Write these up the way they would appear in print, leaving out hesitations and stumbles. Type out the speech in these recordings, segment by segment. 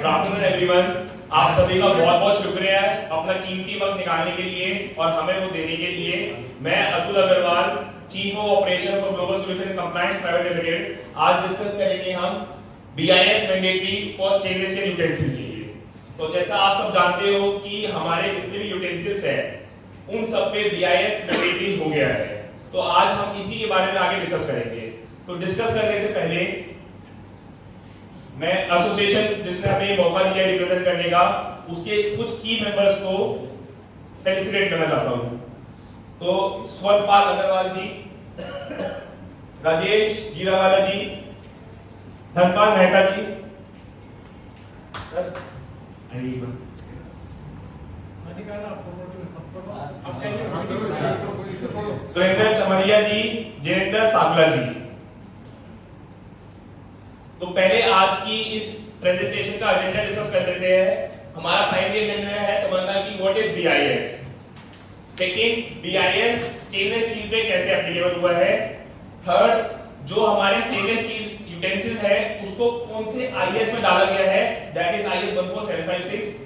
Good afternoon everyone. आप सभी का बहुत बहुत शुक्रिया है अपना कीमती वक्त निकालने के लिए और हमें वो देने के लिए। मैं Atul Agarwal, chief of operation for global solution compliance private limited, आज डिस्कस करेंगे हम BIS mandatory for stainless steel utensil के लिए। तो जैसा आप सब जानते हो कि हमारे जितने भी यूटेंसिल्स है उन सब पे BIS मैंडेटरी हो गया है। तो आज हम इसी के बारे में आगे डिस्कस करेंगे। तो डिस्कस करने से पहले मैं एसोसिएशन जिसने हमें मौका दिया रिप्रेजेंट करने का, उसके कुछ की मेंबर्स को फेलिसिटेट करना चाहता हूं। तो स्वरपाल अग्रवाल जी, राजेश जीरावाला जी, धनपाल मेहता जी, सुरेंद्र चमरिया जी, जिनेंद्र सागला जी। तो पहले आज की इस प्रेजेंटेशन का एजेंडा डिस्कस कर लेते हैं। हमारा फाइनली एजेंडा है समझना कि what is BIS, second BIS stainless steel पे कैसे एप्लीकेबल हुआ है, थर्ड जो हमारे स्टेनलेस स्टील यूटेंसिल है उसको कौन से IS में डाला गया है, दैट इज IS 14756,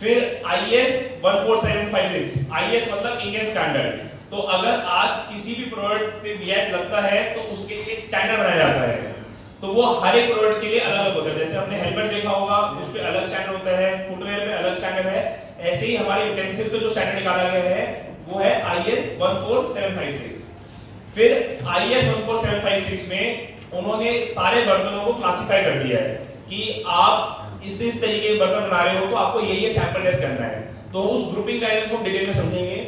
फिर IS 14756, IS मतलब इंडियन स्टैंडर्ड। तो अगर आज किसी भी प्रोडक्ट पे BIS लगता है तो उसके लिए एक स्टैंडर्ड बनाया जाता है। तो वो हर एक प्रोडक्ट के लिए अलग अलग होता है। जैसे आपने हेलमेट देखा होगा उस पे अलग स्टैंडर्ड होता है, फुटवेयर पे अलग स्टैंडर्ड है, ऐसे ही हमारे यूटेंसिल पे जो स्टैंडर्ड निकाला गया है वो है IS 14756। फिर IS 14756 में उन्होंने सारे बर्तनों को क्लासिफाई कर दिया है कि आप इस तरीके के बर्तन बना रहे हो तो आपको ये सैंपल टेस्ट करना है। तो उस ग्रुपिंग गाइडेंस को डिटेल में समझेंगे।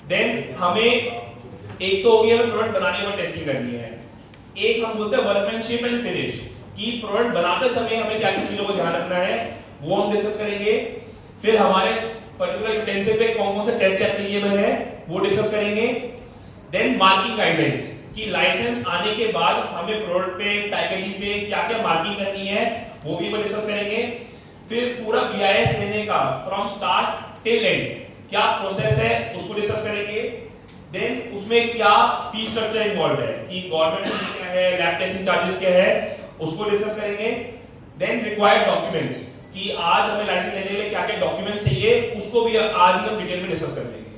देन हमें एक तो हो गया प्रोडक्ट बनाने पर टेस्टिंग करनी है, एक हम बोलते हैं वर्कमैनशिप एंड फिनिश, कि प्रोडक्ट बनाते समय हमें क्या क्या चीजों को ध्यान रखना है वो हम डिस्कस करेंगे। फिर हमारे पर्टिकुलर यूटेंसिल पे कौन कौन से टेस्ट एप्लीकेबल है वो डिस्कस करेंगे। देन मार्किंग गाइडलाइंस कि लाइसेंस आने के बाद हमें प्रोडक्ट पे पैकेजिंग पे क्या क्या मार्किंग करनी है वो भी डिस्कस करेंगे। फिर पूरा BIS लेने का फ्रॉम स्टार्ट टिल एंड क्या प्रोसेस है उसको डिस्कस करेंगे। देन उसमें क्या फी स्ट्रक्चर इन्वॉल्व है कि गवर्नमेंट फीस क्या है, लैब टेस्टिंग चार्जेस क्या है उसको डिस्कस करेंगे। देन रिक्वायर्ड डॉक्यूमेंट्स कि आज हमें लाइसेंस लेने के लिए क्या क्या डॉक्यूमेंट्स चाहिए उसको भी आज ही हम डिटेल में डिस्कस कर लेंगे।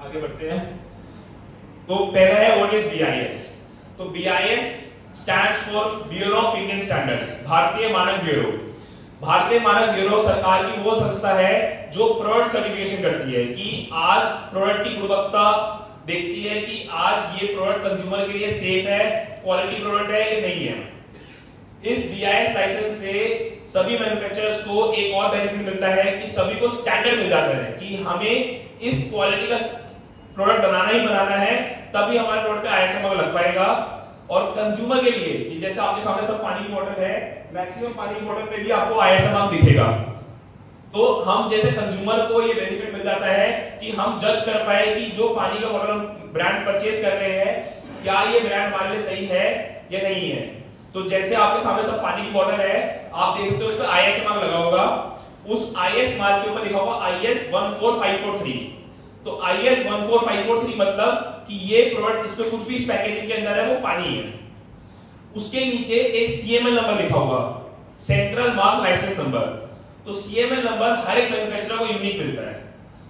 आगे बढ़ते हैं। तो पहला है व्हाट इज BIS। तो BIS stands for bureau of Indian standards, भारतीय मानक ब्यूरो। भारतीय मानक ब्यूरो सरकार की वो संस्था है जो प्रोडक्ट सर्टिफिकेशन करती है कि आज प्रोडक्ट की गुणवत्ता देखती है कि आज ये प्रोडक्ट कंज्यूमर के लिए सेफ है, क्वालिटी प्रोडक्ट है या नहीं है। इस BIS लाइसेंस से सभी मैन्युफैक्चरर्स को एक और बेनिफिट मिलता है कि सभी को स्टैंडर्ड मिल जाता है कि हमें इस क्वालिटी का प्रोडक्ट बनाना ही बनाना है, तभी हमारे प्रोडक्ट पे ISO मार्क लग पाएगा। और कंज्यूमर के लिए कि जैसे आपके सामने सब पानी की बोतल है, मैक्सिमम पानी की बोतल पे भी आपको ISO मार्क दिखेगा। तो हम जैसे कंज्यूमर को ये बेनिफिट मिल जाता है कि हम जज कर पाए कि जो पानी का बोतल हम ब्रांड परचेज कर रहे हैं क्या ये ब्रांड हमारे लिए सही है या नहीं है। तो जैसे आपके सामने सब पानी की बोतल है, आप देख सकते हो उस पर ISO मार्क लगा होगा, उस IS मार्क के ऊपर लिखा होगा IS 14543। तो IS 14543 मतलब कि ये प्रोडक्ट इसमें कुछ भी इस पैकेजिंग के अंदर है वो पानी है। उसके नीचे एक CML नंबर लिखा होगा, सेंट्रल मार्क लाइसेंस नंबर। तो CML नंबर हर एक मैन्युफैक्चरर को यूनिक मिलता है।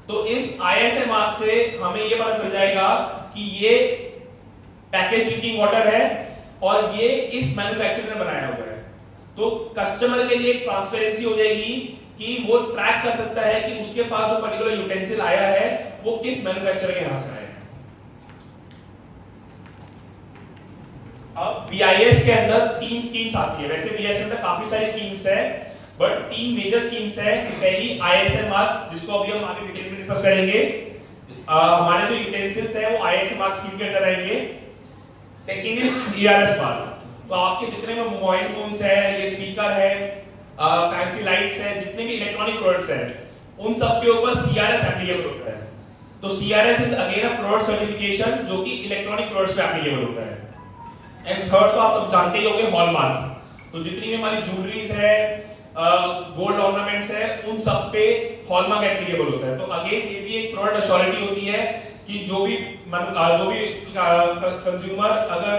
तो इस ISA मार्क से हमें ये पता चल जाएगा कि ये पैकेज ड्रिंकिंग वाटर है और ये इस मैन्युफैक्चरर ने बनाया हुआ है। तो कस्टमर के लिए एक ट्रांसपेरेंसी हो जाएगी कि वो ट्रैक कर सकता है कि उसके पास जो पर्टिकुलर यूटेंसिल आया है वो किस मैन्युफैक्चरर के हाथ से आया है। अब BIS के अंदर 3 स्कीम्स आती है। वैसे BIS के अंदर काफी सारी स्कीम्स है बट 3 मेजर स्कीम्स है। पहली ISA मार्क जिसको अभी हम आगे डिटेल में डिस्कस करेंगे। हमारे जो यूटेंसिल्स है वो ISA मार्क स्कीम के अंदर आएंगे। Second is CRS mark. तो आपके जितने भी मोबाइल फोन्स है, ये स्पीकर है, फैंसी लाइट्स है, जितने भी इलेक्ट्रॉनिक प्रोडक्ट्स है उन सब के ऊपर CRS एप्लीकेबल होता है। तो CRS is again a product certification जो कि इलेक्ट्रॉनिक प्रोडक्ट्स पे एप्लीकेबल होता है। एंड थर्ड तो आप सब जानते ही होंगे हॉलमार्क। तो जितनी भी हमारी ज्वेलरीज है, गोल्ड ऑर्नामेंट्स है, उन सब पे हॉलमार्क एप्लीकेबल होता है। तो अगेन ये भी एक प्रोडक्ट अश्योरिटी होती है कि जो भी कंज्यूमर अगर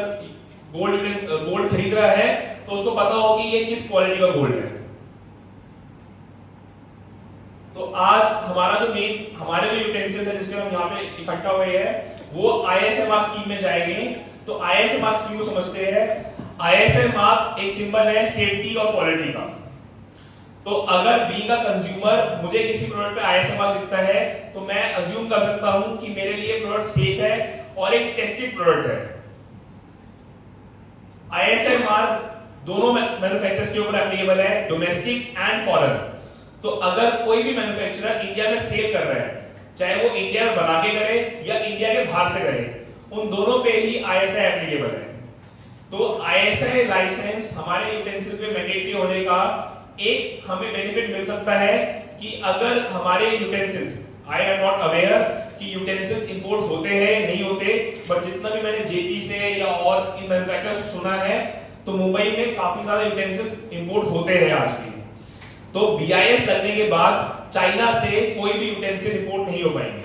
गोल्ड खरीद रहा है तो उसको पता हो कि ये किस क्वालिटी का गोल्ड है। तो आज हमारा जो मेन हमारे जो यूटेंसिल्स है जिससे हम यहाँ पे इकट्ठा हुए हैं वो ISMR स्कीम में जाएंगे। तो ISMR स्कीम को समझते हैं। ISMR एक सिंबल है सेफ्टी और क्वालिटी का। तो अगर बीइंग अ कंज्यूमर मुझे किसी प्रोडक्ट पे ISMR दिखता है तो मैं अज्यूम कर सकता हूं कि मेरे लिए प्रोडक्ट सेफ है और एक टेस्टेड प्रोडक्ट है। ISMR दोनों मैन्युफैक्चरर्स के ऊपर एप्लीकेबल है, डोमेस्टिक एंड फॉरेन। तो अगर कोई भी मैन्युफैक्चरर इंडिया में सेल कर रहा है, चाहे वो इंडिया में बना के करे या इंडिया के बाहर से करे, उन दोनों पे ही ISI एप्लीकेबल है। तो ISI लाइसेंस हमारे यूटेंसिल पे मैंडेटरी होने का एक हमें बेनिफिट मिल सकता है कि अगर हमारे utensils, I am not aware कि यूटेंसिल्स इंपोर्ट होते हैं नहीं होते, बट जितना भी मैंने जेपी से या और इन मैन्युफैक्चरर्स से सुना है तो मुंबई में काफी ज्यादा यूटेंसिल्स इंपोर्ट होते हैं आज भी। तो BIS लगने के बाद चाइना से कोई भी यूटेंसिल इंपोर्ट नहीं हो पाएंगे।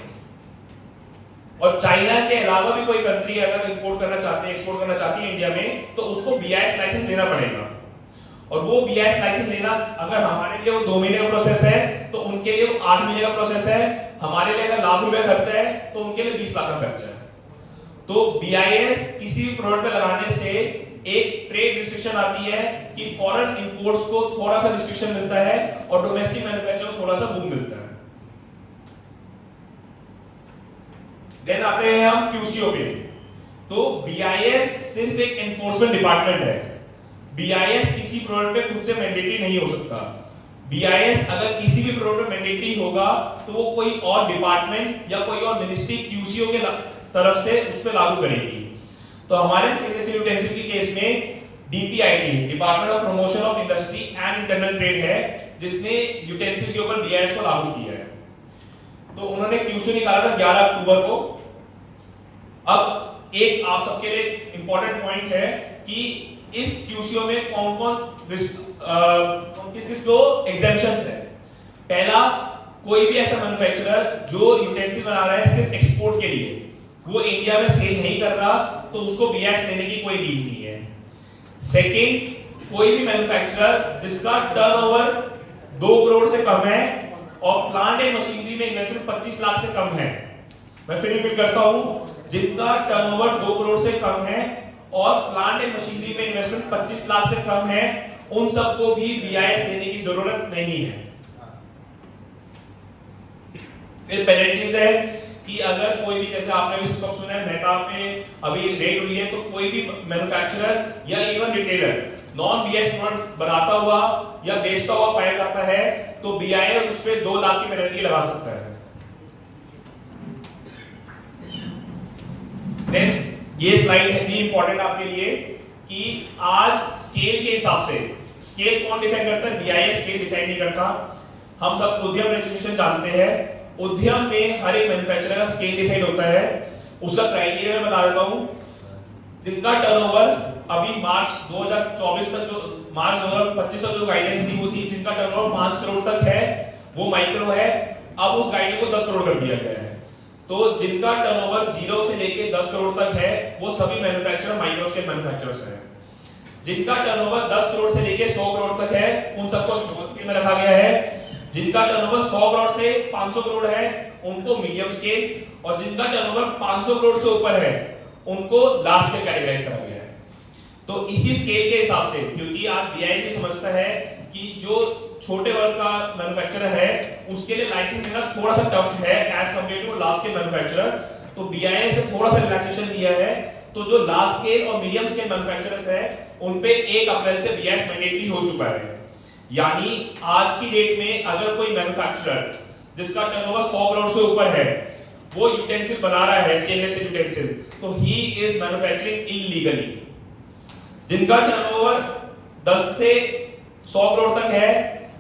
और चाइना के अलावा भी कोई कंट्री अगर इंपोर्ट करना चाहते हैं, एक्सपोर्ट करना चाहती है इंडिया में, तो उसको BIS लाइसेंस लेना पड़ेगा। और वो BIS लाइसेंस लेना अगर हमारे लिए वो 2 महीने का प्रोसेस है तो उनके लिए वो 8 महीने का प्रोसेस है। हमारे लिए अगर लाख रुपए खर्चा है तो उनके लिए 20 लाख का खर्चा है। तो BIS किसी भी प्रोडक्ट पे लगाने से एक ट्रेड रिस्ट्रिक्शन आती है कि फॉरेन इंपोर्ट्स को थोड़ा सा रिस्ट्रिक्शन मिलता है और डोमेस्टिक मैन्युफैक्चर को थोड़ा सा बूम मिलता है। देन आते हैं हम QCO पे। तो BIS सिर्फ एक एनफोर्समेंट डिपार्टमेंट है। BIS किसी प्रोडक्ट पे खुद से मैंडेटरी नहीं हो सकता। BIS अगर किसी भी प्रोडक्ट पे मैंडेटरी होगा तो वो कोई और डिपार्टमेंट या कोई और मिनिस्ट्री QCO के तरफ से उस पर लागू करेगी। तो हमारे स्टेनलेस यूटेंसिल के केस में DPIT, department of promotion of industry and internal trade है, जिसने यूटेंसिल के ऊपर BIS को लागू किया है। तो उन्होंने QCO निकाला था 11 अक्टूबर को। अब एक आप सबके लिए इंपॉर्टेंट पॉइंट है कि इस QCO में कौन-कौन किस-किस को एग्जेम्पशंस है। पहला, कोई भी ऐसा मैन्युफैक्चरर जो यूटेंसिल बना रहा है सिर्फ एक्सपोर्ट के लिए, वो इंडिया में सेल नहीं कर रहा, तो उसको BIS लेने की कोई नीड नहीं है। सेकंड, कोई भी मैन्युफैक्चरर जिसका टर्नओवर 2 करोड़ से कम है और प्लांट एंड मशीनरी में इन्वेस्टमेंट 25 लाख से कम है। मैं फिर रिपीट करता हूं, जिनका टर्नओवर 2 करोड़ से कम है और प्लांट एंड मशीनरी में इन्वेस्टमेंट 25 लाख से कम है, उन सबको भी BIS देने की जरूरत नहीं है। फिर पेनल्टीज है कि अगर कोई भी, जैसे आपने भी सब सुना है, मेहता पे अभी रेड हुई है, तो कोई भी मैन्युफैक्चरर या even retailer non BIS product बनाता हुआ या बेचता हुआ पाया जाता है तो BIS उस पर 2 लाख की पेनल्टी लगा सकता है। देन ये स्लाइड है भी इंपॉर्टेंट आपके लिए कि आज स्केल के हिसाब से, स्केल कौन डिसाइड करता है? BIS स्केल डिसाइड नहीं करता। हम सब उद्यम रजिस्ट्रेशन जानते हैं, उद्यम में हर एक मैन्युफैक्चरर का स्केल डिसाइड होता है। उसका क्राइटेरिया मैं बता देता हूं। जिनका टर्नओवर अभी मार्च 2024 तक, जो मार्च 2025 तक जो गाइडेंस दी हुई थी, जिनका टर्नओवर 5 करोड़ तक है वो माइक्रो है। अब उस गाइडेंस को 10 करोड़ कर दिया गया है। तो जिनका टर्नओवर 0 से लेके 10 करोड़ तक है वो सभी मैन्युफैक्चरर माइक्रो स्केल मैन्युफैक्चरर्स हैं। जिनका टर्नओवर 10 करोड़ से लेके 100 करोड़ तक है उन सबको स्मॉल स्केल में रखा गया है। जिनका टर्नओवर 100 करोड़ से 500 करोड़ है उनको मीडियम स्केल, और जिनका टर्नओवर 500 करोड़ से ऊपर है उनको लार्ज स्केल कैटेगराइज करा गया है। तो इसी स्केल के हिसाब से, क्योंकि आज BIS ये समझता है कि जो छोटे वर्ग का मैन्युफैक्चरर है उसके लिए लाइसेंस लेना थोड़ा सा टफ है as compare to large scale manufacturer, तो BIS ने थोड़ा सा रिलैक्सेशन दिया है। तो जो लार्ज स्केल और मीडियम स्केल मैन्युफैक्चरर्स है उन पे 1 अप्रैल से BIS मैंडेटरी हो चुका है। यानी आज की डेट में अगर कोई मैन्युफैक्चरर जिसका टर्नओवर 100 करोड़ से ऊपर है वो यूटेंसिल बना रहा है, स्टेनलेस स्टील यूटेंसिल, तो ही इज मैन्युफैक्चरिंग इलीगली। जिनका टर्नओवर 10 से 100 करोड़ तक है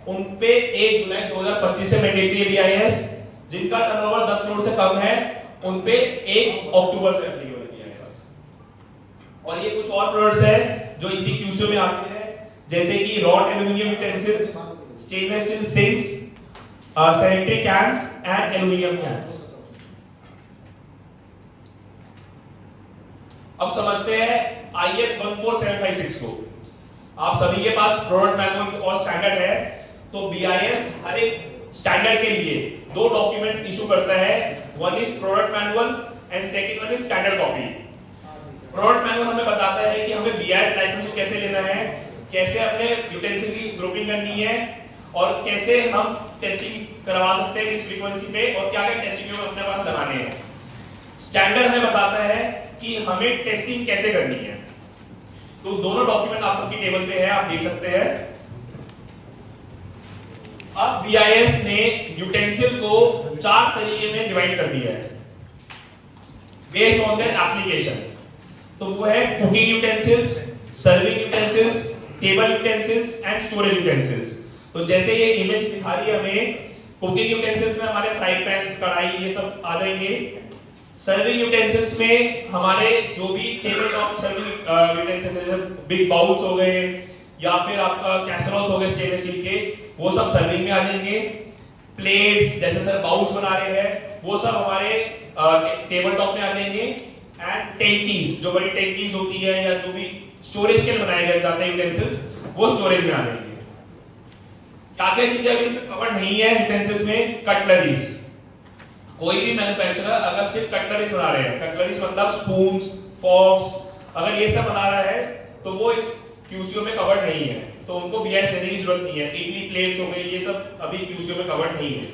उन पे 1 जुलाई 2025 से मैंडेटरी है BIS। जिनका टर्नओवर 10 करोड़ से कम है उन पे 1 अक्टूबर से एप्लीकेबल है BIS। और ये कुछ और प्रोडक्ट्स है जो इसी QCO में आते हैं, जैसे कि rod aluminium utensils, stainless steel sinks, sanitary cans and aluminium cans. अब समझते हैं IS 14756 को। आप सभी के पास प्रोडक्ट मैनुअल और स्टैंडर्ड है, तो बीआईएस हर एक स्टैंडर्ड के लिए दो डॉक्यूमेंट इशू करता है, one is product manual and second one is standard copy. Product manual हमें बताता है कि हमें बीआईएस लाइसेंस को कैसे लेना है, कैसे अपने यूटेंसिल की ग्रुपिंग करनी है और कैसे हम टेस्टिंग करवा सकते हैं किस फ्रीक्वेंसी पे और क्या क्या टेस्टिंग में अपने पास लगाने हैं। स्टैंडर्ड हमें बताता है कि हमें टेस्टिंग कैसे करनी है। तो दोनों डॉक्यूमेंट आप सबकी टेबल पे है, आप देख सकते हैं। अब बीआईएस ने यूटेंसिल को 4 तरीके में डिवाइड कर दिया है बेस्ड ऑन देयर एप्लीकेशन। तो वो है cooking utensils, serving utensils, table utensils and storage utensils. तो जैसे ये इमेज दिखा रही है हमें, कुकिंग यूटेंसिल्स में हमारे फ्राई पैन्स, कढ़ाई ये सब आ जाएंगे। सर्विंग यूटेंसिल्स में हमारे जो भी टेबल टॉप सर्विंग यूटेंसिल्स जैसे बिग बाउल्स हो गए या फिर आपका कैसरोल्स हो गए स्टेनलेस स्टील के, वो सब सर्विंग में आ जाएंगे। प्लेट्स जैसे सर बाउल्स बना रहे हैं वो सब हमारे टेबल टॉप में आ जाएंगे। एंड टेंकीज, जो बड़ी टेंकीज होती है या जो भी स्टोरेज के लिए बनाए गए जाते हैं यूटेंसिल्स, वो स्टोरेज में आ जाएंगे। क्या क्या चीजें अभी इसमें कवर नहीं है यूटेंसिल्स में? कटलरीज। कोई भी मैन्युफैक्चरर अगर सिर्फ कटलरीज बना रहे हैं, कटलरीज मतलब स्पून्स, फॉर्क्स, अगर ये सब बना रहा है तो वो इस क्यूसीओ में कवर्ड नहीं है, तो उनको बीआईएस लेने की जरूरत नहीं है। इडली प्लेट्स हो गई, ये सब अभी क्यूसीओ में कवर्ड नहीं है।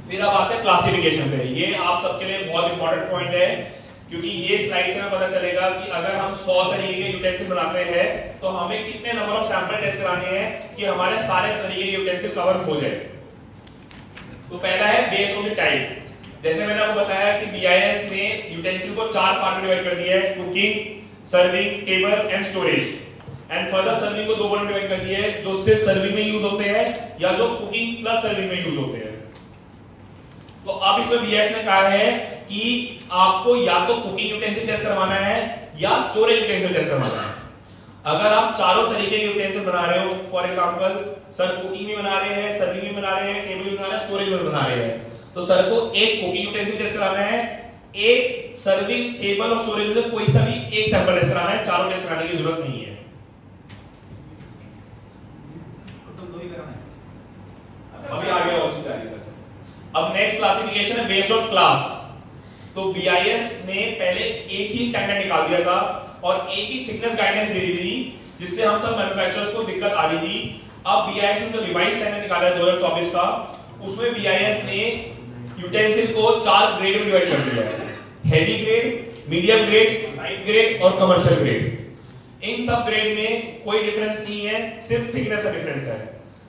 फिर अब आते हैं क्लासिफिकेशन पे। ये आप सबके लिए बहुत इंपॉर्टेंट पॉइंट है, क्योंकि ये स्लाइड से हमें पता चलेगा कि अगर हम 100 तरीके के यूटेंसिल बनाते हैं तो हमें कितने नंबर ऑफ सैंपल टेस्ट कराने हैं कि हमारे सारे तरीके के यूटेंसिल कवर हो जाए। तो पहला है बेस्ड ऑन द टाइप। जैसे मैंने आपको बताया कि बीआईएस ने यूटेंसिल को 4 पार्ट में डिवाइड कर दिया है, cooking, serving, table and storage. And further serving को 2 पार्ट में डिवाइड कर दिया है, जो सिर्फ सर्विंग में यूज होते हैं या जो कुकिंग प्लस सर्विंग में यूज होते हैं। तो अब इसमें बीआईएस ने कहा है कि आपको या तो कुकिंग यूटेंसिल टेस्ट करवाना है या स्टोरेज यूटेंसिल टेस्ट करवाना है। अगर आप चारों तरीके के यूटेंसिल बना रहे हो, फॉर एग्जांपल सर कुकिंग में बना रहे हैं, सर्विंग में बना रहे हैं, टेबल में बना रहे हैं, स्टोरेज में बना रहे हैं, तो सर को एक कुकिंग यूटेंसिल टेस्ट कराना है, एक सर्विंग, टेबल और स्टोरेज में कोई सा भी एक सैंपल टेस्ट कराना है, चारों टेस्ट कराने की जरूरत नहीं है। अभी आगे और चीज आ रही है सर। अब नेक्स्ट क्लासिफिकेशन है बेस्ड ऑन क्लास। तो बीआईएस ने पहले एक ही स्टैंडर्ड निकाल दिया था और एक ही थिकनेस गाइडेंस दे दी थी, जिससे हम सब मैन्युफैक्चरर्स को दिक्कत आ रही थी। अब बीआईएस ने जो रिवाइज स्टैंडर्ड निकाला है 2024 का, उसमें बीआईएस ने यूटेंसिल को 4 ग्रेड में डिवाइड कर दिया है: heavy grade, medium grade, light grade और कमर्शियल ग्रेड। इन सब ग्रेड में कोई डिफरेंस नहीं है, सिर्फ थिकनेस का डिफरेंस है।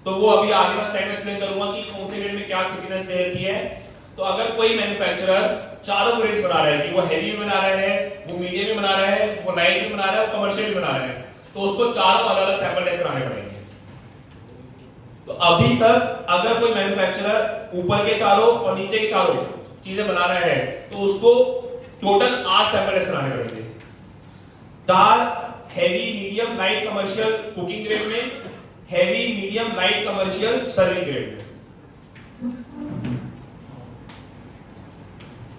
तो वो अभी आगे मैं स्लाइड में एक्सप्लेन करूंगा कि कौन से ग्रेड में क्या थिकनेस दे रखी है। तो अगर कोई मैन्युफैक्चरर चारों ग्रेड्स बना रहा है कि वो हेवी में बना रहा है, वो मीडियम में बना रहा है, वो लाइट में बना रहा है, वो कमर्शियल में बना रहा है, तो उसको चारों अलग अलग सैंपल टेस्ट कराने पड़ेंगे। तो अभी तक अगर कोई मैन्युफैक्चरर ऊपर के चारों और नीचे के चारों चीजें बना रहा है तो उसको टोटल 8 सैंपल टेस्ट कराने पड़ेंगे। 4 heavy, medium, light, commercial cooking grade में, heavy, medium, light, commercial serving grade में।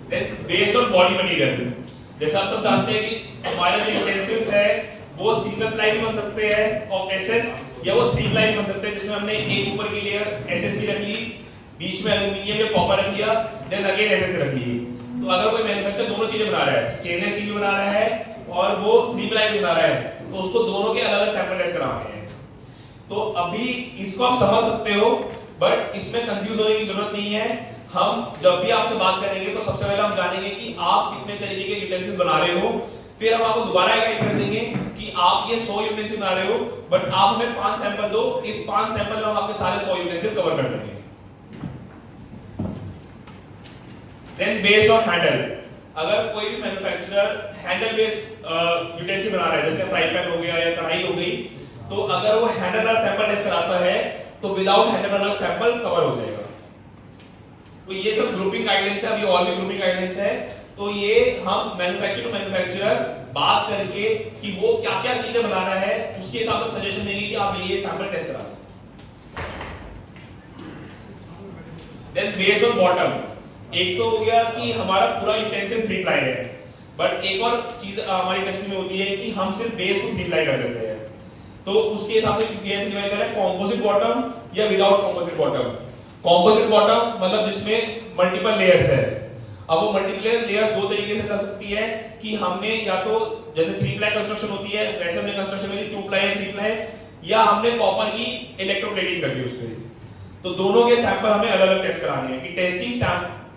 Then based on body material, जैसे आप सब जानते हैं कि हमारे जो यूटेंसिल्स है वो सिंगल प्लाई भी बन सकते हैं ऑफ एसएस, या वो 3 प्लाई बन सकते हैं, जिसमें हमने एक ऊपर की लेयर एसएस की रख ली, बीच में एल्युमिनियम या कॉपर रख लिया, देन अगेन एसएस रख ली। तो अगर कोई मैन्युफैक्चरर दोनों चीजें बना रहा है, स्टेनलेस स्टील बना रहा है और वो 3 प्लाई बना रहा है, तो उसको दोनों के अलग अलग सैंपल टेस्ट कराने हैं। तो अभी इसको आप समझ सकते हो, बट इसमें कंफ्यूज होने की जरूरत नहीं है। हम जब भी आपसे बात करेंगे तो सबसे पहले हम जानेंगे कि आप कितने तरीके के यूटेंसिल बना रहे हो, फिर हम आपको दोबारा गाइड कर देंगे कि आप ये 100 यूटेंसिल बना रहे हो, बट आप हमें 5 सैंपल दो, इस 5 सैंपल में हम आपके सारे 100 यूटेंसिल कवर कर देंगे। देन बेस्ड ऑन हैंडल, अगर कोई भी मैन्युफैक्चरर हैंडल बेस्ड यूटेंसिल बना रहा है, जैसे फ्राई पैन हो गया या कढ़ाई हो गई, तो अगर वो हैंडल वाला सैंपल टेस्ट कराता है तो विदाउट हैंडल वाला सैंपल कवर हो जाएगा। तो ये सब ग्रुपिंग गाइडेंस है, अभी और भी ग्रुपिंग गाइडेंस है। तो ये हम मैन्युफैक्चरर टू मैन्युफैक्चरर बात करके कि वो क्या क्या चीजें बना रहा है, उसके हिसाब से सजेशन देंगे कि आप ये सैंपल टेस्ट करा। देन बेस्ड ऑन बॉटम, एक तो हो गया कि हमारा पूरा इंटेंसिव 3 प्लाई है, बट एक और चीज हमारी टेस्टिंग में होती है कि हम सिर्फ बेस को 3 प्लाई कर देते हैं। तो उसके हिसाब से कैसे डिवाइड करें, कॉम्पोजिट बॉटम या without composite bottom. Composite bottom मतलब जिसमें मल्टीपल लेयर्स है। अब वो मल्टीपल लेयर्स दो तरीके से कर सकती है कि हमने या तो जैसे 3 प्लाई कंस्ट्रक्शन होती है वैसे हमने कंस्ट्रक्शन में 2 प्लाई 3 प्लाई, या हमने कॉपर की इलेक्ट्रोप्लेटिंग कर दी उसमें। तो दोनों के सैंपल हमें अलग अलग टेस्ट कराने हैं कि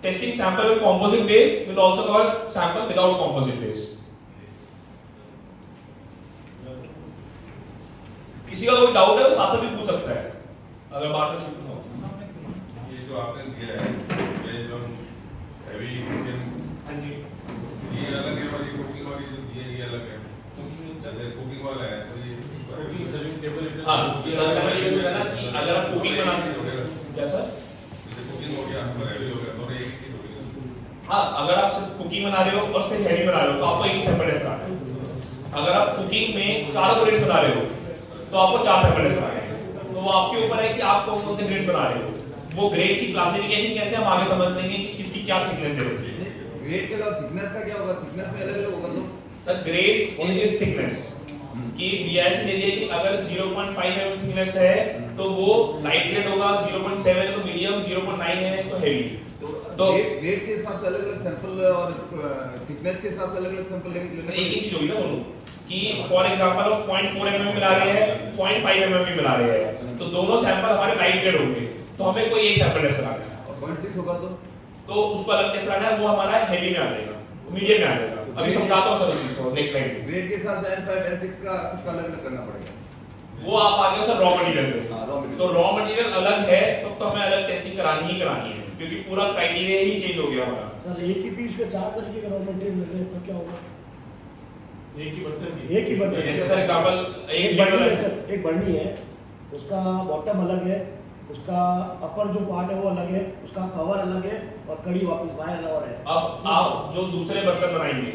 testing sample with composite base will also called sample without composite base। किसी का कोई डाउट है तो साथ से भी पूछ सकता है अगर बात में सीखना हो। ये जो आपने दिया है ये जो हैवी इंडियन, हाँ जी, ये अलग है और ये कुकिंग वाली जो दी है ये अलग है। कुकिंग वाला है तो ये सर्विंग टेबल, हाँ सर का ये होता है ना कि अगर आप कुकिंग बनाते हो क्या सर, जैसे कुकिंग हो गया और हैवी हो गया और एक ही हो गया। हाँ अगर आप सिर्फ कुकिंग बना रहे हो और सिर्फ हैवी बना रहे हो तो आपको एक ही सैंपल टेस्ट कराना है। अगर आप कुकिंग में 4 ग्रेड्स बना रहे हो तो आपको 4 सैंपल टेस्ट कराने हैं। तो वो आपके ऊपर है कि आप कौन कौन से ग्रेड्स बना रहे हो। वो ग्रेड की क्लासिफिकेशन कैसे हम आगे समझ लेंगे कि किसकी क्या थिकनेस है। ग्रेड के अलावा थिकनेस का क्या होगा, थिकनेस में अलग अलग होगा। तो sir grades in this thickness कि बीआईएस ने दिया कि अगर 0.5 mm थिकनेस है तो वो लाइट ग्रेड होगा, 0.7 है तो मीडियम, 0.9 है तो हेवी। तो ग्रेड के हिसाब से अलग अलग सैंपल और थिकनेस के हिसाब से अलग अलग सैंपल लेंगे। एक ही चीज होगी ना दोनों कि फॉर एग्जांपल 0.4 mm मिला रहे हैं, 0.5 mm भी मिला रहे हैं, तो दोनों सैंपल हमारे लाइट ग्रेड होंगे तो हमें कोई एक सैंपल टेस्ट कराना है। और 0.6 होगा तो उसको अलग टेस्ट कराना है, वो हमारा हेवी में आ जाएगा, मीडियम में आ जाएगा। अभी समझाता हूं सर उस चीज को नेक्स्ट स्लाइड। ग्रेड के हिसाब से N5 N6 का सबका अलग अलग करना पड़ेगा। वो आप आगे सर रॉ मटेरियल पे। हां रॉ मटेरियल, तो रॉ मटेरियल अलग है तो हमें अलग टेस्टिंग करानी ही करानी है क्योंकि पूरा क्राइटेरिया ही चेंज हो गया हमारा। सर एक ही पीस पे 4 तरीके का रॉ मटेरियल मिल रहे हैं तो क्या होगा? एक ही बर्तन एक ही बर्तन, जैसे सर एग्जांपल एक बर्नी है सर, एक बर्नी है, उसका बॉटम अलग है, उसका अपर जो पार्ट है वो अलग है, उसका कवर अलग है और कड़ी वापस बाहर और है। अब आप जो दूसरे बर्तन बनाएंगे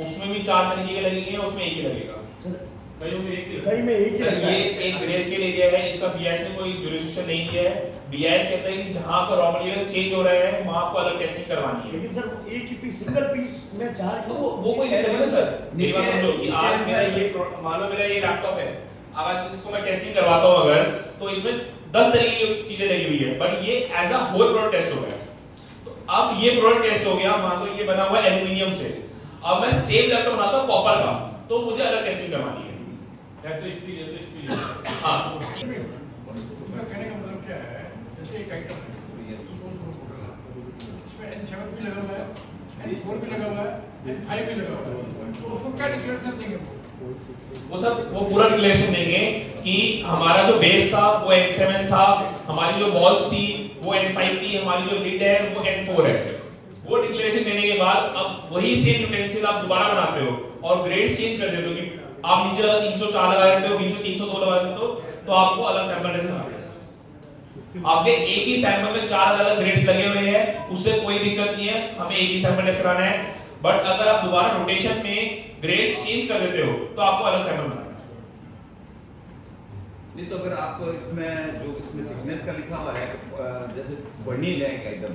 उसमें भी 4 तरीके के लगेंगे, उसमें एक ही लगेगा। सर कईयों में एक ही कई में एक ही सर लगता ये है। एक ग्रेस के लिए दिया है, इसका बीआईएस ने कोई जुरिस्डिक्शन नहीं दिया है। बीआईएस कहता है कि जहां पर रॉ मटेरियल चेंज हो रहा है वहां आपको अलग टेस्टिंग करवानी है। लेकिन सर एक ही पीस, सिंगल पीस में 4 तो वो कोई दिक्कत नहीं है सर। मेरी बात समझो कि आज मेरा ये मान लो मेरा ये लैपटॉप है, अगर इसको मैं टेस्टिंग करवाता हूं अगर तो इसमें 10 तरीके की चीजें लगी हुई है, बट ये as a whole product test हो गया। तो अब ये प्रोडक्ट टेस्ट हो गया, मान लो ये बना हुआ है एल्युमिनियम से, अब मैं सेम लैपटॉप बनाता हूं कॉपर का, तो मुझे अलग टेस्टिंग करवानी है। या तो स्टील या तो स्टील। हां उसका कहने का मतलब क्या है, जैसे एक आइटम है उसमें N7 भी लगा हुआ है, N4 भी लगा हुआ है, N5 भी लगा हुआ है, तो उसको क्या डिक्लेरेशन देंगे? वो सब वो पूरा डिक्लेरेशन देंगे कि हमारा जो बेस था वो N7 था, हमारी जो बॉल्स थी वो N5 थी, हमारी जो लिड है वो N4 है। वो डिक्लेरेशन देने के बाद अब वही सेम यूटेंसिल आप दोबारा बनाते हो और ग्रेड चेंज कर देते हो कि आप नीचे 304 लगा देते हो, बीच में 302 लगा देते हो, तो आपको अलग सैंपल टेस्ट कराना है। आपके एक ही सैंपल में 4 अलग ग्रेड्स लगे हुए हैं, उससे कोई दिक्कत नहीं है, हमें एक ही सैंपल टेस्ट कराना है। बट अगर आप दोबारा रोटेशन में ग्रेड्स चेंज कर देते हो तो आपको अलग सैंपल बनाना है। नहीं तो अगर आप इसमें जो इसमें थिकनेस का लिखा हुआ है, जैसे बर्नी लेंगे एकदम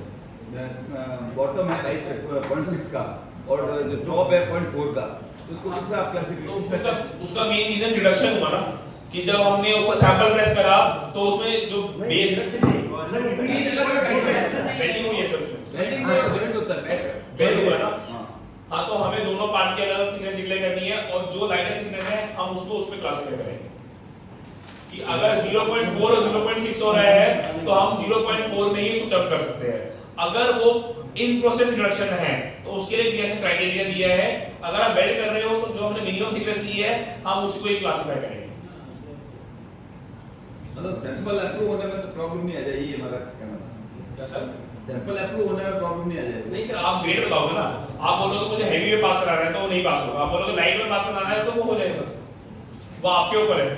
बॉटम है 0.6 का और जो टॉप है 0.4 का, तो उसको किस पे आप क्लासिफिकेशन? उसका मेन रीजन रिडक्शन हुआ ना कि जब हमने उसका सैंपल टेस्ट करा तो उसमें जो बेस बेंडिंग हुई है सर, उसमें बेंड होता है, बेंड हुआ ना। हाँ तो हमें दोनों पार्ट की अलग थिकनेस डिक्लेयर करनी है और जो लाइटर थिकनेस है हम उसको उस पे क्लासिफाई करेंगे कि अगर 0.4 और 0.6 हो रहा है तो हम 0.4 में ही सूट आउट कर सकते हैं। अगर वो इन प्रोसेस रिडक्शन है तो उसके लिए बीआईएस ने क्राइटेरिया दिया है। अगर आप वेल्ड कर रहे हो तो जो हमने मिनिमम थिकनेस ली है हम उसको ही क्लासिफाई करेंगे। मतलब सैंपल अप्रूव होने में तो प्रॉब्लम नहीं आ जाएगी, हमारा कहना था। क्या सर? सैंपल अप्रूव होने में प्रॉब्लम नहीं आ जाएगी। नहीं सर, आप ग्रेड बताओगे ना, आप बोलोगे मुझे हेवी में पास कराना है तो वो नहीं पास होगा, आप बोलोगे लाइट में पास कराना है तो वो हो जाएगा। वो आपके ऊपर है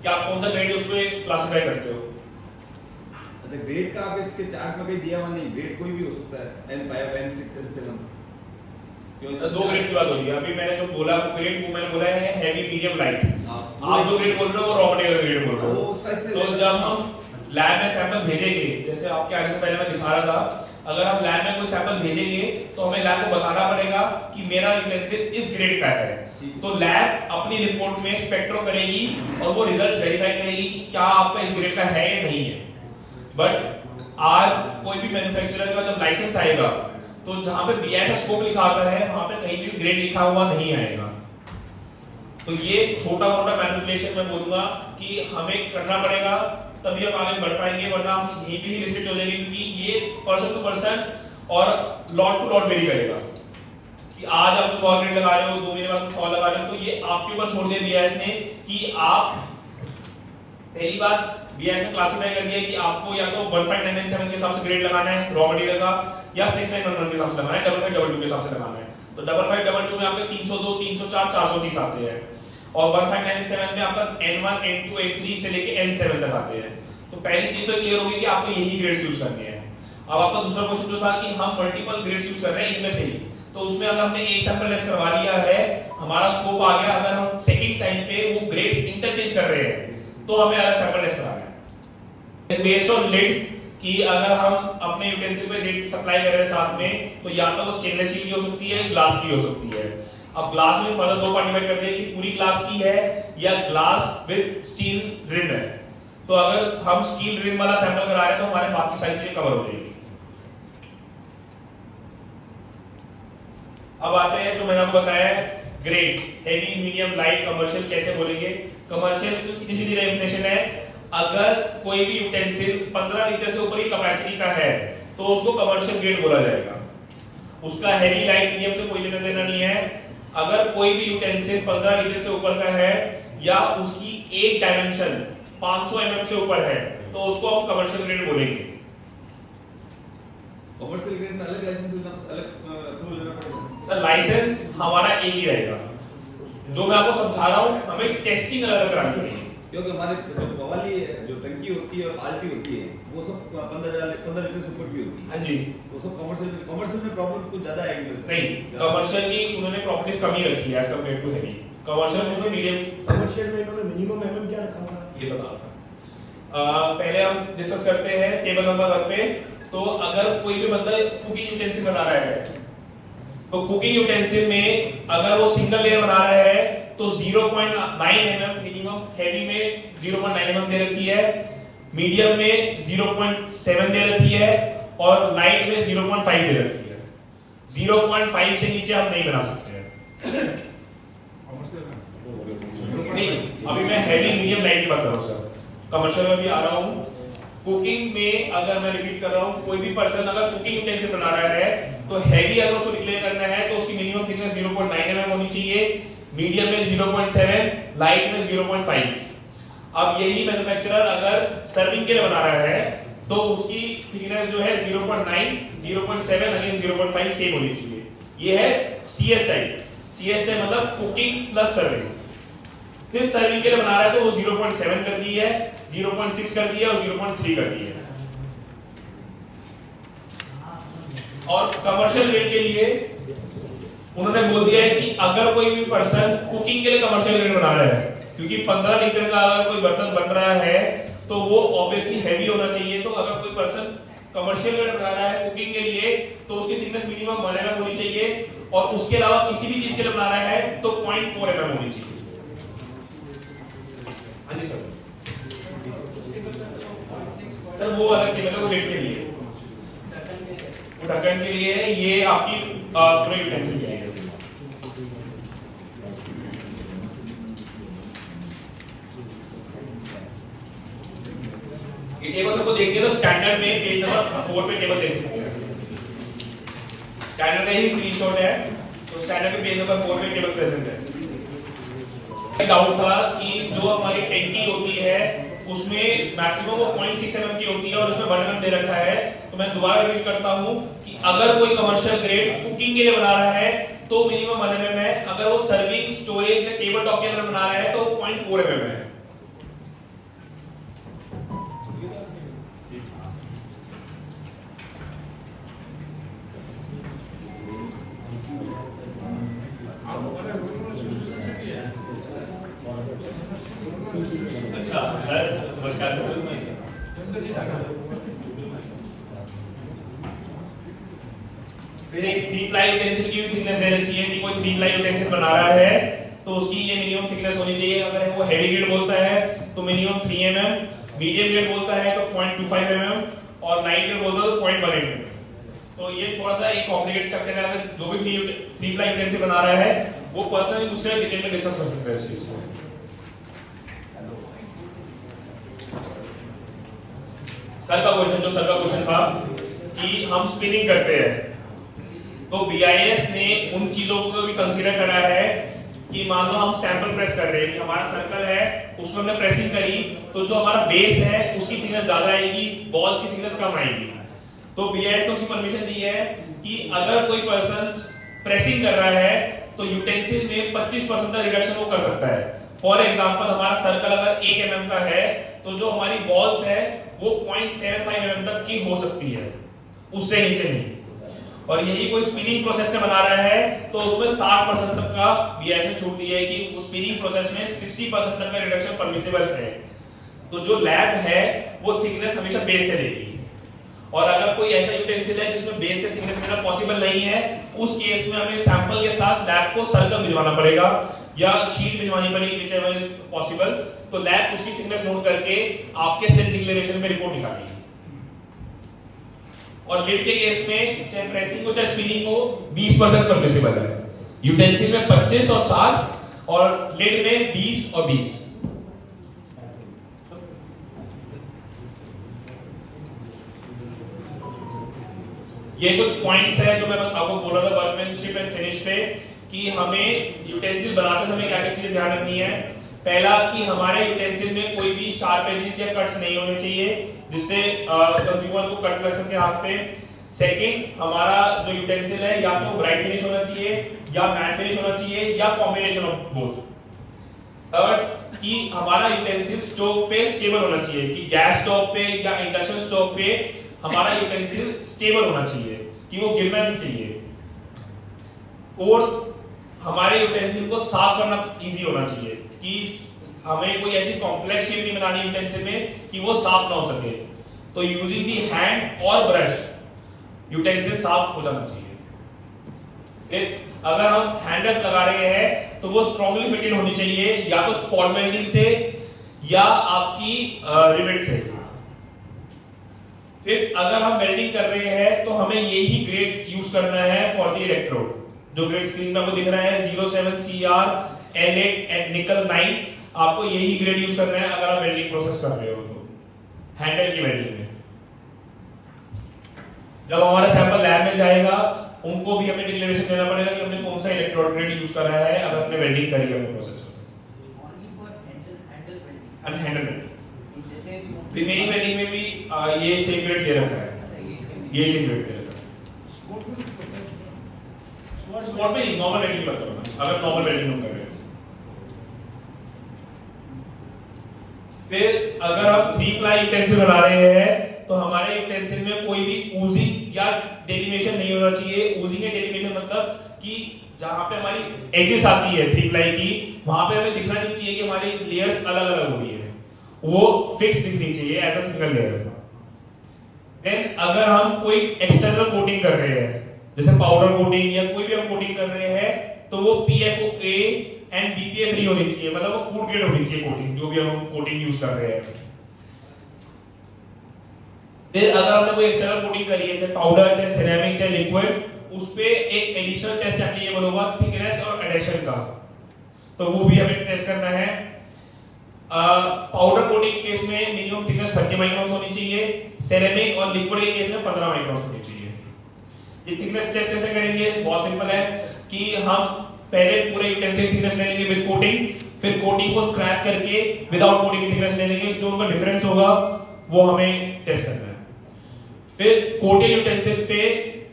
कि आप कौन सा ग्रेड उसको क्लासिफाई करते हो। अच्छा ग्रेड का आप इसके चार्ट में कहीं दिया हुआ नहीं, ग्रेड कोई भी हो सकता है N5 N6 N7। क्यों सर? 2 ग्रेड की बात हो रही है। अभी मैंने जो बोला ग्रेड वो मैंने बोला है हैवी मीडियम लाइट। आप जो ग्रेड बोल रहे हो वो रॉ मटेरियल ग्रेड बोल रहे हो। तो जब हम लैब में सैंपल भेजेंगे, जैसे आपके आने से पहले मैं दिखा रहा था अगर हम लैब में कोई सैंपल भेजेंगे तो हमें लैब को बताना पड़ेगा कि मेरा यूटेंसिल इस ग्रेड का है, तो लैब अपनी रिपोर्ट में स्पेक्ट्रो करेगी और वो रिजल्ट वेरीफाई करेगी कि क्या आपका इस ग्रेड का है या नहीं है। बट आज कोई भी मैन्युफैक्चरर का जब लाइसेंस आएगा तो जहां पे बीआई का स्कोप लिखा आता है वहां पे कहीं भी ग्रेड लिखा हुआ नहीं आएगा। तो ये छोटा मोटा मैनिपुलेशन मैं बोलूंगा कि हमें करना पड़ेगा, तभी हम आगे बढ़ पाएंगे, वरना हम यहीं पे ही रिस्ट्रिक्ट हो जाएंगे, क्योंकि ये पर्सन टू पर्सन और लॉट टू लॉट वेरी करेगा कि आज आप कुछ और ग्रेड लगा रहे हो, 2 महीने बाद कुछ और लगा रहे हो, तो ये आपके ऊपर छोड़ दे दिया है इसने कि आप पहली बात बीआईएस ने क्लासिफाई कर दिया कि आपको या तो 1.997 के हिसाब से ग्रेड लगाना है रॉ मटेरियल का, या 6911 के हिसाब से लगाना है, 5522 के हिसाब से लगाना है। तो 5522 में आपके 302, 304, 430 आते हैं और 1597 में आपका N1, N2, N3 से लेके N7 तक आते हैं। तो पहली चीज तो क्लियर होगी कि आपको यही ग्रेड्स यूज करने हैं। अब आपका दूसरा क्वेश्चन जो था कि हम मल्टीपल ग्रेड्स यूज कर रहे हैं इनमें से ही, तो उसमें अगर हमने एक सैंपल टेस्ट करवा लिया है, हमारा स्कोप आ गया, अगर हम सेकंड टाइम पे वो ग्रेड्स इंटरचेंज कर रहे हैं तो हमें अलग सैंपल टेस्ट कराना है बेस्ड ऑन लिड, कि अगर हम अपने यूटेंसिल पे लिड सप्लाई कर रहे हैं साथ में, तो या तो वो स्टेनलेस स्टील की हो सकती है, ग्लास की हो सकती है। अब ग्लास में फर्दर 2 पार्ट डिवाइड कर दिया कि पूरी ग्लास की है या ग्लास विद स्टील रिम है। तो अगर हम स्टील रिम वाला सैंपल करा रहे हैं तो हमारे बाकी सारी चीजें कवर हो जाएगी। अब आते हैं जो मैंने आपको बताया grades, heavy, medium, light, commercial कैसे बोलेंगे। कमर्शियल की सीधी डेफिनेशन है, अगर कोई भी यूटेंसिल 15 लीटर से ऊपर की कैपेसिटी का है तो उसको कमर्शियल ग्रेड बोला जाएगा। उसका हेवी, लाइट, मीडियम से कोई लेना देना नहीं है। अगर कोई भी यूटेंसिल 15 लीटर से ऊपर का है या उसकी एक डायमेंशन 500 mm से ऊपर है तो उसको हम कमर्शियल ग्रेड बोलेंगे। कमर्शियल ग्रेड में अलग लाइसेंस लेना, अलग अप्रूवल लेना पड़ेगा। सर लाइसेंस हमारा एक ही रहेगा, जो मैं आपको समझा रहा हूं, हमें टेस्टिंग अलग करानी पड़ेगी, क्योंकि हमारे जो वाली जो टंकी होती है और बाल्टी होती है वो सब 15 लीटर से ऊपर की होती है। हाँ जी, वो सब कमर्शियल में प्रॉब्लम कुछ ज्यादा आएगी नहीं, कमर्शियल की उन्होंने प्रॉपर्टीज कम ही रखी है as compare to heavy. Commercial में तो मीडियम, कमर्शियल में इन्होंने मिनिमम एमएम क्या रखा हुआ है ये बता पहले हम डिस्कस करते हैं टेबल नंबर 1 पे। तो अगर कोई भी बंदा कुकिंग यूटेंसिल बना रहा है तो कुकिंग यूटेंसिल में अगर वो सिंगल लेयर बना रहा है तो 0.9 mm मिनिमम, हेवी में 0.9 mm दे रखी है, मीडियम में 0.7 दे रखी है और लाइट में 0.5 दे रखी है। 0.5 से नीचे हम नहीं बना सकते हैं। नहीं, अभी मैं हेवी, मीडियम, लाइट की बात कर रहा हूं सर, कमर्शियल में भी आ रहा हूं। कुकिंग में अगर मैं रिपीट कर रहा हूं, कोई भी पर्सन अगर कुकिंग यूटेंसिल बना रहा है तो हेवी अगर उसको डिक्लेयर करना है तो उसकी मिनिमम थिकनेस 0.9 mm होनी चाहिए, मीडियम में 0.7, लाइट में 0.5। अब यही मैन्युफैक्चरर अगर सर्विंग के लिए बना रहा है तो उसकी थिकनेस जो है 0.9, 0.7 अगेन 0.5 सेम होनी चाहिए। ये है CS टाइप। CS टाइप मतलब कुकिंग प्लस सर्विंग। सिर्फ सर्विंग के लिए बना रहा है तो वो 0.7 कर दी है, 0.6 कर दिया और 0.3 कर दी है। और कमर्शियल ग्रेड के लिए उन्होंने बोल दिया है कि अगर कोई भी पर्सन कुकिंग के लिए कमर्शियल ग्रेड बना रहा है, क्योंकि 15 लीटर का अगर कोई बर्तन बन रहा है तो वो ऑब्वियसली हैवी होना चाहिए। तो अगर कोई पर्सन कमर्शियल ग्रेड बना रहा है कुकिंग के लिए तो उसकी थिकनेस मिनिमम 1 mm होनी चाहिए और उसके अलावा किसी भी चीज के लिए बना रहा है तो 0.4 mm होनी चाहिए। हाँ जी सर, सर वो अलग टेबल है, वो रेट के लिए, वो ढक्कन के लिए है, ये आपकी पूरे यूटेंसिल के लिए है। ये टेबल सबको देखिए तो स्टैंडर्ड में पेज नंबर 4 पे टेबल देख सकते हैं। स्टैंडर्ड का ही स्क्रीनशॉट है, तो स्टैंडर्ड पे पेज नंबर 4 पे टेबल प्रेजेंट है। डाउट था कि जो हमारी टैंकी होती है उसमें मैक्सिमम वो 0.6 mm की होती है और उसमें 1 mm दे रखा है। तो मैं दोबारा रिपीट करता हूं कि अगर कोई कमर्शियल ग्रेड कुकिंग के लिए बना रहा है तो मिनिमम 1 mm है, अगर वो सर्विंग, स्टोरेज या टेबल टॉप के अंदर बना रहा है तो 0.4 mm है। अच्छा सर, नमस्कार सर। फिर एक 3 प्लाई यूटेंसिल की भी थिकनेस दे रखी है कि कोई 3 प्लाई यूटेंसिल बना रहा है तो उसकी ये मिनिमम थिकनेस होनी चाहिए। अगर वो हैवी ग्रेड बोलता है तो मिनिमम 3 mm, मीडियम ग्रेड बोलता है तो 0.25 mm और लाइट ग्रेड बोलता है तो 0.18 mm। तो ये थोड़ा सा एक कॉम्प्लिकेटेड चैप्टर है। अगर जो भी 3 प्लाई यूटेंसिल बना रहा है वो पर्सन उससे डिटेल में डिस्कस कर सकता है इस चीज को। सर का क्वेश्चन था कि हम स्पिनिंग करते हैं तो बीआईएस ने उन चीजों को भी कंसीडर करा है कि मान लो हम सैंपल प्रेस कर रहे हैं कि हमारा सर्कल है उसमें हमने प्रेसिंग करी तो जो हमारा बेस है उसकी थिकनेस ज्यादा आएगी, बॉल्स की थिकनेस कम आएगी। तो बीआईएस ने उसकी परमिशन दी है कि अगर कोई पर्सन प्रेसिंग कर रहा है तो यूटेंसिल में 25% का रिडक्शन वो कर सकता है। फॉर एग्जांपल हमारा सर्कल अगर 1 mm का है तो जो हमारी बॉल्स है वो 0.75 mm तक की हो सकती है, उससे नीचे नहीं। और यही कोई स्पिनिंग प्रोसेस से बना रहा है तो उसमें 60% तक का बीआईएस ने छूट दी है कि उस स्पिनिंग प्रोसेस में 60% तक का रिडक्शन परमिसिबल है। तो जो लैब है वो थिकनेस हमेशा बेस से लेगी और अगर कोई ऐसा यूटेंसिल है जिसमें बेस से थिकनेस लेना पॉसिबल नहीं है उस केस में हमें सैंपल के साथ लैब को सर्कल भिजवाना पड़ेगा या शीट भिजवानी पड़ेगी व्हिचएवर इज पॉसिबल। तो लैब उसकी थिकनेस नोट करके आपके सेल डिक्लेरेशन में रिपोर्ट निकालेगी। और लिड के केस में चाहे प्रेसिंग हो चाहे स्पिनिंग हो 20% परमिसिबल है। यूटेंसिल में 25 और 60 और लिड में 20 और 20। ये कुछ पॉइंट्स है जो मैं आपको बोल रहा था वर्कमैनशिप एंड फिनिश पे कि हमें यूटेंसिल बनाते समय क्या क्या चीजें ध्यान रखनी है। पहला कि हमारे यूटेंसिल में कोई भी शार्प एजेस या कट्स नहीं होने चाहिए जिससे कंज्यूमर को कट लग सके हाथ पे। सेकंड, हमारा जो यूटेंसिल है या तो ब्राइट फिनिश होना चाहिए या मैट फिनिश होना चाहिए या कॉम्बिनेशन ऑफ बोथ। थर्ड, कि हमारा यूटेंसिल स्टोव पे स्टेबल होना चाहिए कि गैस स्टोव पे या इंडक्शन स्टोव पे हमारा यूटेंसिल स्टेबल होना चाहिए कि वो गिरना नहीं चाहिए। फोर्थ, हमारे यूटेंसिल को साफ करना इजी होना चाहिए कि हमें कोई ऐसी कॉम्प्लेक्स शेप नहीं बनानी यूटेंसिल में कि वो साफ ना हो सके। तो यूजिंग दी हैंड और ब्रश यूटेंसिल साफ हो जाना चाहिए। फिर अगर हम हैंडल्स लगा रहे हैं तो वो स्ट्रांगली फिटेड होनी चाहिए या तो स्पॉट वेल्डिंग से या आपकी रिवेट से। फिर अगर हम वेल्डिंग कर रहे हैं तो हमें यही ग्रेड यूज करना है फॉर द इलेक्ट्रोड। जो ग्रेड स्क्रीन में आपको दिख रहा है 07CR N8 एंड निकल 9, आपको यही ग्रेड यूज करना है अगर आप वेल्डिंग प्रोसेस कर रहे हो तो हैंडल की वेल्डिंग में। जब हमारा सैंपल लैब में जाएगा उनको भी हमें डिक्लेरेशन देना पड़ेगा कि हमने कौन सा इलेक्ट्रोड ग्रेड यूज कर रहा है अगर हमने वेल्डिंग करी है अपने प्रोसेस में। हैंडल वेल्डिंग रिमेनिंग वेल्डिंग में भी ये सेम ग्रेड दे रखा है, ये सेम ग्रेड दे रखा है। स्पॉट में नहीं, नॉर्मल वेल्डिंग की बात कर रहा हूं अगर नॉर्मल वेल्डिंग हम कर रहे हैं। फिर अगर हम 3 प्लाई यूटेंसिल बना रहे हैं तो हमारे यूटेंसिल में कोई भी ऊजिंग या डेलिमेशन नहीं होना चाहिए। ऊजिंग या डेलिमेशन मतलब कि जहां पे हमारी एजेस आती है 3 प्लाई की वहां पे हमें दिखना नहीं चाहिए कि हमारी लेयर्स अलग अलग हो रही है, वो फिक्स दिखनी चाहिए as a single layer. Then अगर हम कोई एक्सटर्नल कोटिंग कर रहे हैं जैसे पाउडर कोटिंग या कोई भी हम कोटिंग कर रहे हैं तो वो PFOA एंड BPA-3 होनी चाहिए, मतलब वो फूड ग्रेड होनी चाहिए कोटिंग जो भी हम कोटिंग यूज कर रहे हैं। फिर अगर हमने कोई एक्सटर्नल कोटिंग करी है चाहे पाउडर चाहे सिरेमिक चाहे लिक्विड, उस पे एक एडिशनल टेस्ट एप्लीकेबल होगा थिकनेस और एडेशन का, तो वो भी हमें टेस्ट करना है। पाउडर कोटिंग के केस में मिनिमम थिकनेस 30 माइक्रोन होनी चाहिए, सिरेमिक और लिक्विड के केस में 15 माइक्रोन होनी चाहिए। ये थिकनेस टेस्ट कैसे करेंगे? बहुत सिंपल है कि हम पहले पूरे यूटेंसिल थिकनेस ले लेंगे विद कोटिंग, फिर कोटिंग को स्क्रैच करके विदाउट कोटिंग थिकनेस ले लेंगे, जो उनका डिफरेंस होगा वो हमें टेस्ट करना है। फिर कोटेड यूटेंसिल पे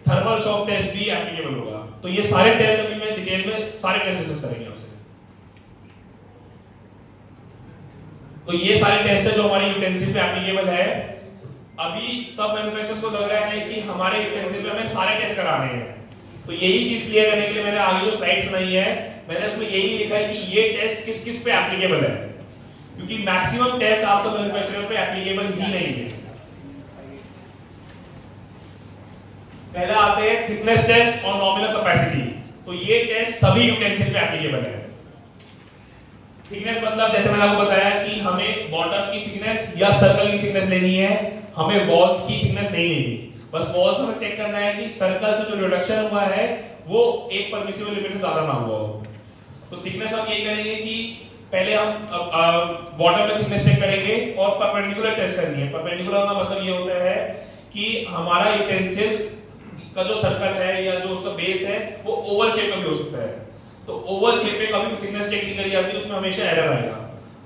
थर्मल शॉक टेस्ट भी एप्लीकेबल होगा। तो ये सारे टेस्ट अभी मैं डिटेल में सारे टेस्ट डिस्कस करेंगे आपसे। तो ये सारे टेस्ट है जो हमारे यूटेंसिल पे एप्लीकेबल है। अभी सब मैन्युफैक्चरर्स को लग रहा है कि हमारे यूटेंसिल पे हमें सारे टेस्ट कराने हैं, तो यही चीज क्लियर करने के लिए मैंने आगे जो स्लाइड्स बनाई है मैंने उसमें यही लिखा है कि ये टेस्ट किस किस पे एप्लीकेबल है, क्योंकि मैक्सिमम टेस्ट आप सब मैन्युफैक्चरर पे एप्लीकेबल ही नहीं है। पहले आते हैं थिकनेस टेस्ट और नॉमिनल कैपेसिटी। तो ये टेस्ट सभी यूटेंसिल पे एप्लीकेबल है। थिकनेस मतलब जैसे मैंने आपको बताया कि हमें बॉटम की थिकनेस या सर्कल की थिकनेस लेनी है, हमें वॉल्स की थिकनेस नहीं लेनी। बस वॉल्स हमें चेक करना है कि सर्कल से जो रिडक्शन हुआ है वो एक परमिसिबल लिमिट से ज्यादा ना हुआ हो। तो थिकनेस हम यही करेंगे कि पहले हम बॉटम में थिकनेस चेक करेंगे और परपेंडिकुलर टेस्ट करनी है। परपेंडिकुलर का मतलब ये होता है कि हमारा यूटेंसिल का जो सर्कल है या जो उसका बेस है वो ओवल शेप में भी हो सकता है। तो ओवल शेप में कभी थिकनेस चेक नहीं करी जाती, उसमें हमेशा एरर आएगा।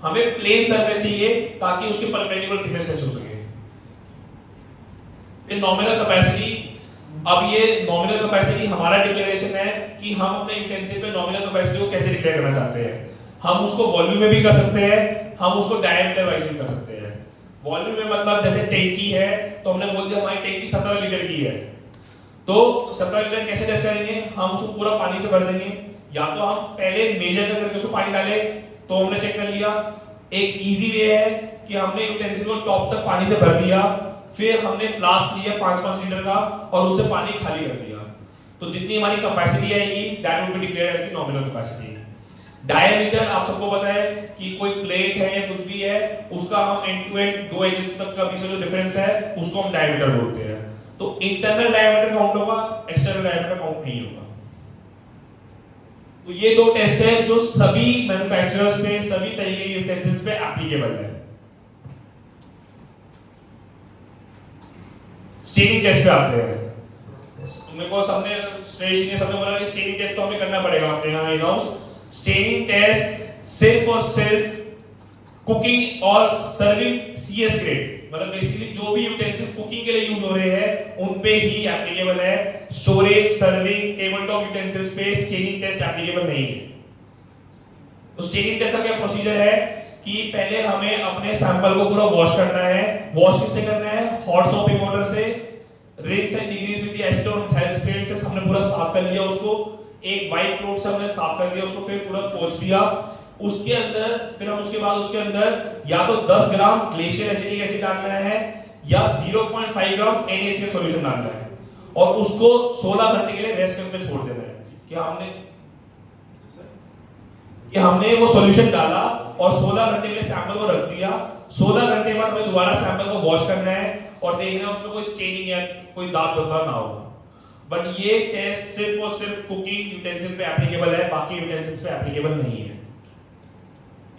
हमें प्लेन सरफेस चाहिए ताकि उसके परपेंडिकुलर थिकनेस टेस्ट हो सके। फिर नॉमिनल कैपेसिटी, अब ये नॉमिनल कैपेसिटी हमारा डिक्लेरेशन है कि हम अपने यूटेंसिल पे नॉमिनल कैपेसिटी को कैसे डिक्लेयर करना चाहते हैं। हम उसको वॉल्यूम में भी कर सकते हैं, हम उसको डायमीटर वाइज भी कर सकते हैं। वॉल्यूम में मतलब जैसे टैंकी है तो हमने बोल दिया हमारी टैंकी 17 लीटर की है, तो 17 लीटर कैसे टेस्ट करेंगे, हम उसको पूरा पानी से भर देंगे। या तो हम पहले मेजर करके उसको पानी डाले तो हमने चेक कर लिया। एक इजी वे है कि हमने यूटेंसिल को टॉप तक पानी से भर दिया, फिर हमने फ्लास्क लिया 5-5 लीटर का और उसे पानी खाली कर दिया। तो जितनी हमारी कैपेसिटी आएगी that would be declared as the nominal capacity. Diameter आप सबको पता है कि कोई प्लेट है या कुछ भी है, उसका हम एंड टू एंड दो एजेस तक का बीच में जो डिफरेंस है उसको हम डायमीटर बोलते हैं। तो इंटरनल डायमीटर काउंट होगा, एक्सटर्नल डायमीटर काउंट नहीं होगा। तो ये दो टेस्ट है जो सभी मैन्युफैक्चरर्स पे, सभी तरीके के यूटेंसिल्स पे एप्लीकेबल है। स्टेनिंग टेस्ट पे आते हैं। मेरे को सबने बोला कि स्टेनिंग टेस्ट तो हमें करना पड़ेगा अपने यहाँ इन हाउस। स्टेनिंग टेस्ट सिर्फ और सिर्फ कुकिंग और सर्विंग सीएस ग्रेड, मतलब बेसिकली जो भी यूटेंसिल कुकिंग के लिए यूज हो रहे हैं उन पे ही एप्लीकेबल है। Storage, serving, table top utensils पे स्टेनिंग टेस्ट एप्लीकेबल नहीं है। तो स्टेनिंग टेस्ट का क्या प्रोसीजर है कि पहले हमें अपने सैंपल को पूरा वॉश करना है। वॉश किससे करना है? हॉट सोपिंग वाटर से, rinse and degrees with the acetone health spray से हमने पूरा साफ कर लिया उसको। एक वाइट क्लॉथ से हमने साफ कर दिया उसको, फिर पूरा पोंछ दिया। उसके अंदर फिर हम उसके बाद उसके अंदर या तो 10 ग्राम ग्लेशियर एसिटिक एसिड डालना है या 0.5 ग्राम NaCl सॉल्यूशन डालना है और उसको 16 घंटे के लिए रेस्ट करके छोड़ देना है। कि हमने वो सॉल्यूशन डाला और 16 घंटे के लिए सैंपल को रख दिया। 16 घंटे बाद हमें दोबारा सैंपल को वॉश करना है और देखना है उसमें कोई स्टेनिंग या कोई दाग धब्बा ना हो। बट ये टेस्ट सिर्फ और सिर्फ कुकिंग यूटेंसिल पे एप्लीकेबल है, बाकी यूटेंसिल्स पे एप्लीकेबल नहीं है।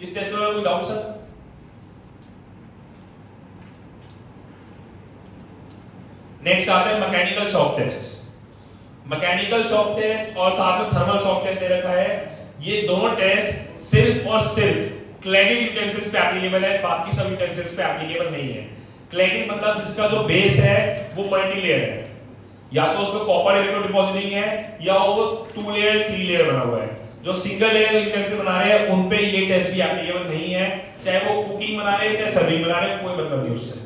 इस टेस्ट में कोई डाउट सर? नेक्स्ट आता है mechanical shock test. Mechanical shock test और साथ में थर्मल शॉक टेस्ट दे रखा है। ये दोनों टेस्ट सिर्फ और सिर्फ क्लैडिंग यूटेंसिल्स पे एप्लीकेबल है, बाकी सब यूटेंसिल्स पे एप्लीकेबल नहीं है। क्लैडिंग मतलब जिसका जो बेस है वो मल्टीलेयर है, या तो उसमें कॉपर इलेक्ट्रोड डिपॉजिटिंग है या वो 2 लेयर 3 लेयर बना हुआ है। जो सिंगल लेयर यूटेंसिल बना रहे हैं उन पे ये टेस्ट भी एप्लीकेबल नहीं है, चाहे वो कुकिंग बना रहे हैं चाहे सर्विंग बना रहे हैं, कोई मतलब नहीं उससे।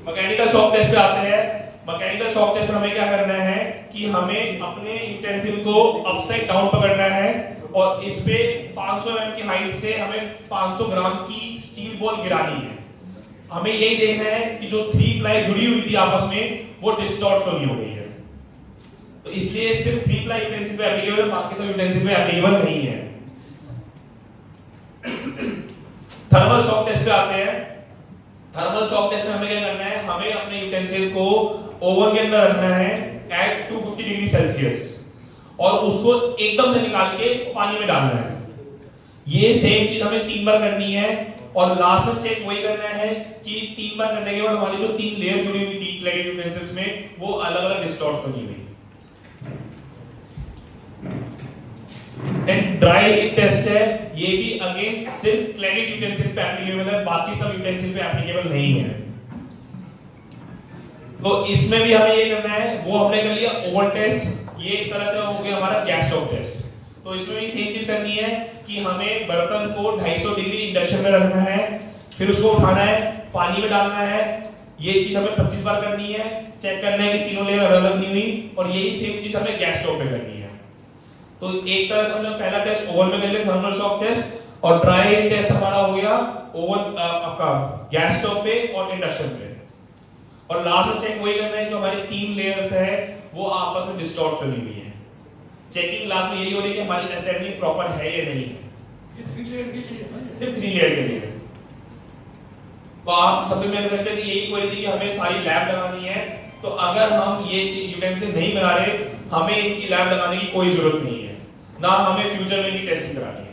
मैकेनिकल शॉक टेस्ट पे आते हैं। मैकेनिकल शॉक टेस्ट में हमें क्या करना है कि हमें अपने यूटेंसिल को अपसाइड डाउन पकड़ना है और इस पे 500 mm की हाइट से हमें 500 ग्राम की स्टील बॉल गिरानी है। हमें यही देखना है कि जो 3 प्लाई जुड़ी हुई थी आपस में वो डिस्टॉर्ट तो नहीं हो गई है। तो इसलिए सिर्फ 3 प्लाई यूटेंसिल पे एप्लीकेबल है, बाकी सब यूटेंसिल पे एप्लीकेबल नहीं है। थर्मल शॉक टेस्ट पे आते हैं। थर्मल शॉक टेस्ट में हमें क्या करना है, हमें अपने यूटेंसिल को ओवन के अंदर रखना है एट 250 डिग्री सेल्सियस और उसको एकदम से निकाल के पानी में डालना है। ये सेम चीज हमें 3 बार करनी है और लास्ट में चेक वही करना है कि 3 बार करने के बाद हमारी जो 3 लेयर जुड़ी हुई थी क्लैडिंग यूटेंसिल्स में वो अलग अलग डिस्टॉर्ट तो नहीं हुई। देन ड्राई हीट टेस्ट है। ये भी अगेन सिर्फ क्लैडिंग यूटेंसिल पे एप्लीकेबल है, बाकी सब यूटेंसिल पे एप्लीकेबल नहीं है। तो इसमें भी हमें ये करना है, वो हमने कर लिया ओवन टेस्ट। ये एक तरह से हो गया हमारा गैस स्टोव टेस्ट। तो इसमें भी सेम चीज करनी है कि हमें बर्तन को 250 डिग्री इंडक्शन में रखना है, फिर उसको उठाना है, पानी में डालना है। ये चीज हमें 25 बार करनी है, चेक करना है कि तीनों लेयर अलग अलग नहीं हुई, और यही सेम चीज हमें गैस स्टोव पे करनी है। तो एक तरह से हमने पहला टेस्ट ओवन में कर लिया थर्मल शॉक टेस्ट, और ड्राई टेस्ट हमारा हो गया ओवन आपका गैस स्टोव पे और इंडक्शन पे। और लास्ट चेक वही करना है जो हमारी 3 लेयर्स है वो आपस में डिस्टॉर्ट करनी हुई है। चेकिंग लास्ट में यही हो रही है कि हमारी असेंबली प्रॉपर है या नहीं है। ये 3 लेयर के लिए है। सिर्फ 3 लेयर के लिए। तो आप सभी मैन्युफैक्चरर की यही क्वेरी थी कि हमें सारी लैब लगानी है, तो अगर हम ये यूटेंसिल नहीं बना रहे, हमें इनकी लैब लगाने की कोई जरूरत नहीं है, ना हमें फ्यूचर में इनकी टेस्टिंग करानी है।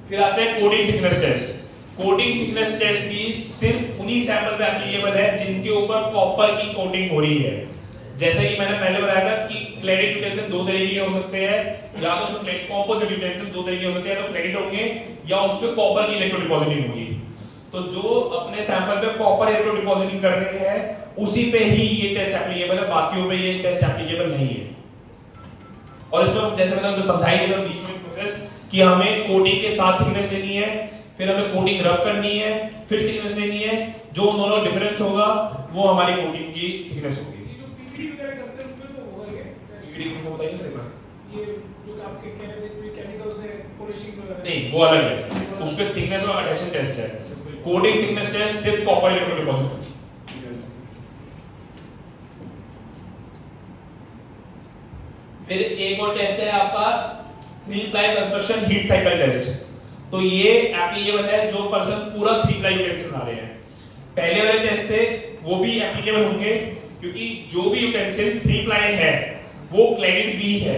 फिर आते हैं coating thickness test. Coating thickness test भी सिर्फ उन्हीं सैंपल पे एप्लीकेबल है जिनके ऊपर कॉपर की कोटिंग हो रही है। जैसे कि मैंने पहले बताया था कि क्लेडिट यूटेंसिल 2 तरीके के हो सकते हैं, या तो उसमें कंपोजिट यूटेंसिल 2 तरीके हो सकते हैं, तो क्लेडिट होंगे या उसमें कॉपर की इलेक्ट्रो डिपॉजिटिंग होगी। तो जो अपने सैंपल पे कॉपर इलेक्ट्रो डिपॉजिटिंग कर रहे हैं उसी पे ही ये टेस्ट एप्लीकेबल है, बाकियों पे ये टेस्ट एप्लीकेबल नहीं है। और इसमें जैसे मैंने समझाई थी बीच में प्रोसेस कि हमें कोटिंग के साथ थिकनेस लेनी है, फिर हमें कोटिंग रब करनी है, फिर थिकनेस लेनी है। जो दोनों डिफरेंस होगा वो हमारी कोटिंग की थिकनेस होगी। ये जो पीपीडी वगैरह करते हैं उसमें तो होगा ये पीपीडी को बताइए सर एक बार। ये जो आपके कह रहे थे कि केमिकल से पॉलिशिंग वगैरह नहीं, वो अलग है, उस पे थिकनेस और एडहेशन टेस्ट है। कोटिंग थिकनेस टेस्ट सिर्फ कॉपर इलेक्ट्रो डिपॉजिट। फिर एक और टेस्ट है आपका 3 ply construction heat cycle test. तो ये एप्लीकेबल है जो पर्सन पूरा 3 प्लाई यूटेंसिल बना रहे हैं। पहले वाले टेस्ट थे वो भी एप्लीकेबल होंगे क्योंकि जो भी यूटेंसिल 3 प्लाई है वो क्लेडिट बी है।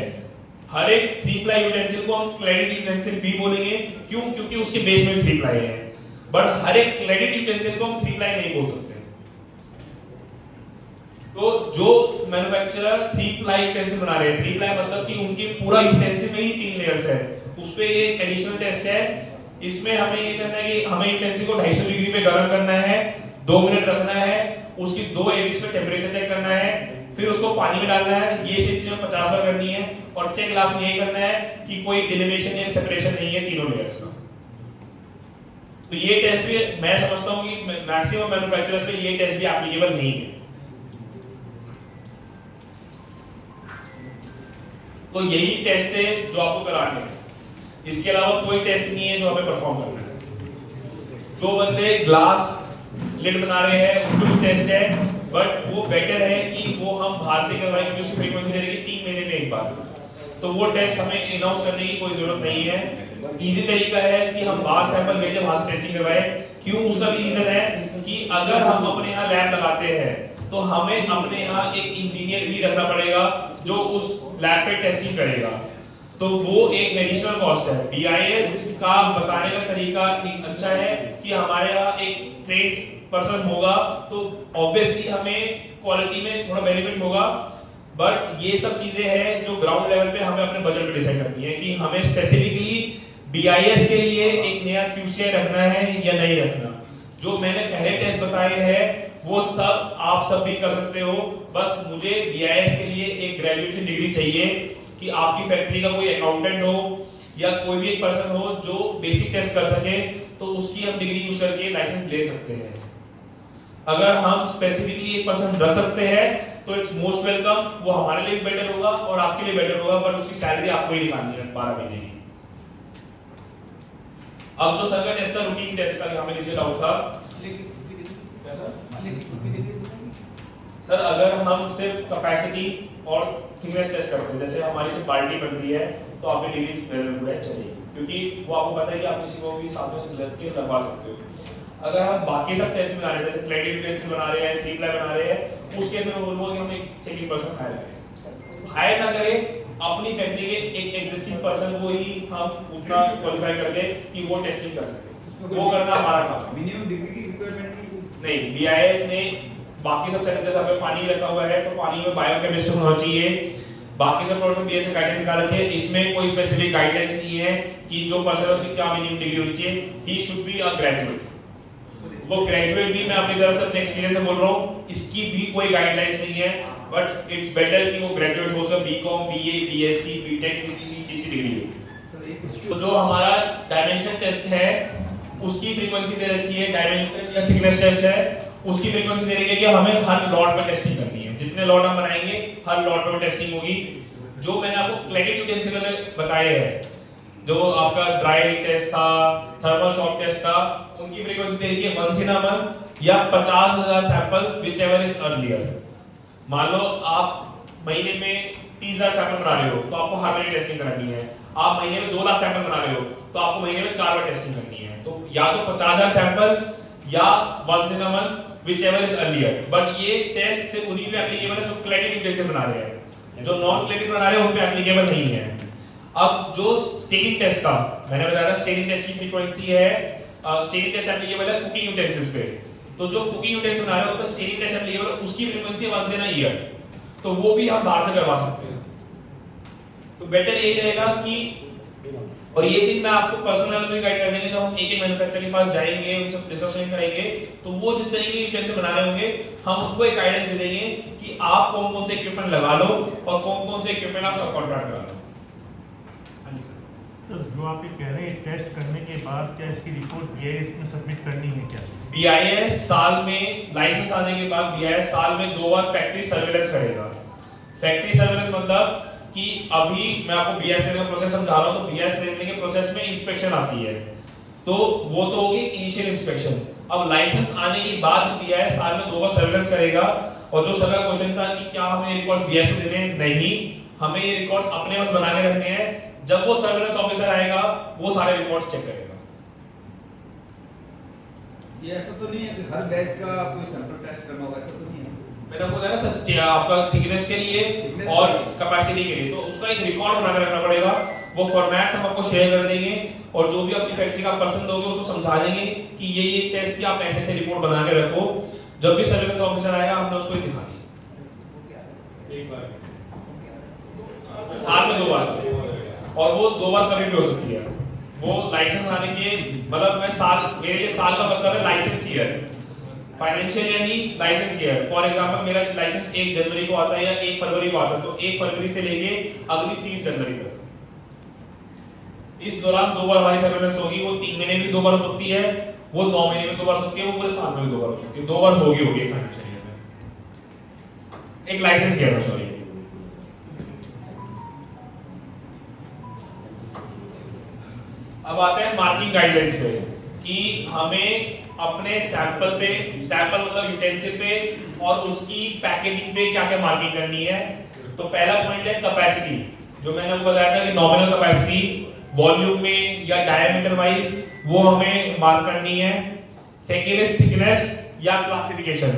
हर एक 3 प्लाई यूटेंसिल को हम क्लेडिट यूटेंसिल बी बोलेंगे। क्यों? क्योंकि उसके बेस में 3 प्लाई है। बट हर एक क्लेडिट यूटेंसिल को हम 3 प्लाई नहीं बोल सकते। तो जो मैन्युफैक्चरर 3 प्लाई यूटेंसिल बना रहे हैं, 3 प्लाई मतलब कि उनकी पूरा यूटेंसिल में ही 3 लेयर्स है, उस पे ये एडिशनल टेस्ट है। इसमें हमें ये करना है कि हमें यूटेंसिल को 250 डिग्री पे गर्म करना है, 2 मिनट रखना है, उसकी 2 एडिस पे टेम्परेचर चेक करना है, फिर उसको पानी में डालना है। ये चीज 50 बार करनी है और चेक लास्ट में ये करना है कि कोई डिलिमिनेशन या सेपरेशन नहीं है तीनों लेयर्स का। तो ये टेस्ट भी मैं समझता हूं कि मैक्सिमम मैन्युफैक्चरर्स पे ये टेस्ट भी एप्लीकेबल नहीं है। तो यही टेस्ट है जो आपको कराने हैं, इसके अलावा कोई टेस्ट नहीं है जो हमें परफॉर्म करना है। जो बंदे ग्लास लिड बना रहे हैं उसको भी टेस्ट है, बट वो बेटर है कि वो हम बाहर से करवाएं क्योंकि उसकी फ्रीक्वेंसी रहेगी 3 महीने में एक बार। तो वो टेस्ट हमें इन हाउस करने की कोई जरूरत नहीं है। इजी तरीका है कि हम बाहर सैंपल भेजें, वहां से टेस्टिंग करवाएं। क्यों? उसका भी रीजन है कि अगर हम अपने यहाँ लैब लगाते हैं तो हमें अपने यहाँ एक इंजीनियर भी रखना पड़ेगा जो उस लैब पे टेस्टिंग करेगा। तो वो एक एडिशनल कॉस्ट है। बीआईएस का बताने का तरीका एक अच्छा है कि हमारे यहाँ एक ट्रेंड पर्सन होगा तो ऑब्वियसली हमें क्वालिटी में थोड़ा बेनिफिट होगा। बट ये सब चीजें हैं जो ग्राउंड लेवल पे हमें अपने बजट पे डिसाइड करनी है कि हमें स्पेसिफिकली बीआईएस के लिए एक नया क्यूसीआई रखना है या नहीं रखना। जो मैंने पहले टेस्ट बताए हैं वो सब आप सब भी कर सकते हो। बस मुझे बीआईएस के लिए एक ग्रेजुएशन डिग्री चाहिए कि आपकी फैक्ट्री का कोई अकाउंटेंट हो या कोई भी एक पर्सन हो जो बेसिक टेस्ट कर सके, तो उसकी हम डिग्री यूज करके लाइसेंस ले सकते हैं। अगर हम स्पेसिफिकली एक पर्सन रख सकते हैं तो इट्स मोस्ट वेलकम। वो हमारे लिए भी बेटर होगा और आपके लिए बेटर होगा, बट उसकी सैलरी आपको ही निकालनी है 12 महीने की। अब जो सर का टेस्ट था रूटीन टेस्ट का, यहाँ पे किसी डाउट था? सर अगर हम सिर्फ कैपेसिटी और थिकनेस टेस्ट करते हैं, जैसे हमारी से बाल्टी बन रही है तो आपकी डिग्री चलेगी, क्योंकि वो आपको पता है कि आप किसी को भी साथ में लग के लगवा सकते हो। अगर हम बाकी सब टेस्ट बना रहे हैं, जैसे क्लेडिट यूटेंसिल बना रहे हैं, 3 प्लाई बना रहे हैं, उस केस में बोलूंगा कि हम एक सेकंड पर्सन हायर करें। हायर ना करें, अपनी फैक्ट्री के एक एग्जिस्टिंग पर्सन को ही हम उतना क्वालिफाई कर दे कि वो टेस्टिंग कर सके। वो करना हमारा काम है। मिनिमम डिग्री की रिक्वायरमेंट नहीं, बीआईएस ने बाकी सब सेक्टर जैसे पानी रखा हुआ है तो पानी में बायोकेमिस्ट्री होना चाहिए। बाकी सब प्रोडक्ट में बीएस ने गाइडेंस निकाल रखी है, इसमें कोई स्पेसिफिक गाइडेंस नहीं है कि जो पर्सन है उसकी क्या मिनिमम डिग्री होनी चाहिए। He should be a graduate. वो ग्रेजुएट भी मैं अपनी तरफ से अपने एक्सपीरियंस से बोल रहा हूँ, इसकी भी कोई गाइडलाइंस नहीं है, बट इट्स बेटर कि वो ग्रेजुएट हो, सब बीकॉम, बीए, बीएससी, बीटेक किसी भी चीज की डिग्री हो। तो जो हमारा डायमेंशन टेस्ट है उसकी फ्रीक्वेंसी दे रखी है, डायमेंशन या थिकनेस टेस्ट है उसकी फ्रीक्वेंसी दे रखी है कि हमें हर लॉट पे टेस्टिंग करनी है। जितने लॉट हम बनाएंगे हर लॉट पे टेस्टिंग होगी। जो मैंने आपको क्लेडिट यूटेंसिल में बताए हैं जो आपका ड्राई टेस्ट था, थर्मल शॉक टेस्ट था, उनकी फ्रीक्वेंसी देखिए वंस इन अ मंथ या 50,000 sample which ever is earlier. मान लो आप महीने में 30,000 सैंपल बना रहे हो तो आपको हर महीने टेस्टिंग करानी है। आप महीने में 2 लाख सैंपल बना रहे हो तो आपको महीने में 4 बार टेस्टिंग करनी है। तो या तो 50,000 सैंपल या once in a month whichever is earlier. But ये टेस्ट सिर्फ उन्हीं पे एप्लीकेबल है जो क्लैरिटी इंटेंसिव बना रहे हैं, जो नॉन क्लैरिटी बना रहे हैं उन पे एप्लीकेबल नहीं है। अब जो स्टेनिंग टेस्ट का मैंने बताया था, स्टेनिंग टेस्ट की फ्रीक्वेंसी है, स्टेनिंग टेस्ट एप्लीकेबल है कुकिंग यूटेंसिल्स पे। तो जो कुकिंग यूटेंसिल बना रहे हो तो स्टेनिंग टेस्ट एप्लीकेबल है, उसकी फ्रीक्वेंसी है वंस इन अ ईयर। तो वो भी हम बाहर से करवा सकते हैं। तो बेटर यही रहेगा कि, और ये चीज मैं आपको पर्सनल में गाइड कर देंगे, जब हम एक मैन्युफैक्चरर के पास जाएंगे, उनसे डिस्कशन करेंगे, तो वो जिस तरीके की यूटेंसिल बना रहे होंगे हम उनको एक गाइडेंस दे देंगे कि आप कौन कौन से इक्विपमेंट लगा लो और कौन कौन से इक्विपमेंट आप सब कॉन्ट्रैक्ट करा लो। तो जो आप ये कह रहे हैं टेस्ट करने के बाद क्या इसकी रिपोर्ट BIS में सबमिट करनी है क्या? BIS साल में लाइसेंस आने के बाद BIS साल में 2 बार फैक्ट्री सर्वेलेंस करेगा। फैक्ट्री सर्वेलेंस मतलब कि अभी मैं आपको BIS लेने का प्रोसेस समझा रहा हूं, तो BIS लेने के प्रोसेस में इंस्पेक्शन आती है, तो वो तो होगी इनिशियल इंस्पेक्शन। अब लाइसेंस आने के बाद BIS साल में 2 बार सर्वेलेंस करेगा। और जो सवाल क्वेश्चन था कि क्या हमें रिकॉर्ड BIS को देने हैं, नहीं, हमें ये रिकॉर्ड्स अपने पास बना के रखने हैं। जब वो सर्वेलेंस ऑफिसर आएगा वो सारे रिकॉर्ड्स चेक करेगा। ये ऐसा तो नहीं है कि हर बैच का कोई सैंपल टेस्ट करना होगा, ऐसा तो नहीं है। मैंने आपको बताया ना सर, आपका थिकनेस के लिए और कैपेसिटी के लिए, तो उसका एक रिकॉर्ड बना के रखना पड़ेगा। वो फॉर्मेट्स हम आपको शेयर कर देंगे और जो भी अपनी फैक्ट्री का पर्सन दोगे उसको समझा देंगे कि ये टेस्ट की आप ऐसे रिपोर्ट बना के रखो। जब भी सर्वेलेंस ऑफिसर आएगा हमने उसको दिखा दिया एक बार साल में 2 बार, और वो 2 बार कभी भी हो सकती है। वो लाइसेंस आने के मतलब मैं साल, मेरे लिए साल का मतलब है लाइसेंस ईयर, फाइनेंशियल ईयर नहीं, लाइसेंस ईयर। फॉर एग्जांपल मेरा लाइसेंस 1 जनवरी को आता है या 1 फरवरी को आता है, तो 1 फरवरी से लेके अगली 30 जनवरी तक, इस दौरान 2 बार हमारी सर्वेलेंस होगी। वो 3 महीने में भी 2 बार हो सकती है, वो 9 महीने में 2 बार हो सकती है, वो पूरे साल में भी 2 बार हो सकती है। 2 बार होगी फाइनेंशियल ईयर में, एक लाइसेंस ईयर में, सॉरी। अब आते हैं मार्किंग गाइडलाइंस पे कि हमें अपने सैंपल पे, सैंपल मतलब यूटेंसिल पे और उसकी पैकेजिंग पे क्या क्या मार्किंग करनी है। तो पहला पॉइंट है कैपेसिटी, जो मैंने आपको बताया था कि नॉमिनल कैपेसिटी वॉल्यूम में या डायमीटर वाइज वो हमें मार्क करनी है। सेकेंड इज थिकनेस या क्लासिफिकेशन,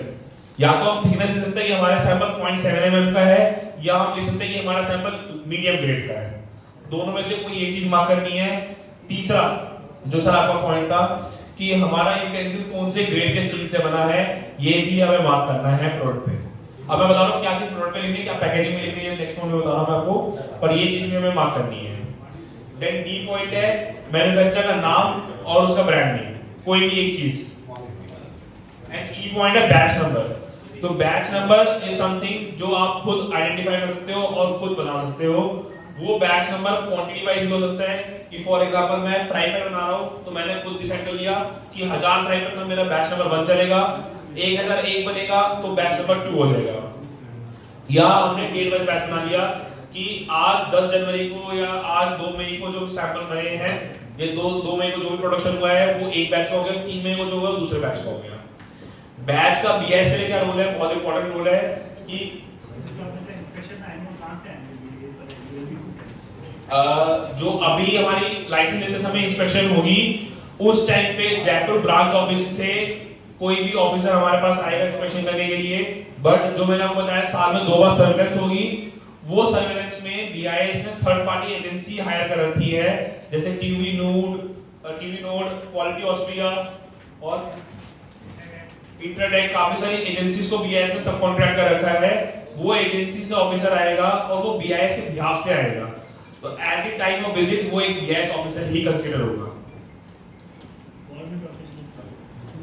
या तो हम थिकनेस लिख सकते हैं कि हमारा सैंपल 0.7 mm का है, या हम लिख सकते हैं कि हमारा सैंपल मीडियम ग्रेड का है। दोनों में से कोई एक चीज मार्क करनी है। तीसरा जो सर आपका पॉइंट था कि हमारा यूटेंसिल कौन से ग्रेड के स्टील से बना है, ये भी हमें मार्क करना है प्रोडक्ट पे। अब मैं बता रहा हूँ क्या चीज प्रोडक्ट पे लिखनी है, क्या पैकेजिंग में लिखनी है, नेक्स्ट पॉइंट में बता रहा हूँ मैं आपको, पर ये चीज भी हमें मार्क करनी है। देन डी पॉइंट है मैन्युफैक्चरर का नाम और उसका ब्रांड नेम, कोई भी एक चीज। एंड ई पॉइंट है बैच नंबर। तो बैच नंबर इज समथिंग जो आप खुद आइडेंटिफाई कर सकते हो और खुद बना सकते हो। वो बैच नंबर क्वांटिटी वाइज हो सकता है कि फॉर एग्जांपल मैं फ्राई पैन बना रहा हूं तो मैंने खुद डिसाइड कर लिया कि 1000 फ्राई पैन में मेरा बैच नंबर 1 चलेगा, 1001 बनेगा तो बैच नंबर 2 हो जाएगा। या हमने डेट वाइज बैच बना लिया कि आज 10 जनवरी को या आज 2 मई को जो सैंपल बने हैं, ये 2 मई को जो भी प्रोडक्शन हुआ है वो एक बैच का हो गया, 3 मई को जो हुआ दूसरे बैच का हो गया। बैच का BIS से क्या रोल है, बहुत इंपॉर्टेंट रोल है कि जो अभी हमारी लाइसेंस लेते समय इंस्पेक्शन होगी उस टाइम पे जयपुर ब्रांच ऑफिस से कोई भी ऑफिसर हमारे पास आएगा इंस्पेक्शन करने के लिए। बट जो मैंने आपको बताया साल में 2 बार सर्वेलेंस होगी। वो सर्वेलेंस में BIS ने थर्ड पार्टी एजेंसी हायर कर रखी है, जैसे टीवी नोड, क्वालिटी ऑस्ट्रिया और इंटरटेक, काफी सारी एजेंसीज को BIS ने सब कॉन्ट्रैक्ट कर रखा है। वो एजेंसी से ऑफिसर आएगा और वो BIS के बिहाफ से आएगा, तो at the time of visit वो एक BIS ऑफिसर ही कंसीडर होगा।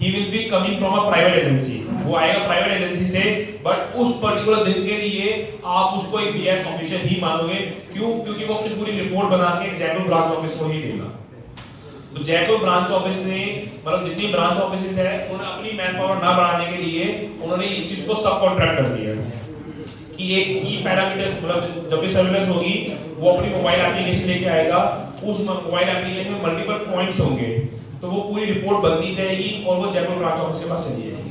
He will be coming from a private agency, वो आएगा प्राइवेट एजेंसी से, बट उस पर्टिकुलर दिन के लिए आप उसको एक BIS ऑफिसर ही मानोगे। क्यों? क्योंकि वो अपनी पूरी रिपोर्ट बना के जयपुर ब्रांच ऑफिस को ही देगा। तो जयपुर ब्रांच ऑफिस ने, मतलब जितनी ब्रांच ऑफिस है, उन्होंने अपनी मैन पावर ना बढ़ाने के लिए उन्होंने इस चीज को सब कॉन्ट्रैक्ट कर दिया कि एक की पैरामीटर्स, मतलब जब भी सर्वेलेंस होगी वो अपनी मोबाइल एप्लीकेशन लेके आएगा उस मोबाइल एप्लीकेशन में मल्टीपल पॉइंट्स होंगे, तो वो पूरी रिपोर्ट बनती जाएगी और वो जयपुर ब्रांच ऑफिस के पास चली जाएगी।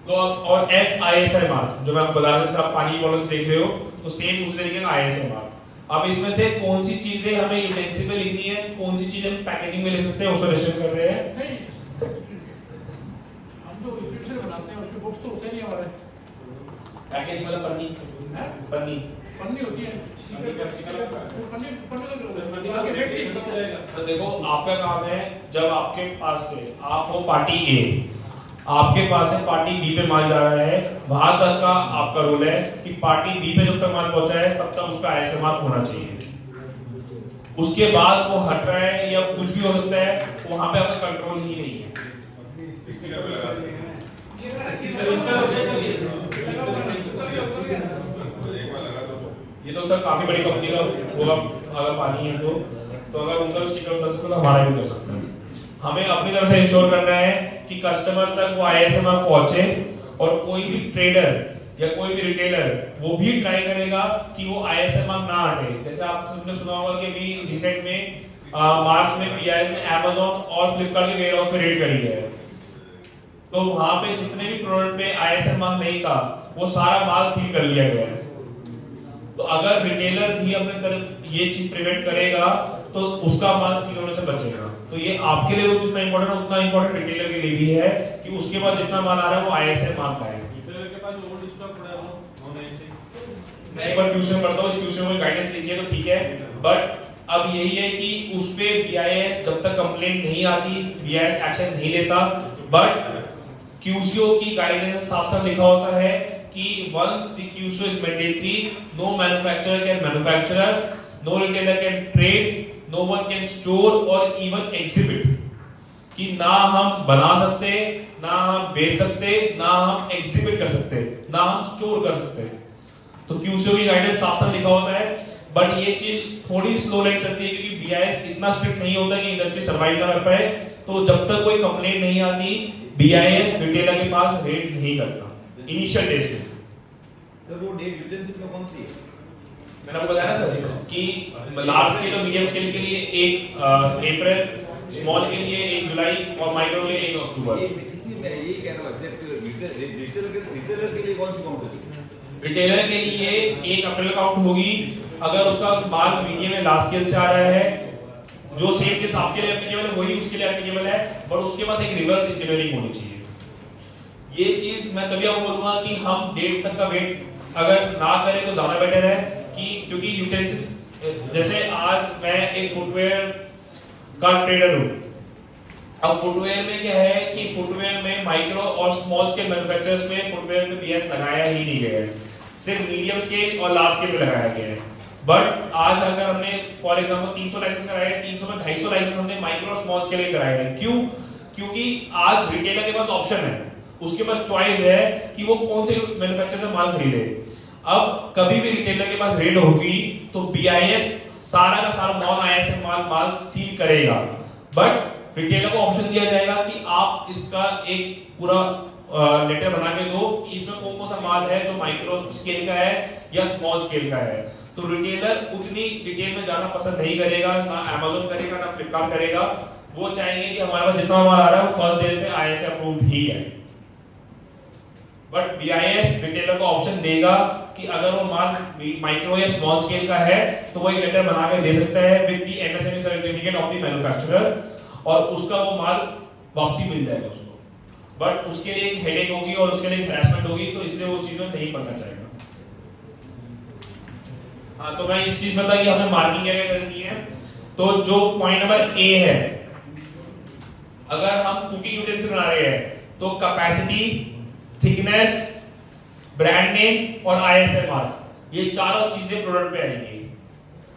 तो और FISI मार्क जो मैं आपको बता रहा था, आप पानी की बोतल देख रहे हो तो सेम उस तरीके का ISI मार्क। अब इसमें से कौन सी चीजें हमें यूटेंसिल में लिखनी है, कौन सी चीजें हम पैकेजिंग में ले सकते हैं, उसको रेस्ट्रिक्ट कर रहे हैं। नहीं, हम जो यूटेंसिल बनाते हैं उसके बॉक्स तो होते नहीं हमारे। पैकेजिंग मतलब पन्नी, हैं? पन्नी पन्नी होती है। वो पन्नी आगे रेट नहीं तो देखो आपका काम है, जब आपके पास से आप हो पार्टी ए, आपके पास से पार्टी बी पे माल जा रहा है, वहां तक का आपका रोल है कि पार्टी बी पे जब तक माल पहुंचा है तब तक उसका ISI मार्क होना चाहिए। उसके बाद वो हट रहा है या कुछ भी हो सकता है, वहां पे आपका कंट्रोल ही नहीं है। स्टिकर पे लगा दें। एक बार लगा दो। ये तो सर काफी बड़ी कंपनी का होगा, अगर पानी है तो अगर उनका स्टिकर कर सकते तो हमारा भी कर सकते हैं। हमें अपनी तरफ से इंश्योर करना है कि कस्टमर तक वो ISI मार्क पहुंचे, और कोई भी ट्रेडर या कोई भी रिटेलर वो भी ट्राई करेगा कि वो ISI मार्क ना हटे। जैसे आप सबने सुना होगा कि अभी रिसेंट में मार्च में BIS ने Amazon और फ्लिपकार्ट के वेयर हाउस पे रेड करी है, तो वहां पे जितने भी प्रोडक्ट पे ISI मार्क नहीं था वो सारा माल सील कर लिया गया है। तो अगर रिटेलर भी अपने तरफ ये चीज प्रिवेंट करेगा तो उसका माल सील होने से बचेगा। तो ये आपके लिए जितना इंपॉर्टेंट है उतना इंपॉर्टेंट रिटेलर के लिए भी है कि उसके पास जितना माल आ रहा है वो ISI मार्क का है। रिटेलर के पास ओल्ड स्टॉक पड़ा है वो नहीं चाहिए। मैं एक बार क्वेश्चन करता हूँ, इस क्वेश्चन में गाइडेंस लीजिए तो ठीक है, बट अब यही है कि उस पे BIS जब तक कंप्लेंट नहीं आती, BIS एक्शन नहीं लेता, बट QCO की गाइडेंस साफ साफ लिखा होता है कि once the QCO is mandatory, no manufacturer can manufacture, no retailer can trade, no one can store or even exhibit, कि ना हम बना सकते, ना हम बेच सकते, ना हम एग्जिबिट कर सकते, ना हम स्टोर कर सकते। तो QCO की गाइडेंस साफ साफ लिखा होता है, बट ये चीज थोड़ी स्लो लाइन चलती है क्योंकि BIS इतना स्ट्रिक्ट नहीं होता कि इंडस्ट्री सर्वाइव ना कर पाए। तो जब तक कोई कंप्लेंट नहीं आती BIS रिटेलर के पास रेट नहीं करता इनिशियल डेज में। सर वो डेट यूटेंसिल में कौन सी है? मैंने आपको बताया सर कि लार्ज स्केल और मीडियम स्केल के लिए 1 अप्रैल, स्मॉल के लिए 1 जुलाई और माइक्रो के लिए 1 अक्टूबर। इसी में यही कह रहा हूँ रिटेलर के लिए कौन सी काउंट होगी? रिटेलर के लिए 1 अप्रैल काउंट होगी अगर उसका माल मीडियम में लार्ज स्केल से आ रहा है, जो सेम चीज आपके लिए एप्लीकेबल है वही उसके लिए एप्लीकेबल है, बट उसके पास एक रिवर्स इंजीनियरिंग होनी चाहिए। ये चीज मैं तभी आपको बोलूंगा कि हम डेट तक का वेट अगर ना करें तो ज्यादा बेटर है, कि क्योंकि यूटेंसिल, जैसे आज मैं एक फुटवेयर का ट्रेडर हूं। अब फुटवेयर में क्या है कि फुटवेयर में माइक्रो और स्मॉल स्केल मैन्युफैक्चरर्स में फुटवेयर में BIS लगाया ही नहीं गया है, सिर्फ मीडियम स्केल और लार्ज स्केल पे लगाया गया है। बट आज अगर हमने फॉर एग्जांपल 300 लाइसेंस कराए हैं, 300 में 250 लाइसेंस हमने माइक्रो स्मॉल स्केल के कराए हैं। क्यों? क्योंकि आज रिटेलर के पास ऑप्शन है, उसके पास चॉइस है कि वो कौन से मैन्युफैक्चरर से माल खरीदे। अब कभी भी रिटेलर के पास रेड होगी तो BIS सारा का सारा नॉन ISI माल सील करेगा, बट रिटेलर को ऑप्शन दिया जाएगा कि आप इसका एक पूरा लेटर बना के दो कि इसमें कौन कौन सा माल है जो माइक्रो स्केल का है या स्मॉल स्केल का है। तो रिटेलर उतनी डिटेल में जाना पसंद नहीं करेगा, ना Amazon करेगा ना फ्लिपकार्ट करेगा। वो चाहेंगे कि हमारे पास जितना माल आ रहा है वो फर्स्ट डे से ISI अप्रूव्ड ही है। बट BIS रिटेलर को ऑप्शन देगा कि अगर वो माल माइक्रो या स्मॉल स्केल का है तो वो एक लेटर बना के दे सकता है with the MSME certificate of the manufacturer, और उसका वो माल वापसी मिल जाएगा उसको। बट उसके लिए एक हेडेक होगी और उसके लिए हैरेसमेंट होगी, तो इसलिए वो चीज में नहीं पड़ना चाहेगा। हाँ, तो मैं इस चीज बता कि हमें मार्किंग क्या करनी है। तो जो पॉइंट नंबर A है, अगर हम कुकिंग यूटेंसिल बना रहे हैं तो कैपेसिटी, थिकनेस, ब्रांड नेम और ISI मार्क, ये चारों चीजें प्रोडक्ट पे आएंगी।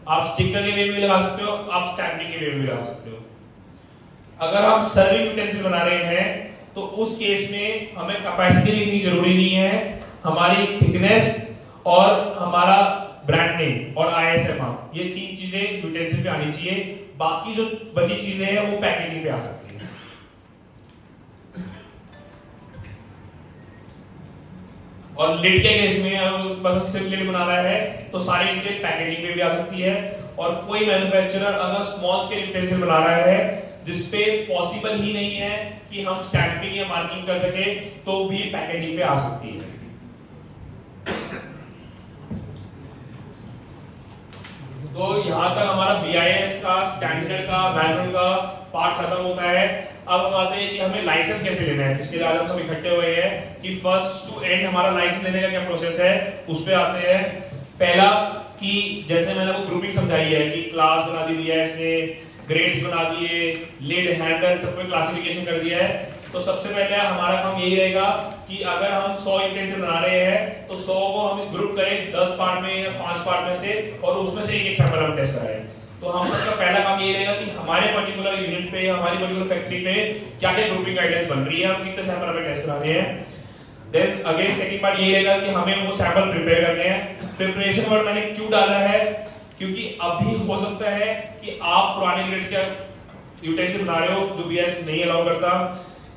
आप स्टिकर के लिए भी लगा सकते हो, आप स्टैंपिंग के लिए भी लगा सकते हो। अगर आप सर्विंग यूटेंसिल बना रहे हैं तो उस केस में हमें कैपेसिटी लिखनी जरूरी नहीं है, हमारी थिकनेस और हमारा ब्रांड नेम और ISI मार्क, ये 3 चीजें यूटेंसिल पे आनी चाहिए। बाकी जो बची चीजें हैं वो पैकेजिंग पे आ सकती है। और लिड के केस में अगर बस सिर्फ लिड बना रहा है तो सारी डिटेल पैकेजिंग में भी आ सकती है। और कोई मैन्युफैक्चरर अगर स्मॉल स्केल यूटेंसिल बना रहा है जिसपे पॉसिबल ही नहीं है कि हम स्टैंपिंग या मार्किंग कर सके तो भी पैकेजिंग पे आ सकती है। तो यहां तक हमारा BIS का स्टैंडर्ड का मैनुअल का पार्ट खत्म होता है। अब हम आते हैं कि हमें लाइसेंस कैसे लेना है, जिसके लिए आज हम सब इकट्ठे हुए हैं कि फर्स्ट टू एंड हमारा लाइसेंस लेने का क्या प्रोसेस है, उस पे आते हैं। पहला कि जैसे मैंने वो ग्रुपिंग समझाई है कि क्लास बना दी BIS ने, ग्रेड्स बना दिए, लिड हैंडल सबको क्लासिफिकेशन कर दिया है। तो सबसे पहले हमारा काम यही रहेगा कि अगर हम 100 यूटेंसिल बना रहे हैं तो 100 को हम ग्रुप करें 10 पार्ट में या 5 पार्ट में से, और उसमें से एक सैंपल हम टेस्ट कराएं। तो हम सबका पहला काम ये रहेगा कि हमारे पर्टिकुलर यूनिट पे या हमारी पर्टिकुलर फैक्ट्री पे क्या क्या ग्रुपिंग गाइडेंस बन रही है, हम कितने सैंपल हमें टेस्ट कराने हैं। देन अगेन सेकंड पार्ट ये रहेगा कि हमें वो सैंपल प्रिपेयर करने हैं। प्रिपरेशन वर्ड मैंने क्यों डाला है, क्योंकि अभी हो सकता है कि आप पुराने ग्रेड्स का यूटेंसिल बना रहे हो जो BIS नहीं अलाउ करता,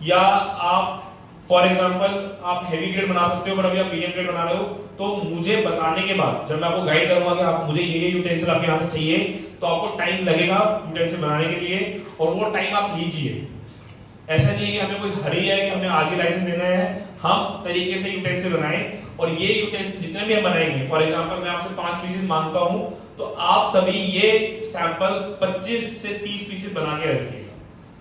या आप फॉर एग्जांपल आप हैवी ग्रेड बना सकते हो पर अभी आप मीडियम ग्रेड बना रहे हो। तो मुझे बताने के बाद जब मैं आपको गाइड करूंगा कि आप मुझे ये यूटेंसिल आपके यहाँ से चाहिए, तो आपको टाइम लगेगा यूटेंसिल बनाने के लिए, और वो टाइम आप लीजिए। ऐसा नहीं है कि हमें कोई हरी है कि हमें आज ही लाइसेंस देना है, हम तरीके से यूटेंसिल बनाएं। और ये यूटेंसिल जितने भी हम बनाएंगे, फॉर एग्जांपल मैं आपसे 5 पीसेस मांगता हूं, तो आप सभी ये सैंपल 25 से 30 पीसेस बना के रखिएगा।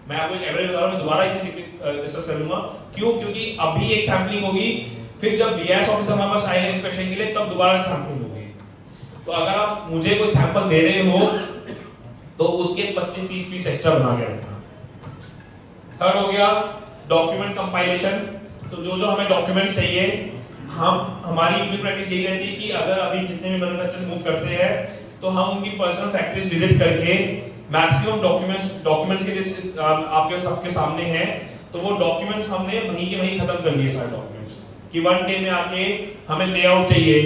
मैं आपको एक एवरेज बता रहा हूं, दोबारा इसे डिस्कस कर लूंगा। क्यों? क्योंकि अभी एक सैंपलिंग होगी, फिर जब BIS ऑफिसर हमारे पास आएगा इंस्पेक्शन के लिए तब दोबारा सैंपलिंग होगी। तो अगर आप मुझे कोई सैंपल दे रहे हो तो उसके 25-30 पीस एक्स्ट्रा बना के रखना। थर्ड हो गया डॉक्यूमेंट कंपाइलेशन। तो जो जो हमें डॉक्यूमेंट्स चाहिए, हमारी यूनिट प्रैक्टिस यही रहती है कि अगर अभी जितने भी मैन्युफैक्चरर्स मूव करते हैं तो हम उनकी पर्सनल फैक्ट्रीज विजिट करके मैक्सिमम डॉक्यूमेंट्स की लिस्ट आपके सामने है, तो वो डॉक्यूमेंट्स हमने वहीं के वहीं खत्म कर लिए सारे डॉक्यूमेंट्स कि 1 डे में आके हमें लेआउट चाहिए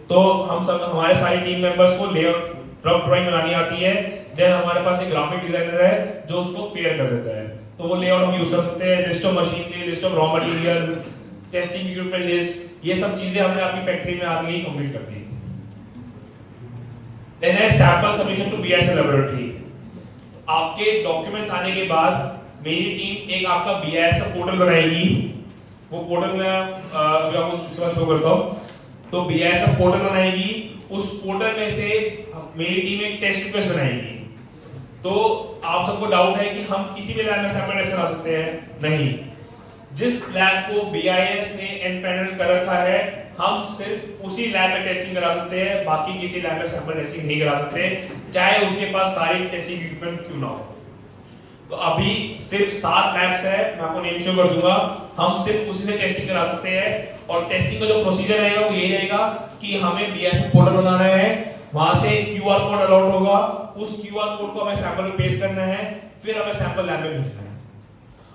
तो हम सब हमारे सारे टीम मेंबर्स को लेआउट रफ ड्राइंग बनानी आती है। देन हमारे पास एक ग्राफिक डिजाइनर है जो उसको फेयर कर देता है, तो वो लेआउट हम यूज कर सकते हैं। लिस्ट ऑफ मशीन की list of raw material, testing equipment list, ये सब चीजें हमने अपनी फैक्ट्री में आगे ही कंप्लीट कर दी। देन है sample submission to BIS laboratory. आपके डॉक्यूमेंट्स आने के बाद मेरी टीम एक आपका BIS का पोर्टल बनाएगी। वो पोर्टल में अभी आपको इसका शो करता हूं। तो BIS का पोर्टल बनाएगी, उस पोर्टल में से मेरी टीम एक टेस्ट रिक्वेस्ट बनाएगी। तो आप सबको डाउट है कि हम किसी भी लैब में सैंपल टेस्ट करा सकते हैं? नहीं। जिस लैब को BIS ने एनपैनल कर रखा है, हम सिर्फ उसी लैब में टेस्टिंग करा सकते हैं, बाकी किसी लैब में सैंपल टेस्टिंग नहीं करा सकते, चाहे उसके पास सारी टेस्टिंग इक्विपमेंट क्यों ना हो। तो अभी सिर्फ 7 लैब्स है, मैं आपको नेम शो कर दूंगा, हम सिर्फ उसी से टेस्टिंग करा सकते हैं। और टेस्टिंग का जो प्रोसीजर रहेगा वो यही रहेगा कि हमें BIS पोर्टल बनाना है, वहां से QR कोड अलॉट होगा, उस QR कोड को हमें सैंपल में पेस्ट करना है, फिर हमें सैंपल लैब में भेजना है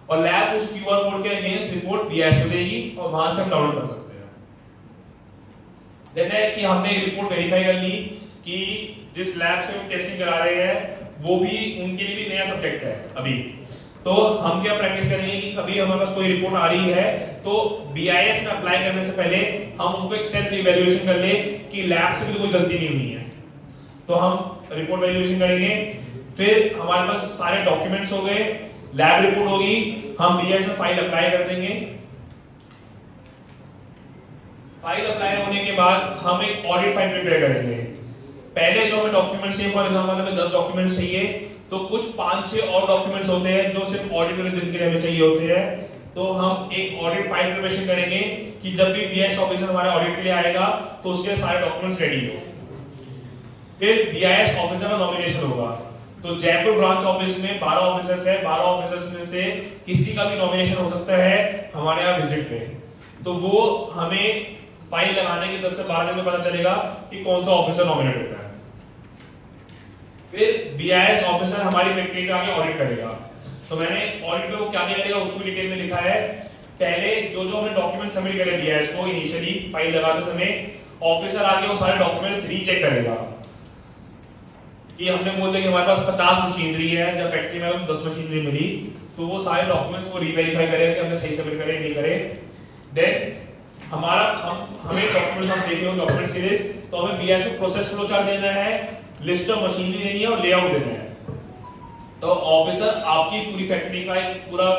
और लैब उस QR कोड के अगेंस्ट रिपोर्ट BIS को देगी और वहां से हम डाउनलोड कर सकते हैं। देन है कि हमने रिपोर्ट वेरीफाई कर ली कि जिस लैब से हम टेस्टिंग करा रहे हैं वो भी उनके लिए भी नया सब्जेक्ट है अभी। तो हम क्या प्रैक्टिस करेंगे कि कभी हमारे पास कोई रिपोर्ट आ रही है तो BIS में अप्लाई करने से पहले हम उसको एक सेल्फ इवैल्यूएशन कर ले कि लैब से भी तो कोई गलती नहीं हुई है। तो हम रिपोर्ट वैल्यूएशन करेंगे, फिर हमारे पास सारे डॉक्यूमेंट्स हो गए, लैब रिपोर्ट होगी, हम BIS में फाइल अप्लाई कर देंगे। फाइल अप्लाई होने के बाद हम एक ऑडिट फाइल प्रिपेयर करेंगे। पहले जो हमें डॉक्यूमेंट्स चाहिए, फॉर एग्जांपल हमें 10 डॉक्यूमेंट्स चाहिए, तो कुछ 5-6 और डॉक्यूमेंट्स होते हैं जो सिर्फ ऑडिट वाले दिन के लिए हमें चाहिए होते हैं। तो हम एक ऑडिट फाइल प्रिपरेशन करेंगे कि जब भी BIS ऑफिसर हमारे ऑडिट के लिए आएगा तो उसके सारे डॉक्यूमेंट्स रेडी हो। फिर BIS ऑफिसर का नॉमिनेशन होगा। तो जयपुर ब्रांच ऑफिस में 12 ऑफिसर्स है, 12 ऑफिसर्स में से किसी का भी नॉमिनेशन हो सकता है हमारे यहाँ विजिट पे। तो वो हमें फाइल लगाने के 10 से 12 दिन में पता चलेगा कि कौन सा ऑफिसर नॉमिनेट होता है। फिर BIS ऑफिसर हमारी फैक्ट्री का आगे ऑडिट करेगा। तो मैंने ऑडिट में वो क्या क्या करेगा उसको डिटेल में लिखा है। पहले जो जो हमने डॉक्यूमेंट सबमिट करे BIS को इनिशियली फाइल लगाते समय, ऑफिसर आके वो सारे डॉक्यूमेंट्स रीचेक करेगा कि हमने बोल दिया कि हमारे पास 50 मशीनरी है, जब फैक्ट्री में 10 मशीनरी मिली, तो वो सारे डॉक्यूमेंट्स को रीवेरीफाई करे कि हमने सही सबमिट करे नहीं करे। देन हमें डॉक्यूमेंट हम देखे हो डॉक्यूमेंट सीरीज, तो हमें बीआईएस को प्रोसेस फ्लो चार्ट देना है, लिस्ट ऑफ मशीनरी देनी है और लेआउट देना है। तो ऑफिसर आपकी पूरी फैक्ट्री का एक पूरा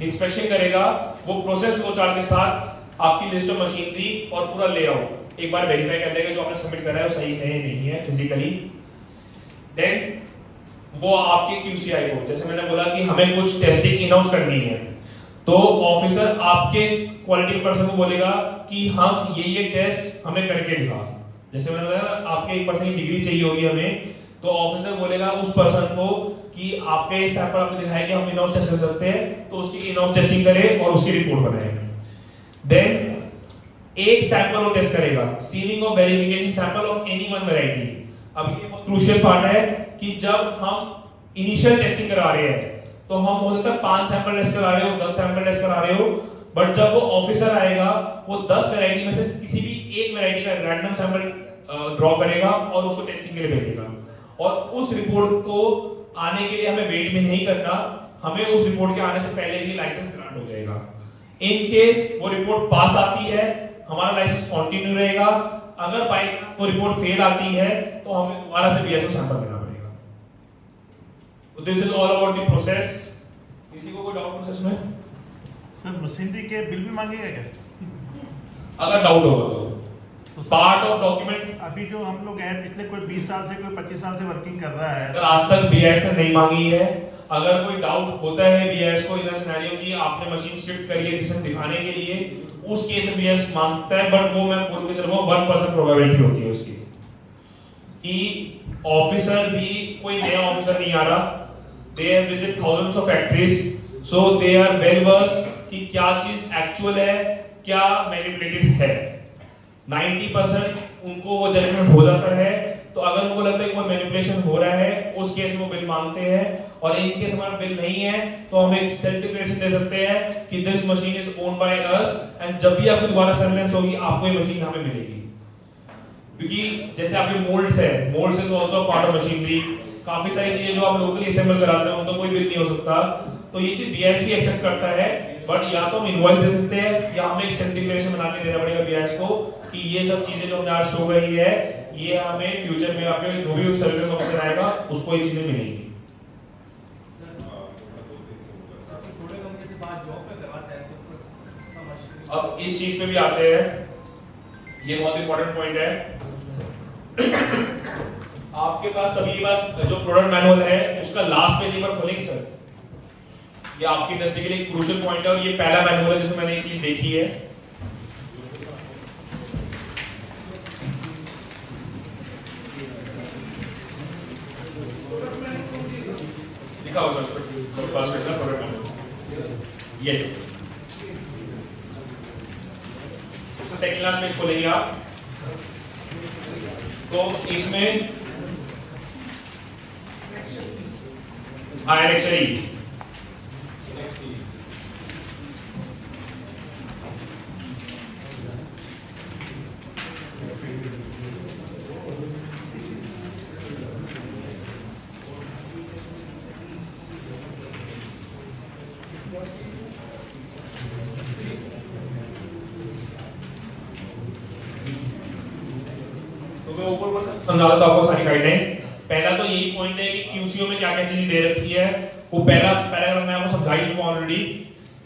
इंस्पेक्शन करेगा, वो प्रोसेस फ्लो चार्ट के साथ आपकी लिस्ट ऑफ मशीनरी और पूरा लेआउट एक बार वेरीफाई कर लेगा जो आपने सबमिट करा है वो सही है या नहीं है फिजिकली। देन वो आपके क्यूसीआई को, जैसे मैंने बोला कि हमें कुछ टेस्टिंग इनाउंस करनी है, तो ऑफिसर आपके क्वालिटी पर्सन को बोलेगा कि हम ये टेस्ट हमें करके दिखा। जैसे मैंने बताया आपके एक पर्सन की डिग्री चाहिए होगी हमें, तो ऑफिसर बोलेगा उस पर्सन को कि आपके सैंपल आपने दिखाया कि हम इनाउंस टेस्ट कर सकते हैं, तो उसकी इनाउंस टेस्टिंग करे और उसकी रिपोर्ट बनाए। देन एक सैंपल वो टेस्ट करेगा, सीलिंग और verification sample of any one variety. अब ये बहुत क्रूशियल पार्ट है कि जब हम इनिशियल टेस्टिंग करा रहे हैं तो हम हो सकता है 5 सैंपल टेस्ट करा रहे हो, 10 सैंपल टेस्ट करा रहे हो, बट जब वो ऑफिसर आएगा वो 10 वैरायटी में से किसी भी एक वैरायटी का रैंडम सैंपल ड्रॉ करेगा और उसको टेस्टिंग के लिए भेजेगा। और उस रिपोर्ट को आने के लिए हमें वेट में नहीं करना, हमें उस रिपोर्ट के आने से पहले ही लाइसेंस ग्रांट हो जाएगा। इन केस वो रिपोर्ट पास आती है, हमारा लाइसेंस कंटिन्यू रहेगा। अगर बाई वो रिपोर्ट फेल आती है तो हमें दोबारा से बीएसओ सैंपल देना पड़ेगा। तो this is all about the process. किसी को कोई डाउट प्रोसेस में? सर मशीनरी के बिल भी मांगेगा क्या? अगर डाउट होगा तो पार्ट ऑफ डॉक्यूमेंट। अभी जो हम लोग हैं पिछले कोई 20 साल से कोई 25 साल से वर्किंग कर रहा है सर, आज तक बीआईएस ने नहीं मांगी है। अगर कोई डाउट होता है बीआईएस को इन सिनेरियो की आपने मशीन शिफ्ट करी है किसी दिखाने के लिए, उस केस में बीआईएस मांगता है, बट वो मैं बोल के चल रहा हूं 1% प्रोबेबिलिटी होती है उसकी कि ऑफिसर भी कोई नया ऑफिसर नहीं आ रहा, they have visit thousands of factories, so they are well versed कि क्या चीज एक्चुअल है क्या मैनिपुलेटेड है। 90% उनको वो जजमेंट हो जाता है। तो अगर उनको लगता है कि कोई मैनिपुलेशन हो रहा है उस केस में वो बिल मांगते हैं, और इन केस हमारा बिल नहीं है तो हम एक सेल्फ डिक्लेरेशन दे सकते हैं कि this machine is owned by us, and जब भी आपकी दोबारा सर्वेलेंस होगी आपको ये मशीन हमें मिलेगी। क्योंकि जैसे आपके मोल्ड्स है, moulds is also part of machinery, काफी सारी चीजें जो आप लोकली असेंबल कराते हैं उनको कोई बिल नहीं हो सकता। तो ये चीज बीआईएस भी एक्सेप्ट करता है, बट या तो हम इनवॉइस दे सकते हैं या हमें एक सेल्फ डिक्लेरेशन बना के देना पड़ेगा बीआईएस को कि ये सब चीजें जो हमने आज शो करी है ये हमें फ्यूचर में आपके जो भी सर्विस ऑफिसर आएगा उसको ये चीजें मिलेंगी। अब इस चीज पे भी आते हैं, ये बहुत इंपॉर्टेंट पॉइंट है। आपके पास सभी के पास जो प्रोडक्ट मैनुअल है उसका लास्ट पेज एक बार खोलेंगे सर, ये आपकी इंडस्ट्री के लिए एक क्रूशियल पॉइंट है और ये पहला मैनुअल है जिसमें मैंने एक चीज देखी है। लिखा हुआ सर फर्स्ट पेज का प्रोडक्ट मैनुअल, ये सर उसका सेकंड लास्ट पेज खोलेंगे आप, तो इसमें आयरन समझा देता हूं आपको सारी गाइडलाइंस। पहला तो यही पॉइंट है कि क्यूसीओ में क्या क्या चीजें दे रखी है, वो पहला पैराग्राफ में आपको समझाई चुका ऑलरेडी।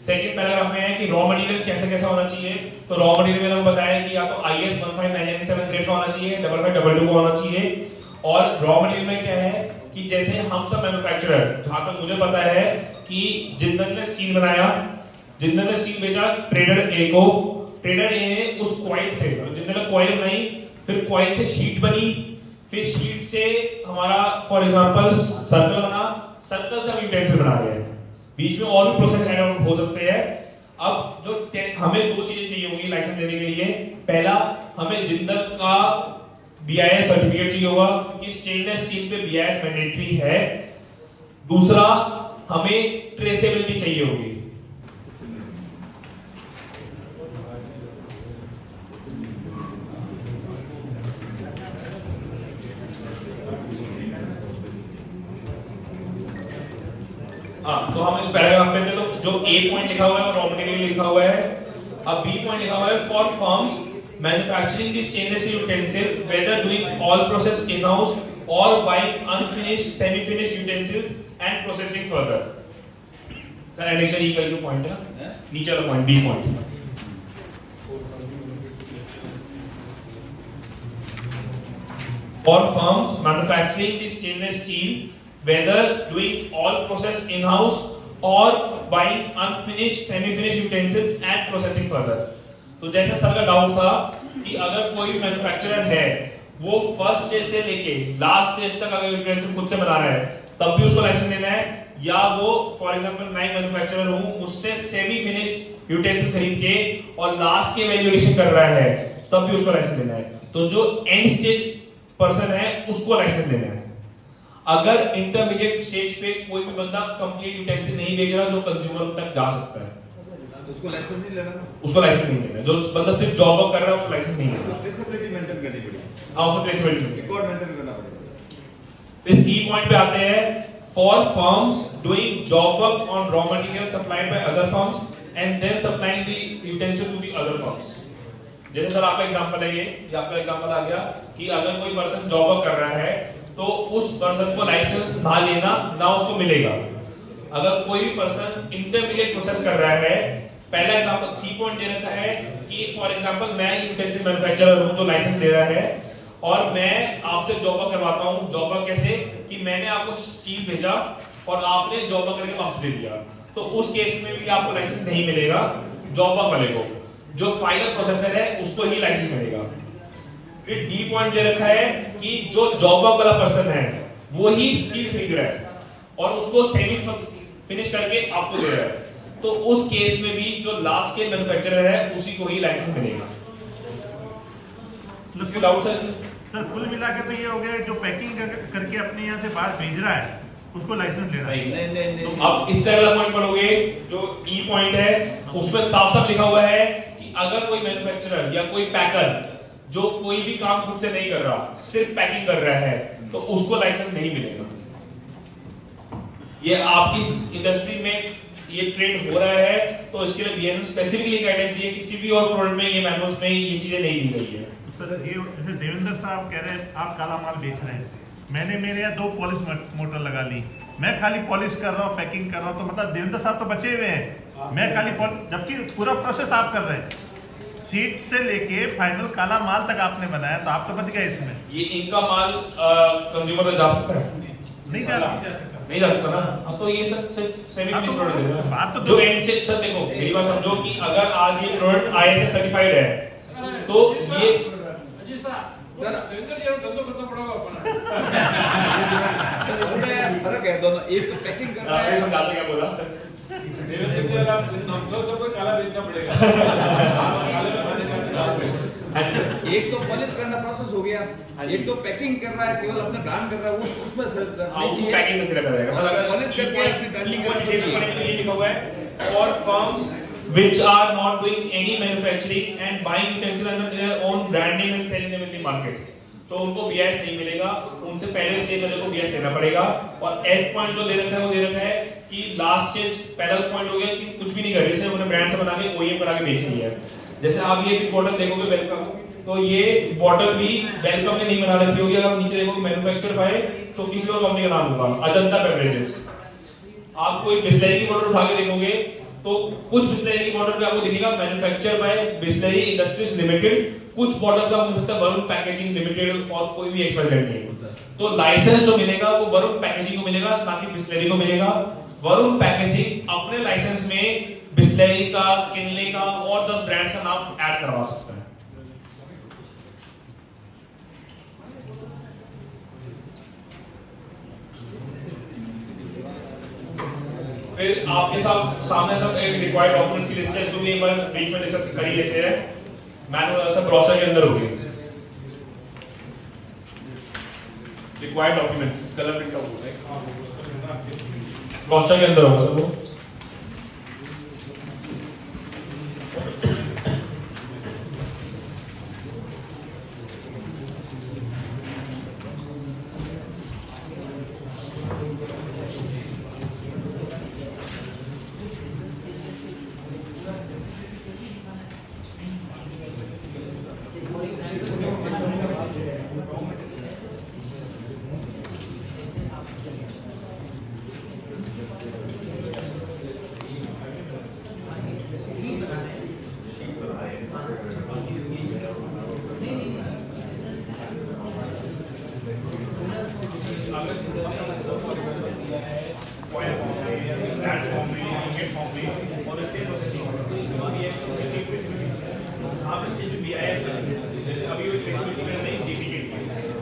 सेकंड पैराग्राफ में है कि रॉ मटेरियल कैसे कैसा होना चाहिए, तो रॉ मटेरियल मैंने आपको बताया कि या तो IS 15997 ग्रेड का होना चाहिए, 5522 का होना चाहिए। और रॉ मटेरियल में क्या है कि जैसे हम सब मैन्युफैक्चरर, जहां तक मुझे पता है कि जिंदल ने स्टील बनाया, जिंदल ने स्टील बेचा ट्रेडर ए को, ट्रेडर ए ने उस कॉइल से, जिंदल ने कॉइल बनाई, फिर कॉइल से शीट बनी, फिर शीट से हमारा फॉर एग्जांपल सर्कल बना, सर्कल से हम यूटेंसिल बना रहे हैं, बीच में और भी प्रोसेस ऐड आउट हो सकते हैं। अब जो हमें दो चीजें चाहिए होंगी लाइसेंस देने के लिए, पहला हमें जिंदल का बीआईएस सर्टिफिकेट चाहिए होगा क्योंकि स्टेनलेस स्टील पे बीआईएस मैंडेटरी है। दूसरा हमें ट्रेसेबिलिटी चाहिए होगी, हाँ। तो हम इस पैराग्राफ में तो जो ए पॉइंट लिखा हुआ है रॉ मटेरियल लिखा हुआ है, अब बी पॉइंट लिखा हुआ है for firms manufacturing the stainless steel utensil whether doing all process in house और buying unfinished semi finished utensils and processing further. Sir annexure E का जो पॉइंट है ना, नीचे वाला point B point, for firms manufacturing the stainless steel whether doing all process in house or buying unfinished semi finished utensils and processing further। तो जैसा sir का doubt था कि अगर कोई मैन्युफैक्चरर है वो फर्स्ट स्टेज से लेके लास्ट स्टेज तक अगर यूटेंसिल खुद से बना रहा है तब भी उसको लाइसेंस लेना है, या वो फॉर एग्जांपल मैं मैन्युफैक्चरर हूं उससे सेमी फिनिश्ड यूटेंसिल खरीद के और लास्ट के वैल्यूएशन कर रहा है तब भी उसको लाइसेंस लेना है। तो जो एंड स्टेज पर्सन है उसको लाइसेंस देना है। अगर इंटरमीडिएट स्टेज पे कोई भी बंदा कंप्लीट यूटेंसिल नहीं बेच रहा जो कंज्यूमर तक जा सकता है उसको लाइसेंस नहीं लेना, उसको लाइसेंस नहीं देना। जो बंदा सिर्फ जॉब वर्क कर रहा है उसको लाइसेंस नहीं देना। ट्रेसेबिलिटी मेंटेन करनी पड़ेगी, हाँ उसको ट्रेसेबिलिटी रिकॉर्ड मेंटेन करना पड़ेगा। फिर सी पॉइंट पे आते हैं for firms doing job work on raw material supplied by other firms and then supplying the utensil to the other firms. जैसे सर आपका एग्जांपल है, ये आपका एग्जांपल आ गया कि अगर कोई पर्सन जॉब वर्क कर रहा है तो उस पर्सन को लाइसेंस ना लेना ना उसको मिलेगा। अगर कोई भी पर्सन इंटरमीडिएट प्रोसेस कर रहा है, पहला एग्जांपल सी पॉइंट दे रखा है कि फॉर एग्जांपल मैं यूटेंसिल मैन्युफैक्चरर हूं जो लाइसेंस दे रहा है और मैं आपसे जॉब वर्क करवाता हूं। जॉब वर्क कैसे कि मैंने आपको स्टील भेजा और आपने जॉब वर्क करके वापस दे दिया, तो उस केस में भी आपको लाइसेंस नहीं मिलेगा, जॉब वर्क वाले को। जो फाइनल प्रोसेसर है उसको ही लाइसेंस मिलेगा। फिर डी पॉइंट दे रखा है कि जो जॉब वर्क वाला पर्सन है वो ही स्टील खरीद रहा है और उसको सेमी फिनिश करके आपको दे रहा है, तो उस केस में भी जो लास्ट के मैन्युफैक्चरर है उसी को ही लाइसेंस मिलेगा। इसके डाउट सर कुल मिला के तो ये हो गया जो पैकिंग करके अपने यहाँ से बाहर भेज रहा है उसको लाइसेंस लेना है। नहीं। तो अब इससे अगला पॉइंट पढ़ोगे जो ई पॉइंट है उसमें साफ साफ लिखा हुआ है कि अगर कोई मैन्युफैक्चरर या कोई पैकर जो कोई भी काम खुद से नहीं कर रहा सिर्फ पैकिंग कर रहा है तो उसको लाइसेंस नहीं मिलेगा। ये आपकी इंडस्ट्री में ये ट्रेंड हो रहा है, तो इसके लिए बीएसएन स्पेसिफिकली गाइडेंस दी है किसी भी और प्रोडक्ट में ये मैनुअल्स में ये चीजें नहीं दी गई है। सर ये देवेंद्र साहब कह रहे हैं आप काला माल बेच रहे हैं, मैंने मेरे यहाँ 2 पॉलिश मोटर लगा ली, मैं खाली पॉलिश कर रहा हूँ पैकिंग कर रहा हूँ, तो मतलब देवेंद्र साहब तो बचे हुए हैं, मैं खाली जबकि पूरा प्रोसेस आप कर रहे हैं, सीट से लेके फाइनल काला माल तक आपने बनाया, तो आप तो बच गए इसमें। ये इनका माल कंज्यूमर तक जा सकता है? नहीं जा सकता ना। अब तो ये सब सिर्फ सेमी फिनिश प्रोडक्ट है बात तो जो एंड से सर देखो मेरी बात समझो कि अगर आज ये प्रोडक्ट आईएसए सर्टिफाइड है तो ये फर्क है दोनों, एक तो पैकिंग कर रहा है, समझाते क्या बोला काला बेचना पड़ेगा। एक तो पॉलिश करना प्रोसेस हो गया, एक तो पैकिंग कर रहा है, केवल अपना ब्रांड कर रहा है, उसमें उसको पैकिंग कैसे कर देगा? सर अगर पॉलिश करके अपनी ब्रांडिंग ये लिखा हुआ है for firms which are not doing any manufacturing and buying utensils under their own brand name and selling them in the market, तो उनको बीआईएस नहीं मिलेगा, उनसे पहले स्टेज वाले को बीआईएस लेना पड़ेगा। और एफ पॉइंट जो दे रखा है वो दे रखा है कि लास्ट स्टेज पहला पॉइंट हो गया कि कुछ भी नहीं कर रही, सिर्फ उन्हें ब्रांड से बना के ओईएम करा के बेच रही है। जैसे आप ये बॉटल देखोगे वेलकम, तो ये बॉटल भी वेलकम ने नहीं बना रखी होगी, अगर नीचे देखोगे मैन्युफैक्चर बाय तो किसी और कंपनी का नाम होगा, अजंता बेवरेजेस। आप कोई बिस्लरी की बॉटल उठा के देखोगे तो कुछ बिस्लरी की बॉटल पे आपको दिखेगा manufacture by Bisleri industries limited, कुछ बॉटल्स का हो सकता है वरुण पैकेजिंग लिमिटेड और कोई भी एक्सपायरी नहीं होता। तो लाइसेंस जो मिलेगा वो वरुण पैकेजिंग को मिलेगा, ना कि बिस्लरी को मिलेगा। वरुण पैकेजिंग अपने लाइसेंस में बिस्लरी का, किनले का और 10 ब्रांड्स का नाम ऐड करवा सकता है। फिर आपके सामने सब एक रिक्वायर्ड डॉक्यूमेंट्स की लिस्ट है, जो भी एक बार ब्रीफ में डिस्कस कर ही लेते हैं। मैनुअल सब ब्रोशर के अंदर होगी required documents, colour print out होता है ब्रोशर के अंदर होगा सब वो। प्लेटफॉर्म पे, प्लेटफॉर्म पे और इससे प्रोसेसिंग आप इसके जो BIS है, जैसे अभी वो ट्रेसेबिलिटी में नहीं JP के लिए,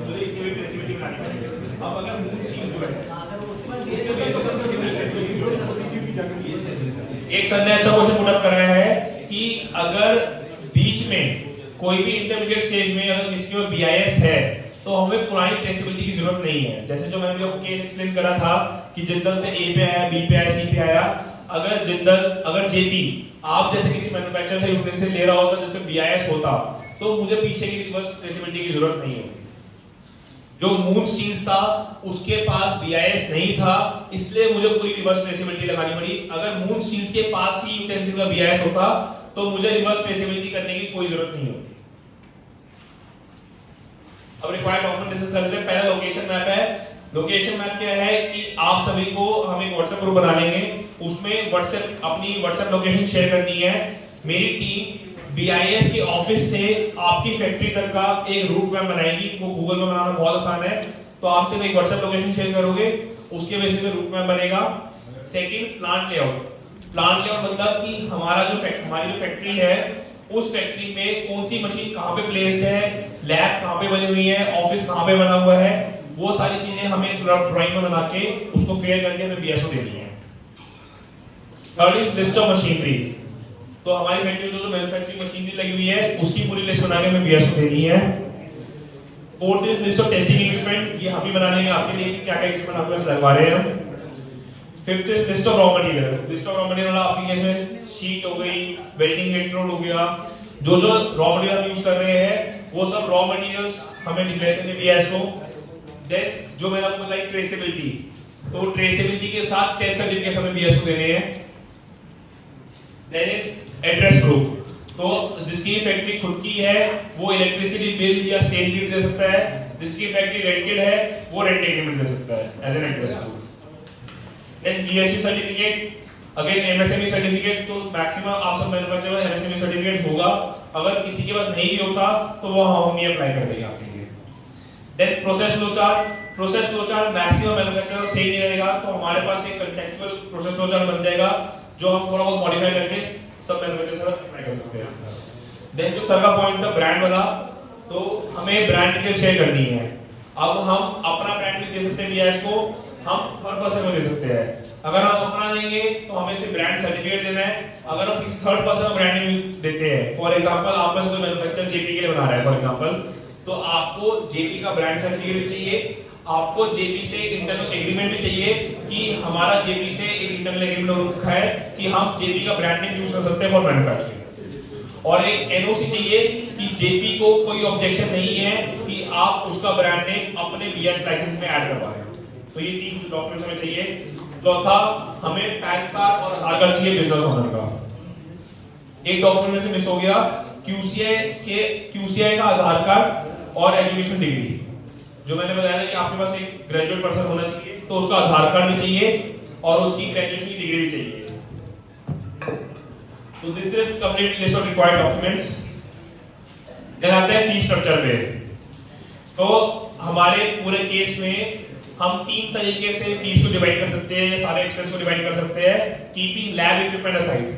तो इसकी भी ट्रेसेबिलिटी बनानी पड़ेगी। अब अगर मूव चीज जो है, उसके लिए तो एक सर ने अच्छा क्वेश्चन पुट अप कराया है कि अगर बीच में कोई भी इंटरमीडिएट स्टेज में अगर किसी में BIS है तो हमें पुरानी ट्रेसेबिलिटी की जरूरत नहीं है। जैसे जो मैंने आपको केस एक्सप्लेन करा था कि जिंदल से A पे आया, B पे आया, C पे आया, अगर JP आप जैसे किसी मैन्युफैक्चरर से यूटेंसिल ले रहा होता जिसमें BIS होता तो मुझे पीछे की रिवर्स ट्रेसेबिलिटी की जरूरत नहीं होती। जो मून स्टील्स था उसके पास BIS नहीं था, इसलिए मुझे पूरी रिवर्स ट्रेसेबिलिटी लगानी पड़ी। अगर मून स्टील्स के पास ही यूटेंसिल का BIS होता तो मुझे रिवर्स ट्रेसेबिलिटी करने की कोई जरूरत नहीं होती। अब रिक्वायर्ड डॉक्यूमेंट जैसे सर ने पहला लोकेशन मैप है। लोकेशन मैप क्या है कि आप सभी को हम एक व्हाट्सएप ग्रुप बना लेंगे, उसमें अपनी व्हाट्सएप लोकेशन शेयर करनी है। मेरी टीम BIS के ऑफिस से आपकी फैक्ट्री तक का एक रूट मैप बनाएगी। वो गूगल में बनाना बहुत आसान है, तो आप सिर्फ एक व्हाट्सएप लोकेशन शेयर करोगे, उसके बेसिस पे रूट मैप बनेगा। Second, plant layout. Plant layout मतलब कि हमारी जो फैक्ट्री है उस फैक्ट्री में कौन सी मशीन कहां पे प्लेस्ड है, लैब कहां पे बनी हुई है, ऑफिस कहां पे बना हुआ है, वो सारी चीजें हमें ड्राइंग में बना के उसको फेयर करके हमें BSO देनी है। Third is list of machinery. तो हमारी फैक्ट्री में जो मैन्युफैक्चरिंग मशीनरी लगी हुई है उसकी पूरी लिस्ट बना के हमें BSO देनी है। Fourth is list of testing equipment. ये हम ही बना लेंगे आपके लिए कि क्या क्या इक्विपमेंट आपके पास लगवा रहे हैं हम। Fifth is list of raw material. List of raw material आपकी इसमें शीट हो गई, वेल्डिंग इलेक्ट्रोड हो गया, जो रॉ मटेरियल यूज कर रहे हैं वो सब रॉ मटेरियल्स हमें डिक्लेयर करने BSO। देन जो मैंने आपको बताई ट्रेसेबिलिटी, तो ट्रेसेबिलिटी के साथ टेस्ट सर्टिफिकेट हमें BSO देने हैं। Then is address proof. तो जिसकी फैक्ट्री खुद की है वो इलेक्ट्रिसिटी बिल या सेल बिल दे सकता है, जिसकी फैक्ट्री रेंटेड है वो रेंट एग्रीमेंट दे सकता है as an address proof. Then GST certificate, again MSME certificate. तो मैक्सिमम आप सब मैन्युफैक्चरर MSME सर्टिफिकेट होगा, अगर किसी के पास नहीं भी होता तो वो हम ही अप्लाई कर देंगे आपके लिए। Then process flow chart. Process flow chart maximum manufacturer सही नहीं रहेगा, तो हमारे पास एक कंटेक्चुअल प्रोसेस फ्लो चार्ट बन जाएगा जो हम थोड़ा बहुत मॉडिफाई करके सब मैन्युफैक्चरर अप्लाई कर सकते हैं। देन जो सर का पॉइंट था ब्रांड वाला, तो हमें ब्रांड डिटेल शेयर करनी है। अब हम अपना ब्रांड भी दे सकते हैं BIS को, हम थर्ड पर्सन को दे सकते हैं। अगर हम अपना देंगे तो हमें सिर्फ ब्रांड सर्टिफिकेट देना है। अगर हम किसी थर्ड पर्सन को ब्रांडिंग देते हैं, फॉर एग्जांपल आप में से कोई मैन्युफैक्चरर JP के लिए बना रहा है फॉर एग्जांपल, तो आपको JP का ब्रांड सर्टिफिकेट भी चाहिए, आपको JP से इंटरनल एग्रीमेंट भी चाहिए कि हमारा JP से एक इंटरनल एग्रीमेंट हो रखा है कि हम JP का ब्रांड नेम यूज कर सकते हैं फॉर मैन्युफैक्चरिंग, और एक NOC चाहिए कि JP को कोई ऑब्जेक्शन नहीं है कि आप उसका ब्रांड नेम अपने BIS लाइसेंस में ऐड करवा रहे हैं। तो ये तीन डॉक्यूमेंट हमें चाहिए। चौथा, हमें पैन कार्ड और आधार कार्ड चाहिए बिजनेस ओनर का। एक डॉक्यूमेंट में से मिस हो गया, QCI का आधार कार्ड और एजुकेशन डिग्री। जो मैंने बताया था कि आपके पास एक ग्रेजुएट पर्सन होना चाहिए, तो उसका आधार कार्ड भी चाहिए और उसकी ग्रेजुएशन की डिग्री भी चाहिए। तो this is complete list of required documents. Then आते हैं फीस स्ट्रक्चर पे। तो हमारे पूरे केस में हम तीन तरीके से फीस को डिवाइड कर सकते हैं, सारे एक्सपेंस को डिवाइड कर सकते हैं, कीपिंग लैब इक्विपमेंट असाइड।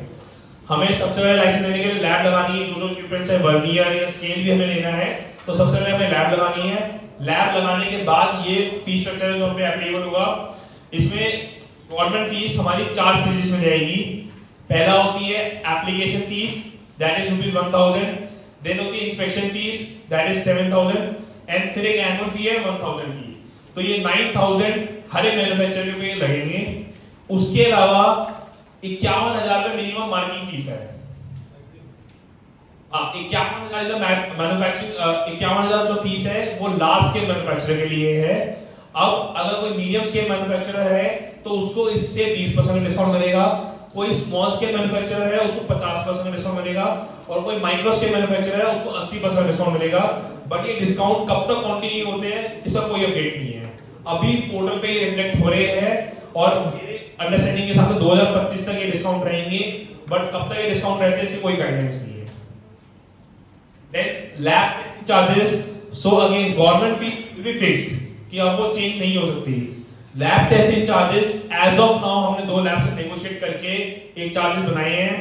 हमें सबसे पहले लाइसेंस लेने के लिए लैब लगानी है, जो इक्विपमेंट्स है वर्नियर या स्केल भी हमें लेना है, तो सबसे पहले हमें लैब लगानी है। लैब लगाने के बाद ये फीस स्ट्रक्चर जो हम पे एप्लीकेबल होगा, इसमें गवर्नमेंट फीस हमारी 4 सीरीज में जाएगी। पहला होती है application fees, that is ₹1000। Then होती है inspection fees, that is 7000, and फिर एक एनुअल फी है 1000 की। तो ये 9000 हर एक मैन्युफैक्चरर पे लगेंगे। उसके अलावा 51000 का मिनिमम मार्किंग फीस है। 51000 जो फीस है वो लार्ज स्केल मैन्युफैक्चरर के लिए है। अब अगर कोई मीडियम स्केल मैन्युफैक्चरर है तो उसको इससे 20% डिस्काउंट मिलेगा, कोई स्मॉल स्केल मैन्युफैक्चरर है उसको 50% डिस्काउंट मिलेगा, और कोई माइक्रो स्केल मैन्युफैक्चरर है उसको 80% डिस्काउंट मिलेगा। बट ये डिस्काउंट कब तक कंटिन्यू होते हैं इसका कोई अपडेट नहीं है, अभी पोर्टल पे रिफ्लेक्ट हो रहे हैं, और मेरे अंडरस्टैंडिंग के साथ 2025 तक ये डिस्काउंट रहेंगे, बट कब तक ये डिस्काउंट रहते हैं इसकी कोई गाइडेंस नहीं है। Then lab charges, so again government fee will be fixed, कि अब वो चेंज नहीं हो सकती। Lab testing charges as of now हमने 2 लैब से नेगोशिएट करके एक चार्जेस बनाए हैं।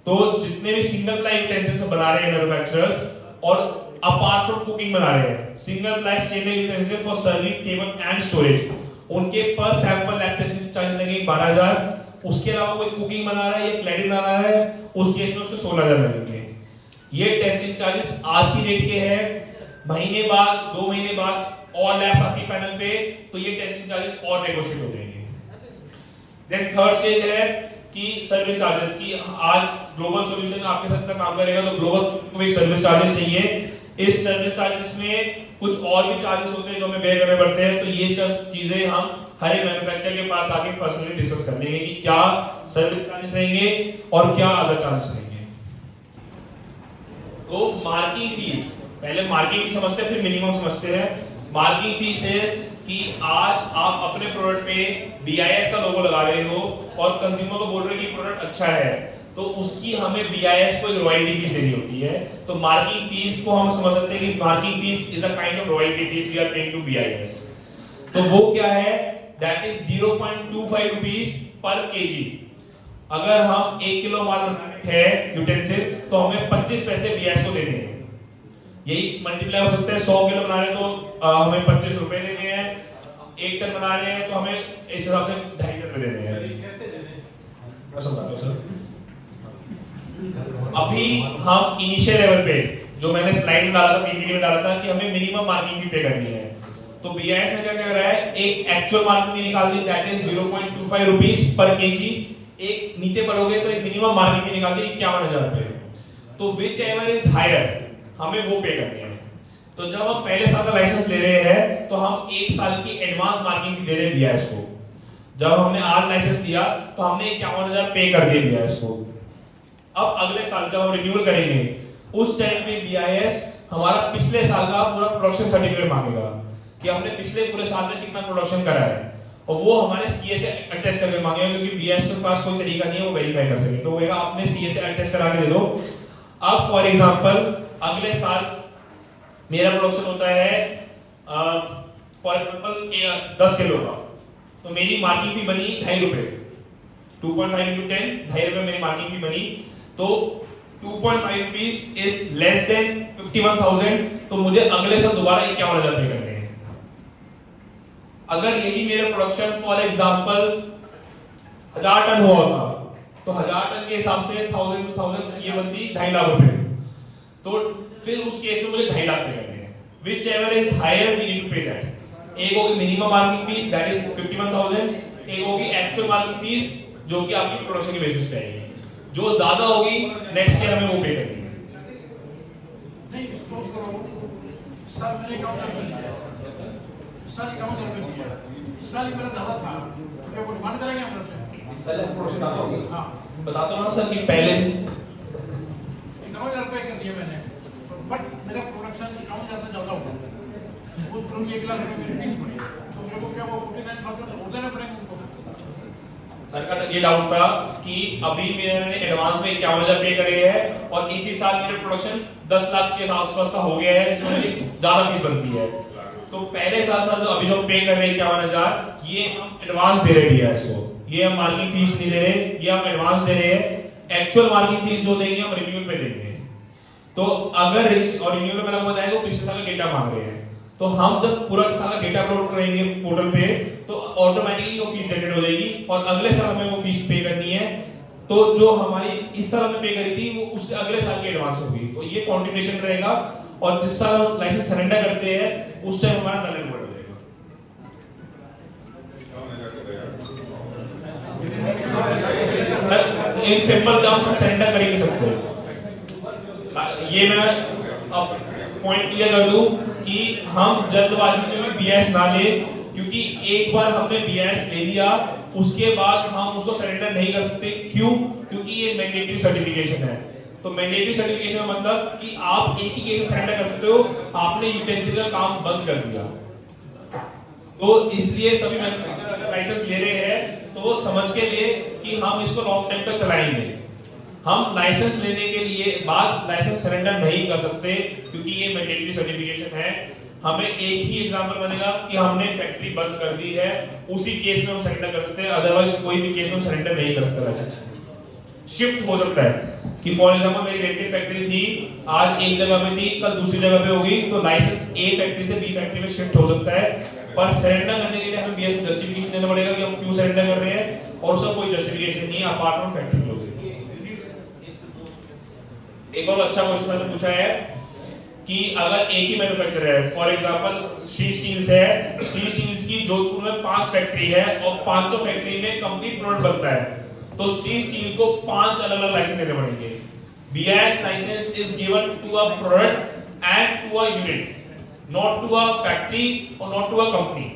तो जितने भी सिंगल प्लाई यूटेंसिल्स बना रहे हैं मैन्युफैक्चरर्स और अपार्ट फ्रॉम कुकिंग बना रहे हैं single ply stainless utensil for serving table and storage, उनके पर सैंपल लैब टेस्टिंग चार्जेस लगेंगे 12,000। उसके अलावा कोई कुकिंग बना रहा है या क्लैडिंग बना रहा है उस केस में उसको 16,000 लगेंगे। ये टेस्टिंग चार्जेस आज की डेट के हैं। महीने बाद 2 महीने बाद और लैब्स आती पैनल पे तो ये टेस्टिंग चार्जेस और नेगोशिएट हो जाएंगे। देन थर्ड स्टेज है कि सर्विस चार्जेस की। आज ग्लोबल सॉल्यूशन आपके साथ काम करेगा तो ग्लोबल को भी सर्विस चार्जेस चाहिए। इस सर्विस चार्जेस में कुछ और भी चार्जेस होते हैं जो हमें बेयर करने पड़ते हैं। तो ये चीजें हम हर एक मैन्युफैक्चरर के पास आके पर्सनली डिस्कस कर लेंगे कि क्या सर्विस चार्जेस रहेंगे और क्या अदर चार्जेस रहेंगे। तो मार्किंग फीस, पहले मार्किंग की समझते हैं फिर मिनिमम समझते हैं। मार्किंग फीस है कि आज आप अपने प्रोडक्ट पे BIS का लोगो लगा रहे हो और कंज्यूमर को बोल रहे हो कि प्रोडक्ट अच्छा है तो उसकी हमें BIS को एक रॉयल्टी फीस देनी होती है। तो मार्किंग फीस को हम समझ सकते हैं कि marking fees is a kind of royalty fees we are paying to BIS। तो वो क्या है? That is 0.25 rupees per kg. अगर हम 1 किलो माल बनाते हैं यूटेंसिल तो हमें 25 पैसे BIS को देने हैं। यही मल्टीप्लाई हो सकता है, 100 किलो बना रहे तो हमें 25 रुपए देने हैं, 1 टन बना रहे हैं तो हमें इस हिसाब से 2.5 रुपए देने हैं। मैं समझा रहा हूं सर। अभी हम इनिशियल लेवल पे जो मैंने स्लाइड में डाला था, पीपीटी में डाला था कि हमें मिनिमम मार्किंग फी पे करनी है। तो BIS ने क्या कर रहा है, एक एक्चुअल मार्किंग फी निकाल दी that is 0.25 rupees per KG. एक नीचे पढ़ोगे तो एक मिनिमम मार्किंग फी निकाल दी 51,000 रुपए। तो विच एवर इज हायर हमें वो पे करनी है। तो जब हम पहले साल का लाइसेंस ले रहे हैं तो हम 1 साल की एडवांस मार्किंग फी दे रहे हैं BIS को। जब हमने आज लाइसेंस लिया तो हमने 51,000 पे कर दिए BIS को। अब अगले साल जब हम रिन्यूअल करेंगे उस टाइम पे BIS हमारा पिछले साल का पूरा प्रोडक्शन सर्टिफिकेट मांगेगा कि हमने पिछले पूरे साल में कितना प्रोडक्शन करा है और वो हमारे CA से अटेस्ट करके मांगेगा क्योंकि BIS के पास कोई तरीका नहीं है वो वेरीफाई कर सके। तो वो अपने CA से अटेस्ट करा के दे दो। अब फॉर एग्जांपल अगले साल मेरा प्रोडक्शन होता है फॉर एग्जांपल 10 किलो का, तो मेरी मार्किंग फी बनी 2.5 रुपए। 2.5 into 10 2.5 रुपए मेरी मार्किंग फी बनी। तो 2.5 रुपीस इज लेस देन 51,000। तो मुझे अगले साल दोबारा 51,000 पे करने हैं। अगर यही मेरा प्रोडक्शन फॉर एग्जांपल 1000 टन हुआ होता तो 1000 टन के हिसाब से 1000 to 1000 ये बनती 2.5 लाख रुपए। तो फिर उस केस में मुझे 2.5 लाख पे करने हैं। Whichever is higher we need to pay that. एक होगी minimum marking fees that is 51,000, एक होगी एक्चुअल मार्किंग फीस जो कि आपकी प्रोडक्शन के बेसिस पे आएगी। जो ज्यादा होगी नेक्स्ट ईयर हमें वो पे करनी है। नहीं सपोज करो इस साल मैंने 51,000 रुपए दिया, इस साल 51,000 रुपए दिया, इस साल मेरा ज्यादा था तो क्या वो डिमांड करेंगे हम लोग? इस साल प्रोडक्शन आता होगा। हाँ बताता हूं ना सर कि पहले 51,000 रुपए कर दिए मैंने बट मेरा प्रोडक्शन 51,000 से ज्यादा हुआ। उस करो 1 लाख रुपए मेरी फीस पड़ी तो मेरे को क्या वो 49,000 और देना पड़ेगा उनको? सर का ये डाउट था कि अभी मैंने एडवांस में 51,000 पे करे हैं और इसी साल मेरे प्रोडक्शन 10 लाख के आसपास का हो गया है जिसमें ज्यादा फीस बनती है। तो पहले साल जो अभी जो पे कर रहे हैं 51,000 ये हम एडवांस दे रहे हैं BIS को। ये हम मार्किंग फीस नहीं दे रहे, ये हम एडवांस दे रहे हैं। एक्चुअल मार्किंग फीस जो देंगे हम रिन्यूअल पे देंगे। तो अगर और रिन्यूअल में लगभग आएगा पिछले साल का डेटा मांग रहे हैं तो हम जब पूरा साल का डेटा अपलोड करेंगे पोर्टल पे तो ऑटोमेटिकली वो फीस जनरेट हो जाएगी और अगले साल हमें वो फीस पे करनी है। तो जो हमारी इस साल हमने पे करी थी वो उससे अगले साल की एडवांस होगी। तो ये कंटिन्यूएशन रहेगा और जिस साल हम लाइसेंस सरेंडर करते हैं उस टाइम हमारा नल एंड वॉइड हो जाएगा। इन सिंपल टर्म्स हम सरेंडर कर ही नहीं सकते। ये मैं अब पॉइंट क्लियर कर दूं कि हम जल्दबाजी में भी BIS ना ले क्योंकि एक बार हमने BIS ले लिया उसके बाद हम उसको सरेंडर नहीं कर सकते। क्यों? क्योंकि ये मैंडेटरी सर्टिफिकेशन है। तो मैंडेटरी सर्टिफिकेशन मतलब कि आप एक ही केस में सरेंडर कर सकते हो, आपने यूटेंसिल का काम बंद कर दिया। तो इसलिए सभी मैन्युफैक्चरर लाइसेंस ले रहे हैं तो वो समझ के लिए कि हम इसको लॉन्ग टाइम तक चलाएंगे। हम लाइसेंस लेने के लिए बाद लाइसेंस सरेंडर नहीं कर सकते क्योंकि ये मैंडेटरी सर्टिफिकेशन है। हमें एक ही एग्जांपल बनेगा कि हमने फैक्ट्री बंद कर दी है, उसी केस में हम सरेंडर कर सकते हैं, अदरवाइज कोई भी केस में सरेंडर नहीं कर सकता। शिफ्ट हो सकता है कि फॉर एग्जांपल मेरी रेंटेड फैक्ट्री थी, आज एक जगह पे थी, कल दूसरी जगह पे होगी, तो लाइसेंस ए फैक्ट्री से बी फैक्ट्री में शिफ्ट हो सकता है। पर सरेंडर करने के लिए हमें बीएस को जस्टिफिकेशन देना पड़ेगा कि हम क्यों सरेंडर कर रहे हैं, और उसका कोई जस्टिफिकेशन नहीं है अपार्ट फ्रॉम फैक्ट्री क्लोजिंग। एक और अच्छा क्वेश्चन मैंने पूछा है कि अगर एक ही मैन्युफैक्चरर है, फॉर एग्जांपल श्री स्टील्स है, श्री स्टील्स की जोधपुर में 5 फैक्ट्री है और 5 फैक्ट्री में कंप्लीट प्रोडक्ट बनता है, तो श्री स्टील को 5 अलग अलग लाइसेंस देने पड़ेंगे। BIS licence is given to a product and to a unit, not to a factory और नॉट टू अ कंपनी।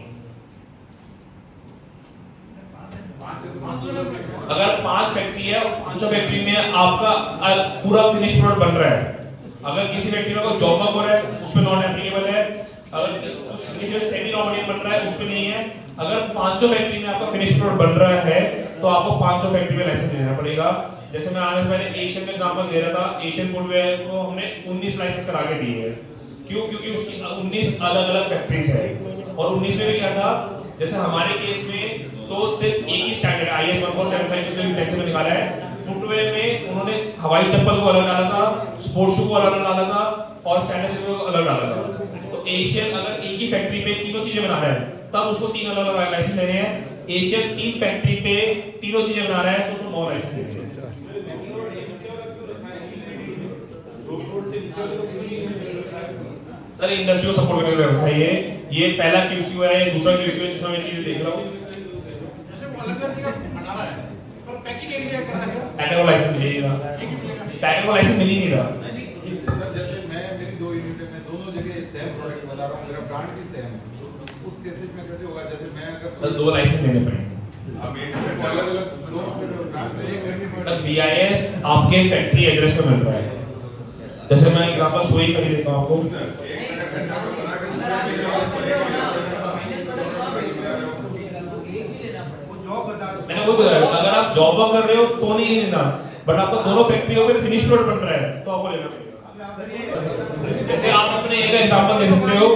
अगर 5 फैक्ट्री है और 5 फैक्ट्री में आपका पूरा फिनिश प्रोडक्ट बन रहा है, अगर किसी फैक्ट्री में कोई जॉब वर्क हो रहा है उसमें नॉन एप्लीकेबल है, अगर किसी में सेमी नॉमिनेट बन रहा है उसमें नहीं है, अगर 5 फैक्ट्री में आपका फिनिश प्रोडक्ट बन रहा है तो आपको 5 फैक्ट्री में लाइसेंस देना पड़ेगा। जैसे मैं आने से पहले एशियन का एग्जांपल दे रहा था, एशियन फुटवेयर को हमने 19 लाइसेंस करा के दिए है। क्यों? क्योंकि उसकी 19 अलग अलग फैक्ट्रीज है, और 19 में भी क्या था, जैसे हमारे केस में तो सिर्फ एक ही स्टैंडर्ड IS 1475 जो पेंसिल में निकाला है। फुटवेयर में उन्होंने हवाई चप्पल को अलग डाला था, स्पोर्ट्स शू को अलग डाला था और सैंडल्स को अलग डाला था। तो एशियन अगर एक ही फैक्ट्री पे तीनों चीजें बना रहा है तब उसको 3 अलग अलग लाइसेंस देने हैं। एशियन 3 फैक्ट्री पे तीनों चीजें बना रहा है तो उसको 9 लाइसेंस देने हैं। सर इंडस्ट्री को सपोर्ट करने का है ये पहला QCO है, दूसरा QCO है जिसमें मैं चीज देख रहा हूँ। जैसे वो अलग करके बना रहा है, पर पैकिंग एरिया कर रहा है, पैकर को लाइसेंस मिल ही नहीं रहा, पैकर को लाइसेंस मिल ही नहीं रहा। सर जैसे मैं मेरी 2 यूनिट में दोनों जगह सेम प्रोडक्ट बता रहा हूँ, मेरा ब्रांड भी सेम है, उस केसेस में कैसे होगा? जैसे मैं अगर सर 2 लाइसेंस लेने पड़ेंगे। अलग अलग दो ब्रांड सर BIS आपके फैक्ट्री एड्रेस पे मिल रहा है। जैसे मैं एग्जांपल शो ही कर देता हूं आपको। मैंने वो बताया, अगर आप जॉब वर्क कर रहे हो तो नहीं लेना, बट आपको दोनों फैक्ट्रियों में फिनिश प्रोडक्ट बन रहा है तो आपको लेना पड़ेगा। जैसे आप अपने एक एग्जांपल दे सकते हो,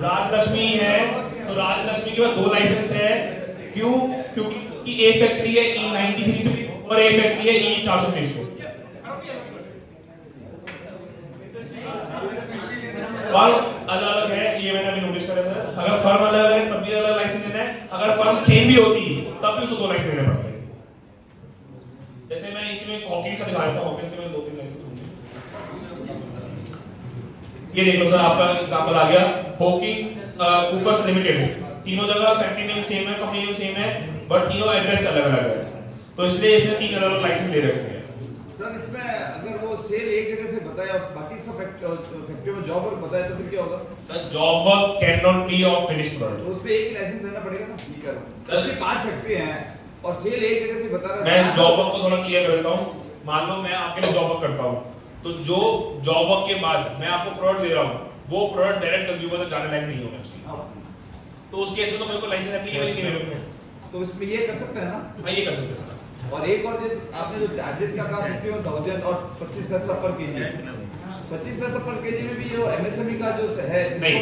राजलक्ष्मी है तो राजलक्ष्मी के पास 2 लाइसेंस है। क्यों? क्योंकि एक फैक्ट्री है E93 और एक फैक्ट्री है E423। फर्म अलग अलग है, ये मैंने अभी नोटिस करा सर। अगर फर्म अलग अलग है तब भी अलग लाइसेंस देना है, अगर फर्म सेम भी होती तब भी उसको 2 लाइसेंस देने पड़ते हैं। जैसे मैं इसमें हॉकिंस से दिखाया था, हॉकिंस में 2-3 लाइसेंस होंगे। ये देख लो सर, आपका एग्जांपल आ गया हॉकिंस कूपर्स लिमिटेड। तीनों जगह फैक्ट्री नेम सेम है, कंपनी नेम सेम है, बट तीनों एड्रेस अलग अलग है, तो इसलिए इसने 3 अलग अलग लाइसेंस दे रखे हैं। सर इसमें अगर वो सेल एक जगह से बताया और बाकी सब फैक्ट्री में जॉब वर्क बताया तो फिर क्या होगा? Sir job work can not be of finish product. तो उस पे एक लाइसेंस देना पड़ेगा ना? ठीक है सर, सिर्फ 5 फैक्ट्री हैं और सेल एक जगह से बता रहा है। मैं जॉब वर्क को थोड़ा क्लियर कर देता हूँ। मान लो मैं आपके लिए जॉब वर्क करता हूँ, तो जो जॉब वर्क के बाद मैं आपको प्रोडक्ट दे रहा हूँ, वो प्रोडक्ट डायरेक्ट कंज्यूमर तक जाने लायक नहीं होना चाहिए, तो उस केस में तो मेरे को लाइसेंस एप्लीकेबल नहीं मिलेगा। तो इसमें ये कर सकते हैं ना? हाँ ये कर सकते हैं। और एक और जो आपने जो चार्जेस का कहा 51,000 और 25 पैसा पर केजी, 25 पैसा पर केजी में भी जो MSME का जो है नहीं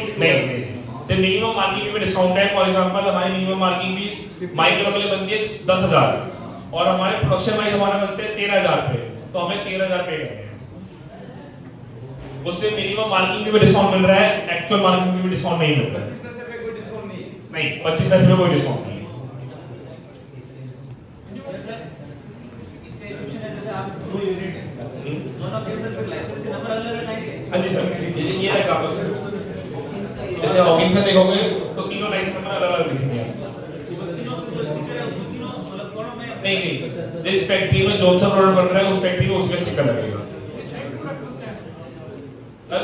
सिर्फ मिनिमम मार्किंग में डिस्काउंट है। फॉर एग्जांपल हमारी मिनिमम मार्किंग फीस माइक्रो के लिए बनती है 10,000 और हमारे प्रोडक्शन वाइज हमारे बनते हैं 13,000 पे, तो हमें 13,000 पे करने हैं। उससे मिनिमम मार्किंग में डिस्काउंट मिल रहा है, एक्चुअल मार्किंग में भी डिस्काउंट नहीं मिल रहा है। 25 पैसे पे कोई डिस्काउंट नहीं? नहीं 25 पैसे में कोई डिस्काउंट नहीं है। हाँ जी सर, ये है एग्जांपल सर। जैसे हॉकिंग से देखोगे तो तीनों लाइसेंस नंबर अलग अलग लिखेंगे। नहीं, जिस फैक्ट्री में जो सा प्रोडक्ट बन रहा है उस फैक्ट्री में उसका स्टिकर लगेगा। सर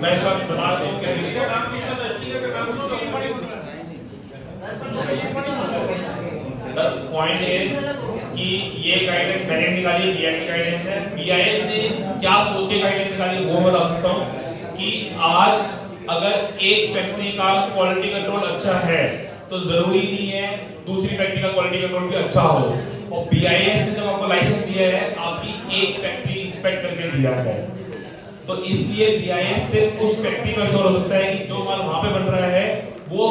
मैं सब बता रहा हूँ सर, पॉइंट इज कि ये गाइडेंस मैंने निकाली, BIS की गाइडेंस है। BIS ने क्या सोच के गाइडेंस निकाली वो मैं बता सकता हूँ कि आज अगर एक फैक्ट्री का क्वालिटी कंट्रोल अच्छा है तो जरूरी नहीं है दूसरी फैक्ट्री का क्वालिटी कंट्रोल भी अच्छा हो। और BIS ने जब आपको लाइसेंस दिया है, आपकी एक फैक्ट्री इंस्पेक्ट करके दिया है, तो इसलिए BIS सिर्फ उस फैक्ट्री का श्योर हो सकता है कि जो माल वहां पे बन रहा है वो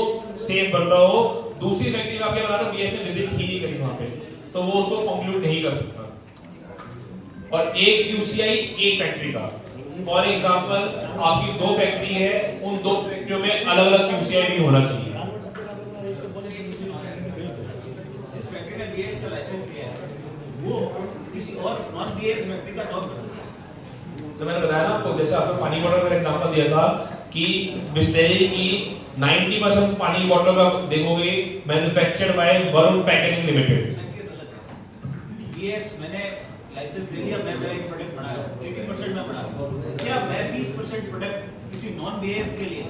सेफ बन रहा हो। दूसरी फैक्ट्री में आपके बता रहा BIS ने विजिट ही नहीं करी वहां पे, तो वो उसको कंक्लूड नहीं कर सकता। और एक QCI एक फैक्ट्री का, फॉर एग्जांपल आपकी 2 फैक्ट्री है, उन 2 फैक्ट्रियों में अलग अलग QCI भी होना चाहिए। जिस फैक्ट्री ने BIS का लाइसेंस लिया है वो किसी और नॉन BIS फैक्ट्री का जॉब कर सकता है। तो मैंने बताया ना आपको, जैसे आपको पानी बॉटल का एग्जांपल दिया था कि बिस्लेरी की 90% पानी बॉटल का देखोगे manufactured by Varun packaging limited. BIS मैंने लाइसेंस ले लिया, मैं मेरा एक प्रोडक्ट बना रहा हूँ, 80% में बना रहा हूँ, क्या मैं 20% प्रोडक्ट किसी नॉन BIS के लिए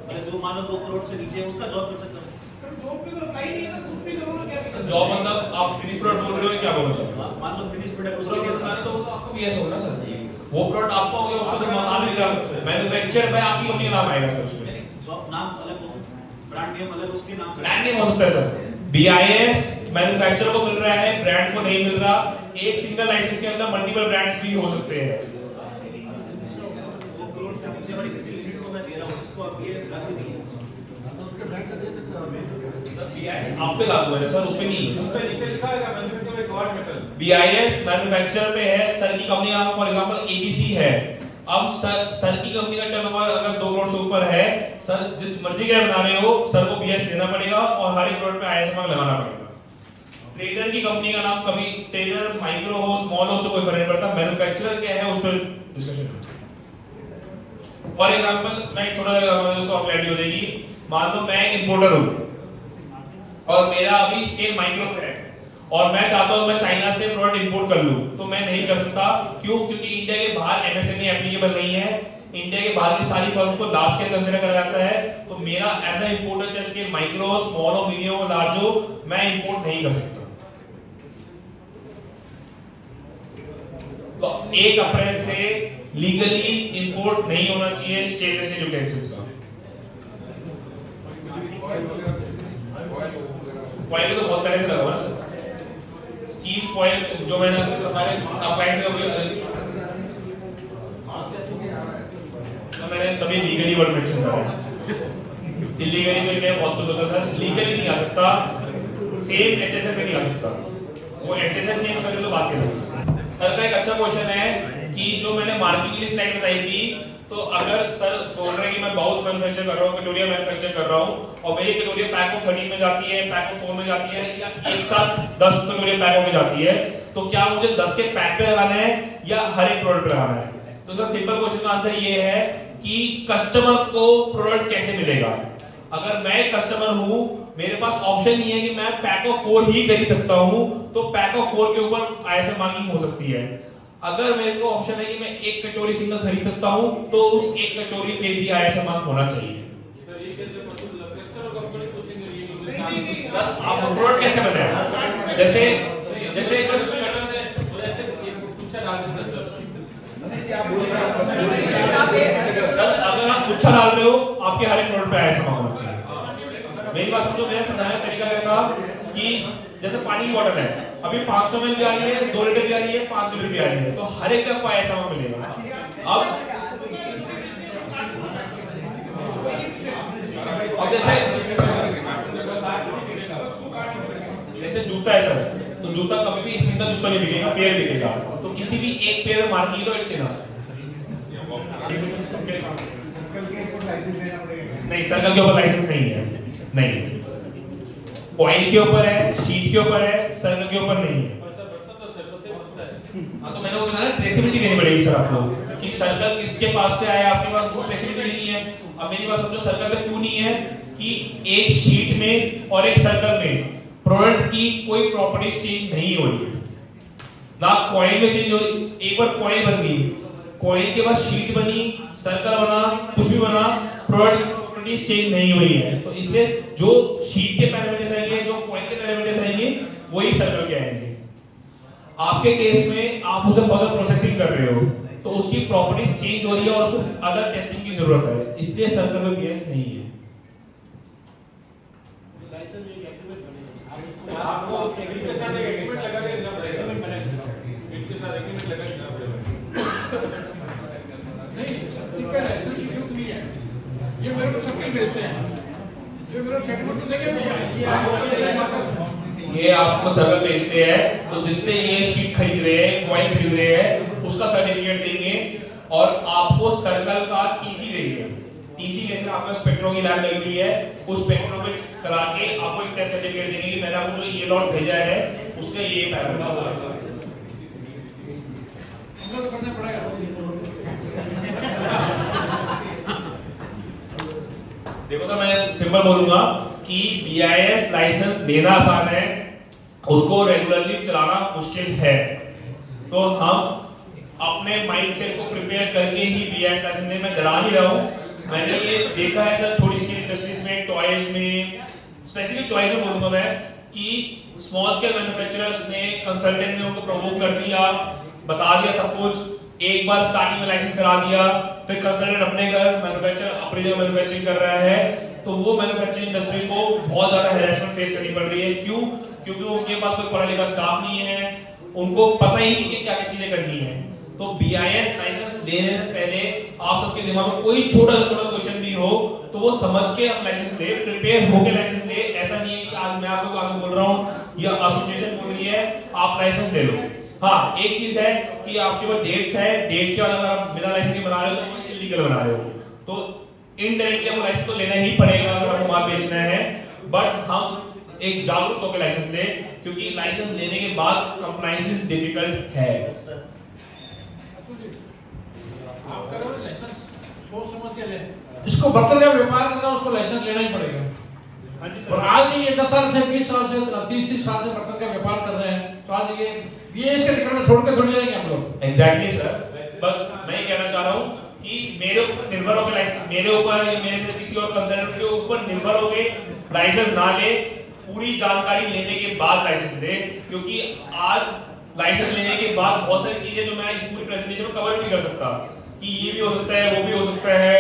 मतलब जो मानो 2 करोड़ से नीचे है उसका जॉब कर सकता हूँ? सर जॉब पे तो अप्लाई नहीं है तो कुछ भी करो ना, क्या भी करो। जॉब मतलब आप फिनिश प्रोडक्ट बोल रहे हो, क्या बोल रहे हो? मान लो फिनिश प्रोडक्ट दूसरा उसके प्रोडक्ट बनाना तो वो तो आपको BIS होगा सर, वो प्रोडक्ट आपका हो गया, उसका तो नाम नहीं लगा, मैन्युफैक्चर्ड बाय आपकी कंपनी का नाम आएगा सर उसमें। जॉब नाम अलग हो, ब्रांड नेम अलग, उसके नाम से ब्रांड नेम हो सकता है सर। BIS मैन्युफैक्चरर को मिल रहा है, ब्रांड को नहीं मिल रहा। एक सिंगल लाइसेंस के अंदर मल्टीपल ब्रांड्स भी हो सकते हैं। 2 करोड़ से नीचे वाली किसी लिमिट को मैं दे रहा हूँ, उसको अब BIS लागू नहीं है। उसके ब्रांड से दे सकते हो BIS आप पे लागू है सर, उस पे नहीं। उस पे नीचे लिखा है manufacture by God Metal. BIS manufacturer पे है, सर की कंपनी का नाम फॉर एग्जांपल ABC है। अब सर की कंपनी का टर्नओवर अगर 2 करोड़ से ऊपर है, सर जिस मर्जी के बना रहे हो, सर को BIS देना पड़ेगा और हर एक प्रोडक्ट पे ISO मार्क लगाना पड़ेगा। ट्रेडर की कंपनी का नाम कभी ट्रेडर माइक्रो हो स्मॉल हो, उससे कोई फर्क नहीं पड़ता, मैन्युफैक्चरर क्या है उस पर डिस्कशन। फॉर एग्जांपल मैं एक छोटा सा एग्जांपल सॉफ्ट क्लैरिटी हो जाएगी। मान लो मैं एक इंपोर्टर हूं और मेरा अभी स्केल माइक्रो है और मैं चाहता हूं मैं चाइना से प्रोडक्ट इंपोर्ट कर लूं, तो मैं नहीं कर सकता। क्यों? क्योंकि इंडिया के बाहर MSME एप्लीकेबल नहीं है। इंडिया के बाहर की सारी फर्म्स को लार्ज स्केल कंसीडर करा जाता है, तो मेरा एज अ इंपोर्टर चाहे स्केल माइक्रो स्मॉल हो मीडियम हो लार्ज हो, मैं इंपोर्ट नहीं कर सकता। तो 1 अप्रैल से लीगली इंपोर्ट नहीं होना चाहिए स्टेनलेस स्टील यूटेंसिल्स का। फॉइल तो बहुत पहले से लगा हुआ है सर। स्टील फॉइल जो मैंने हमारे अप्लाइड तो मैंने तभी लीगली वर्ड मेंशन करा। इलीगली तो क्या बहुत कुछ होता है सर, लीगली नहीं आ सकता, सेम HSM में नहीं आ सकता। वो HSM नहीं है तो बात कर सर का एक अच्छा क्वेश्चन है कि जो मैंने मार्किंग लिस्ट स्लाइड बताई थी, तो अगर सर बोल रहे हैं कि मैं बाउल्स मैन्युफैक्चर कर रहा हूँ, कटोरिया मैन्युफैक्चर कर रहा हूँ और मेरी कटोरिया पैक ऑफ 13 में जाती है, पैक ऑफ 4 में जाती है या एक साथ 10 कटोरिया पैक ऑफ में जाती है, तो क्या मुझे 10 के पैक पे लगाना है या हर एक प्रोडक्ट पे लगाना है? तो सर सिंपल क्वेश्चन का आंसर ये है कि कस्टमर को प्रोडक्ट कैसे मिलेगा। अगर मैं कस्टमर हूं, मेरे पास ऑप्शन नहीं है कि मैं पैक ऑफ 4 ही खरीद सकता हूं, तो पैक ऑफ 4 के ऊपर ISM मार्किंग हो सकती है। अगर मेरे को ऑप्शन है कि मैं एक कटोरी सिंगल खरीद सकता हूं, तो उस एक कटोरी पे भी ISM मार्क होना चाहिए। सर आप प्रोडक्ट कैसे बनाए? जैसे अगर आप गुच्छा डाल रहे हो, आपके हर एक प्रोडक्ट पे ISM मार्क होना चाहिए। मेरी बात समझो, मैंने समझाने का तरीका क्या था कि जैसे पानी की बॉटल है, अभी 500 ml भी आ रही है, 2 लीटर भी आ रही है, 5 लीटर भी आ रही है, तो हर एक का आपको ISM मार्क मिलेगा। अब जैसे जूता है सर, तो जूता कभी भी सिंगल जूता नहीं बिकेगा, पेयर बिकेगा, तो किसी भी एक पेयर में मार्किंग तो इट्स इनफ। नहीं, सर्कल के ऊपर लाइसेंस नहीं है, नहीं। ऑयल के ऊपर है, शीट के ऊपर है, सर्कल के ऊपर नहीं है। हाँ, तो मैंने वो कहा ना, ट्रेसेबिलिटी देनी पड़ेगी सर आपको कि सर्कल किसके पास से आया, आपके पास वो ट्रेसेबिलिटी नहीं है। अब मेरी बात समझो, सर्कल पे क्यों नहीं है कि एक शीट में और एक सर्कल में प्रोडक्ट की कोई प्रॉपर्टीज चेंज नहीं हो रही है, ना कॉइल में चेंज हो रही। एक बार कॉइल बन गई, कॉइल के बाद शीट बनी, सर्कल बना, कुछ भी बना, प्रोडक्ट प्रॉपर्टीज चेंज नहीं हुई है। तो इसलिए जो शीट के पैरामीटर्स आएंगे, जो कॉइल के पैरामीटर्स आएंगे, वही सर्कल के आएंगे। आपके केस में आप उसे फर्दर प्रोसेसिंग कर रहे हो, तो उसकी प्रॉपर्टीज चेंज हो रही है और उसको अदर टेस्टिंग की जरूरत है, इसलिए सर्कल में BIS नहीं है। आपको एग्रीमेंट के साथ एक एग्रीमेंट लगा के देना पड़ेगा, एग्रीमेंट मैनेजमेंट इसके साथ एग्रीमेंट लगा के देना पड़ेगा। ये मेरा सेटलमेंट तो देंगे भैया, ये आपको सर्कल भेजते हैं, तो जिससे ये शीट खरीद रहे हैं, कॉइन खरीद रहे हैं, उसका सर्टिफिकेट देंगे और आपको सर्कल का टीसी देंगे। टीसी लेकर आपका स्पेक्ट्रो की लैब लगी हुई है, उस स्पेक्ट्रो पे करा के आपको एक टेस्ट सर्टिफिकेट देंगे कि मैंने आपको जो ये लॉट भेजा है उसका ये पैरामीटर है। हमको तो करना पड़ेगा। देखो तो मैं सिंपल बोलूंगा कि बीआईएस लाइसेंस लेना आसान है, उसको रेगुलरली चलाना मुश्किल है। तो हम अपने माइंडसेट को प्रिपेयर करके ही बीआईएस लाइसेंस लेने में डरा नहीं रहा हूं। मैंने ये देखा है सर छोटी सी इंडस्ट्रीज में, टॉयज में, स्पेसिफिक टॉयज में बोलूंगा मैं कि स्मॉल स्केल मैन्युफैक्चरर्स ने, कंसल्टेंट ने उनको प्रोवोक कर दिया, बता दिया सब कुछ, एक बार स्टार्टिंग में लाइसेंस करा दिया, फिर कंसल्टेंट अपने घर मैन्युफैक्चर अपनी जगह मैन्युफैक्चरिंग कर रहा है, तो वो मैन्युफैक्चरिंग इंडस्ट्री को बहुत ज्यादा हैरेसमेंट फेस करनी पड़ रही है। क्यों? क्योंकि उनके पास कोई पढ़ा लिखा स्टाफ नहीं है, उनको पता ही नहीं कि क्या क्या चीजें करनी है। तो बीआईएस लाइसेंस लेने से पहले आप सबके दिमाग में कोई छोटा छोटा क्वेश्चन भी हो तो वो समझ के आप लाइसेंस ले, प्रिपेयर होके लाइसेंस ले। ऐसा नहीं है कि आज मैं आपको आगे बोल रहा हूँ या एसोसिएशन बोल रही है आप लाइसेंस ले लो। हाँ, एक चीज है कि आपके पास डेट्स है, डेट्स के बाद अगर आप बिना लाइसेंस के बना रहे हो तो इलीगल बना रहे हो, तो इनडायरेक्टली आपको लाइसेंस तो लेना ही पड़ेगा अगर आपको माल बेचना है। बट हम एक जागरूक होकर लाइसेंस ले, क्योंकि लाइसेंस लेने के बाद कंप्लायंस डिफिकल्ट है। आप करो लाइसेंस सोच समझ के ले। इसको बर्तन का व्यापार करना उसको लाइसेंस लेना ही पड़ेगा। और आज नहीं, ये 10 साल से 20 साल से 30 साल से बर्तन का व्यापार कर रहे हैं, तो आज ये इसके रिकॉर्ड छोड़ के थोड़ी जाएंगे हम लोग। एग्जैक्टली सर, बस मैं ये कहना चाह रहा हूँ कि मेरे ऊपर निर्भर होकर लाइसेंस, मेरे ऊपर या मेरे से किसी और कंसल्टेंट के ऊपर निर्भर होकर लाइसेंस ना ले, पूरी जानकारी लेने के बाद लाइसेंस ले। क्योंकि आज लाइसेंस लेने के बाद बहुत सारी चीजें जो मैं इस पूरी प्रेजेंटेशन में कवर नहीं कर सकता, कि ये भी हो सकता है, वो भी हो सकता है,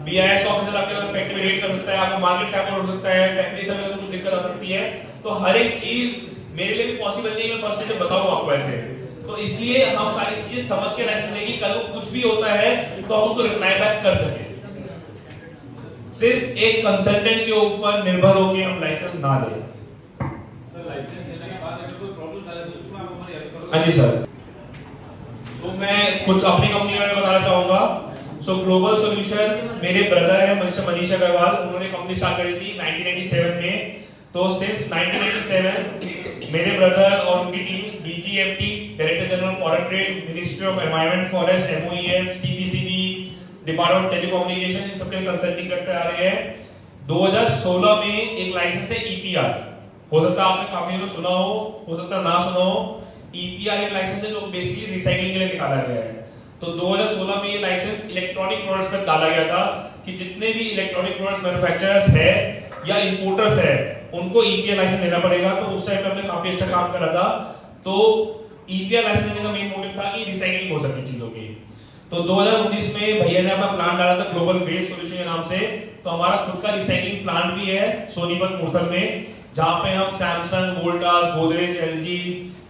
बीआईएस ऑफिसर आपके फैक्ट्री में रेड कर सकता है, आपको मार्केट सैंपल हो सकता है, फैक्ट्री से अगर कुछ दिक्कत आ सकती है, तो हर एक चीज मेरे लिए भी पॉसिबल नहीं है मैं फर्स्ट से बताऊं आपको ऐसे। तो इसलिए हम सारी चीजें समझ के लाइसेंस लेंगे, कल को कुछ भी होता है तो हम उसको रिप्लाई बैक कर सके। सिर्फ एक कंसल्टेंट के ऊपर निर्भर होकर हम लाइसेंस ना लें। हाँ जी सर, तो मैं कुछ अपनी कंपनी के बारे में बताना चाहूंगा। सो ग्लोबल सॉल्यूशन, मेरे ब्रदर है मिस्टर मनीष अग्रवाल, उन्होंने कंपनी स्टार्ट करी थी 1997 में। तो सिंस 1987 मेरे ब्रदर और उनकी team DGFT, director general foreign trade, ministry of environment forest, MOEF, CPCB, department telecommunication, इन सबके कंसल्टिंग करते आ रहे हैं। 2016 में एक लाइसेंस है ईपीआर, हो सकता है आपने काफी लोग सुना हो सकता है ना सुना हो। ईपीआर एक लाइसेंस है जो बेसिकली रिसाइकलिंग के लिए निकाला गया है। तो 2016 में ये लाइसेंस इलेक्ट्रॉनिक प्रोडक्ट्स पर डाला गया था कि जितने भी इलेक्ट्रॉनिक प्रोडक्ट्स मैन्युफैक्चरर्स है या इंपोर्टर्स है उनको ईपीआर लाइसेंस लेना पड़ेगा। तो उस टाइम पे हमने काफी अच्छा काम करा था। तो ईपीआर लाइसेंस लेने का मेन मोटिव था कि रिसाइकलिंग हो सके चीजों की। तो 2019 में भैया ने अपना प्लान डाला था ग्लोबल वेस्ट सॉल्यूशन के नाम से। तो हमारा खुद का रिसाइकलिंग प्लांट भी है सोनीपत मुरथल में, जहां पे हम सैमसंग, वोल्टास, गोदरेज, एलजी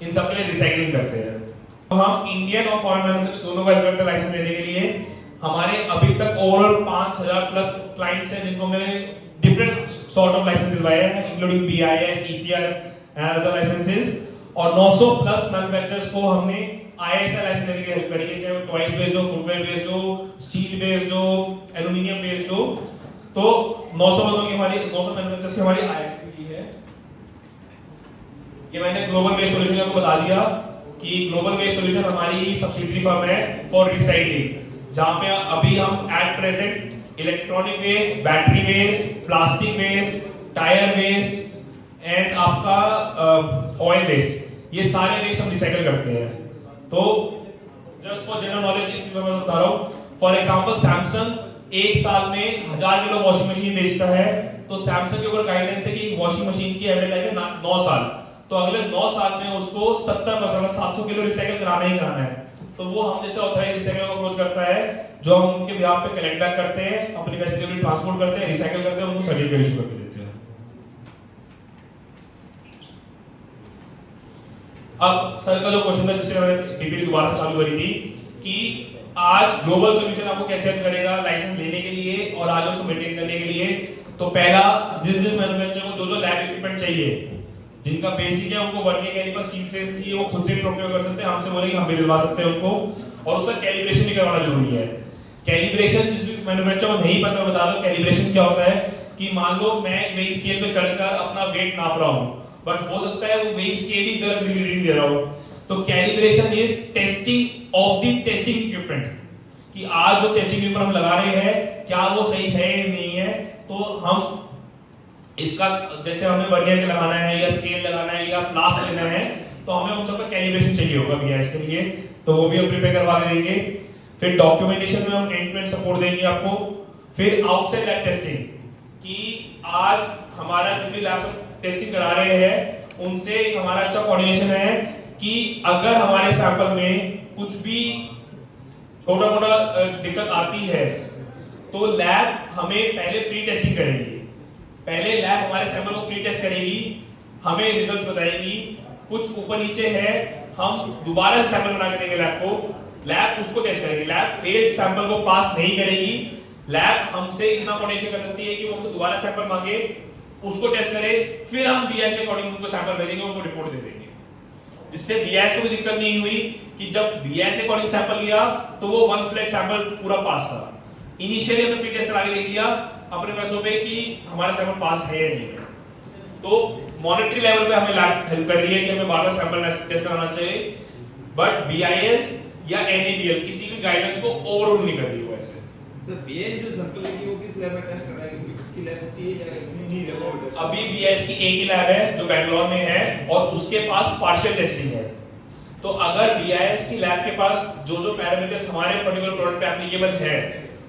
इन सब के लिए रिसाइकलिंग करते हैं। तो हम इंडियन और फॉरेन मैन्युफैक्चरर दोनों का हेल्प करते हैं लाइसेंस लेने के लिए। हमारे अभी तक ओवरऑल 5000 प्लस क्लाइंट्स हैं जिनको मैंने डिफरेंट सॉर्ट ऑफ लाइसेंस दिलवाए हैं, including BIS, EPR and other licences. और 900 प्लस मैन्युफैक्चरर्स को हमने आईएसआई लाइसेंस लेने की हेल्प करी है, चाहे वो टॉयज बेस्ड हो, फुटवेयर बेस्ड हो, स्टील बेस्ड हो, एल्यूमिनियम बेस्ड हो। तो 900 मैन्युफैक्चरर्स की हमारी आईएसआई की है। ये मैंने ग्लोबल वेस्ट सॉल्यूशन को बता दिया कि ग्लोबल वेस्ट सॉल्यूशन हमारी सब्सिडियरी फर्म है फॉर रिसाइकलिंग, जहां पे अभी हम at present electronic waste, battery waste, plastic waste, tyre waste and आपका ऑयल वेस्ट, ये सारे वेस्ट हम रिसाइकल करते हैं। तो जस्ट फॉर जनरल नॉलेज एक चीज मैं बता रहा हूं, फॉर एग्जांपल सैमसंग एक साल में 1000 किलो वॉशिंग मशीन बेचता है। तो सैमसंग के ऊपर गाइडेंस है कि वॉशिंग मशीन की एवरेज लाइफ है 9 साल। तो अगले 9 साल में उसको 70% 700 किलो रिसाइकल कराना ही कराना है। तो वो हम जैसे ऑथराइज्ड रिसाइकलर को अप्रोच करता है, जो हम उनके बिहाफ पे कलेक्ट बैक करते हैं, अपनी फैसिलिटी ट्रांसपोर्ट करते हैं, रिसाइकल करते हैं, उनको सर्टिफिकेट इशू करके देते हैं। अब सर का जो क्वेश्चन था जिससे मैंने पीपीटी दोबारा चालू करी थी कि आज ग्लोबल सॉल्यूशन आपको कैसे हेल्प करेगा लाइसेंस लेने के लिए और आगे उसको मेंटेन करने के लिए। तो पहला, जिस मैन्युफैक्चरर को जो लैब इक्विपमेंट चाहिए, जिनका बेसिक है उनको वर्किंग कैलिपर स्टील से चाहिए, वो खुद से प्रोक्योर कर सकते हैं, हमसे बोलेंगे हम भी दिलवा सकते हैं उनको। और उसका कैलिब्रेशन भी करवाना जरूरी है। कैलिब्रेशन जिस मैन्युफैक्चरर को नहीं पता, बता दो कैलिब्रेशन क्या होता है। कि मान लो मैं वेइंग स्केल पे चढ़कर अपना वेट नाप रहा हूं, बट हो सकता है वो वेइंग स्केल ही गलत रीडिंग दे रहा हो। तो calibration is testing of the testing equipment, कि आज जो टेस्टिंग इक्विपमेंट हम लगा रहे हैं क्या वो सही है या नहीं है। तो हम इसका, जैसे हमें वर्नियर के लगाना है या स्केल लगाना है या फ्लास्क लेना है, तो हमें उन सबका कैलिब्रेशन चाहिए होगा बीआईएस के लिए, तो वो भी हम प्रिपेयर करवा के देंगे। फिर डॉक्यूमेंटेशन में हम एंड टू एंड सपोर्ट देंगे आपको। फिर आउटसाइड लैब टेस्टिंग, कि आज हमारा जो भी लैब टेस्टिंग करा रहे हैं उनसे हमारा अच्छा कोऑर्डिनेशन है कि अगर हमारे सैंपल में कुछ भी छोटा मोटा दिक्कत आती है तो लैब हमें पहले प्री टेस्टिंग करेगी। पहले लैब हमारे सैंपल को प्री टेस्ट करेगी, हमें रिजल्ट्स बताएगी। कुछ ऊपर नीचे है हम दोबारा से सैंपल बना के देंगे लैब को, लैब उसको टेस्ट करेगी। लैब फेल सैंपल को पास नहीं करेगी। लैब हमसे इतना कोऑर्डिनेशन कर सकती है कि वो हमसे दोबारा सैंपल मांगे, उसको टेस्ट करे, फिर हम बीआईएस के अकॉर्डिंग उनको सैंपल भेजेंगे, उनको रिपोर्ट दे देंगे। जिससे बीआईएस को भी दिक्कत नहीं हुई कि जब बीआईएस के अकॉर्डिंग सैंपल लिया तो वो वन फ्लैश सैंपल पूरा पास था। इनिशियली हमने प्री टेस्ट करा के देख दिया अपने पैसों पे कि हमारा सैंपल पास है या नहीं है। तो मॉनिटरी लेवल पे हमें लैब हेल्प कर रही है कि हमें बार-बार सैंपल टेस्ट कराना चाहिए, बट बीआईएस या एनएबीएल किसी भी गाइडेंस को ओवरऑल नहीं कर रही है। वैसे सर बीआईएस जो सैंपल है वो किस लैब में टेस्ट कर रहा है, किसकी लैब होती है या इतनी लैब में? अभी बीआईएस की एक ही लैब है जो बैंगलोर में है और उसके पास पार्शियल टेस्टिंग है। तो अगर बीआईएस की लैब के पास जो जो पैरामीटर्स हमारे पर्टिकुलर प्रोडक्ट पे एप्लीकेबल है,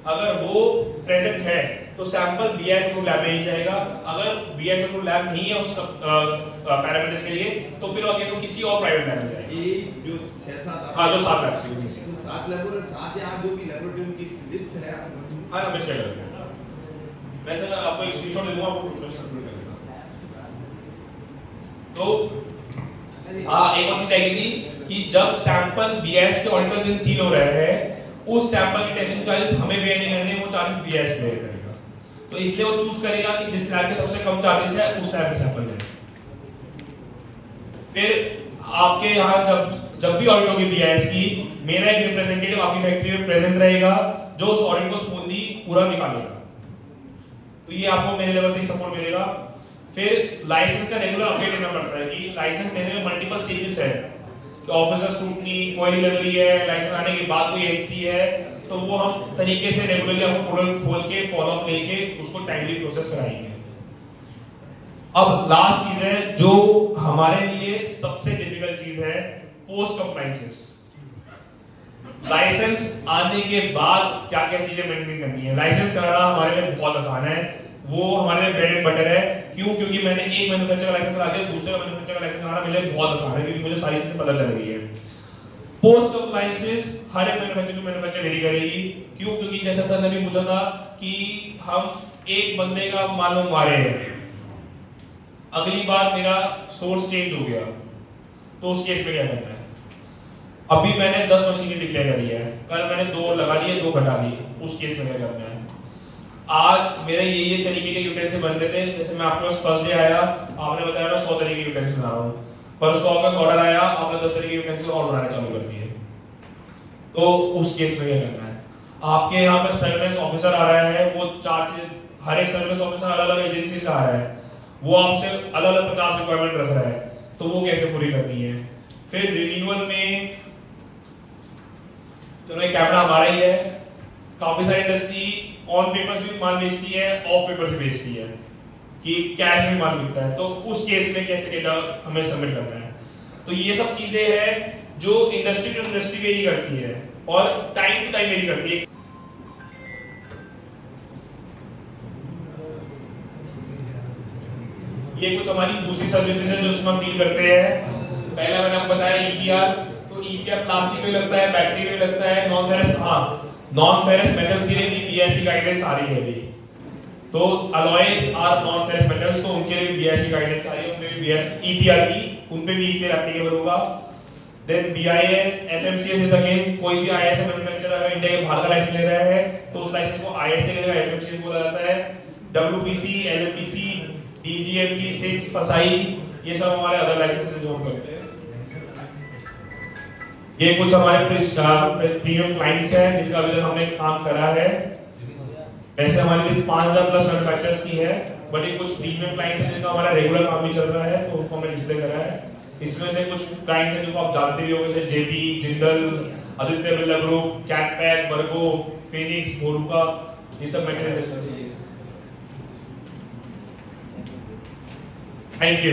अगर वो प्रेजेंट है तो सैंपल बीआईएस को लैब में ही जाएगा। अगर बीआईएस को लैब नहीं है उस पैरामीटर्स के लिए तो फिर आगे तो किसी और प्राइवेट लैब में जाएगा। ये जो 6-7 हां, जो 7 लैब से 7 लैबोरेटरी 7 या 8 जो भी लैबोरेटरी की लिस्ट है आपके पास? हां, मैं शेयर कर दूंगा। वैसे मैं आपको एक स्क्रीनशॉट दे दूंगा, आपको प्रोफेसर कर देगा। तो एक और चीज आएगी थी कि जब सैंपल बीआईएस के ऑडिटर दिन सील हो रहे हैं, उस सैंपल के टेस्टिंग चार्जेस हमें पे नहीं करने, वो चार्जेस बीआईएस पे करेगा। तो इसलिए वो चूज करेगा कि जिस लैब के सबसे कम चार्जेस है उस लैब में सैंपल जाए। फिर आपके यहाँ जब भी ऑडिट होगी बीआईएस की, मेरा एक रिप्रेजेंटेटिव आपकी फैक्ट्री में प्रेजेंट रहेगा जो उस ऑडिट को स्मूथली पूरा निकालेगा। तो ये आपको मेरे लेवल से सपोर्ट मिलेगा। फिर लाइसेंस का रेगुलर अपडेट लेना पड़ता है कि लाइसेंस लेने में मल्टीपल स्टेजेस है, कि ऑफिसर स्क्रूटनी, क्वेरी लग रही है, लाइसेंस आने के बाद कोई एनसी है, तो वो हम तरीके से रेगुलरली आपको पोर्टल खोल के फॉलो अप लेके उसको टाइमली प्रोसेस कराएंगे। अब लास्ट चीज है जो हमारे लिए सबसे डिफिकल्ट चीज है, पोस्ट कंप्लायंसेस। लाइसेंस आने के बाद क्या क्या चीजें मेंटेन करनी है। लाइसेंस कराना हमारे लिए बहुत आसान है, वो हमारे लिए ब्रेड एंड बटर है। क्यों? क्योंकि मैंने एक मैन्युफैक्चरर का लाइसेंस करा दिया, दूसरे मैन्युफैक्चरर का लाइसेंस कराना मेरे लिए बहुत आसान है क्योंकि मुझे सारी चीजें पता चल रही है। पोस्ट कंप्लायंसेस हर एक मैन्युफैक्चरर वेरी करेगी। क्यों? क्योंकि जैसा सर ने भी पूछा था कि हम एक बंदे का मालूम मारे हैं, अगली बार मेरा सोर्स चेंज हो गया तो उस केस में क्या करना है। अभी मैंने 10 मशीनें डिक्लेयर करी है, कल मैंने 2 लगा दी है, 2 घटा दी, उस केस में क्या करना है। आज मेरे ये तरीके के यूटेंसिल बन रहे थे, जैसे मैं आपके पास फर्स्ट डे आया, आपने बताया मैं 100 तरीके के यूटेंसिल बना रहा हूं, पर 100 का ऑर्डर आया, आपने 10 तरीके के यूटेंसिल और बनाना चालू कर दिए, तो उस केस में क्या करना है। आपके यहाँ पर सर्वेलेंस ऑफिसर आ रहा है, वो 4 चीज, हर एक सर्वेलेंस ऑफिसर अलग अलग एजेंसी से आ रहा है, वो आपसे अलग अलग 50 रिक्वायरमेंट रख रहा है, तो वो कैसे पूरी करनी है। फिर रिन्यूअल में चलो एक कैमरा हमारा ही है, काफी सारी इंडस्ट्री ऑन पेपर्स भी माल बेचती है, ऑफ पेपर से बेचती है, कि कैश में माल बिकता है, तो उस केस में कैसे डेटा हमें सबमिट करना है। तो ये सब चीजें हैं जो इंडस्ट्री टू इंडस्ट्री वेरी करती है और टाइम टू टाइम वेरी करती है। ये कुछ हमारी दूसरी सर्विसेज है जो उसमें हम डील करते हैं। पहला मैंने आपको बताया ईपीआर, तो ईपीआर प्लास्टिक में लगता है, बैटरी में लगता है, non ferrous, non ferrous metals के लिए भी बीआईएस गाइडेंस आ रही है अभी, तो alloys are non ferrous metals, तो उनके लिए बीआईएस गाइडेंस आ रही है, उनपे भी ईपीआर की, उनपे भी ईपीआर एप्लीकेबल होगा। Then BIS, FMCS is again कोई भी IS मैन्युफैक्चरर अगर इंडिया के बाहर का लाइसेंस ले रहा है तो उस लाइसेंस को IS से लेगा, FMCS बोला जाता है। WPC, LMPC, DGMP, SIPS, FSAI, ये सब हमारे अदर लाइसेंसेस जो हम करते हैं। ये कुछ हमारे प्रीमियम क्लाइंट्स हैं जिनका अभी तक हमने काम करा है। वैसे हमारे पास 5000 प्लस मैन्युफैक्चरर्स की है, बट ये कुछ प्रीमियम क्लाइंट्स हैं जिनका हमारा रेगुलर काम भी चल रहा है, तो उनको हमने डिस्प्ले करा है। इसमें से कुछ क्लाइंट्स हैं जिनको आप जानते भी होंगे, जैसे जेपी, जिंदल, आदित्य बिरला ग्रुप, कैटपैक, बर्गो, फिनिक्स, मोरुका, ये सब मटेरियल। Thank you.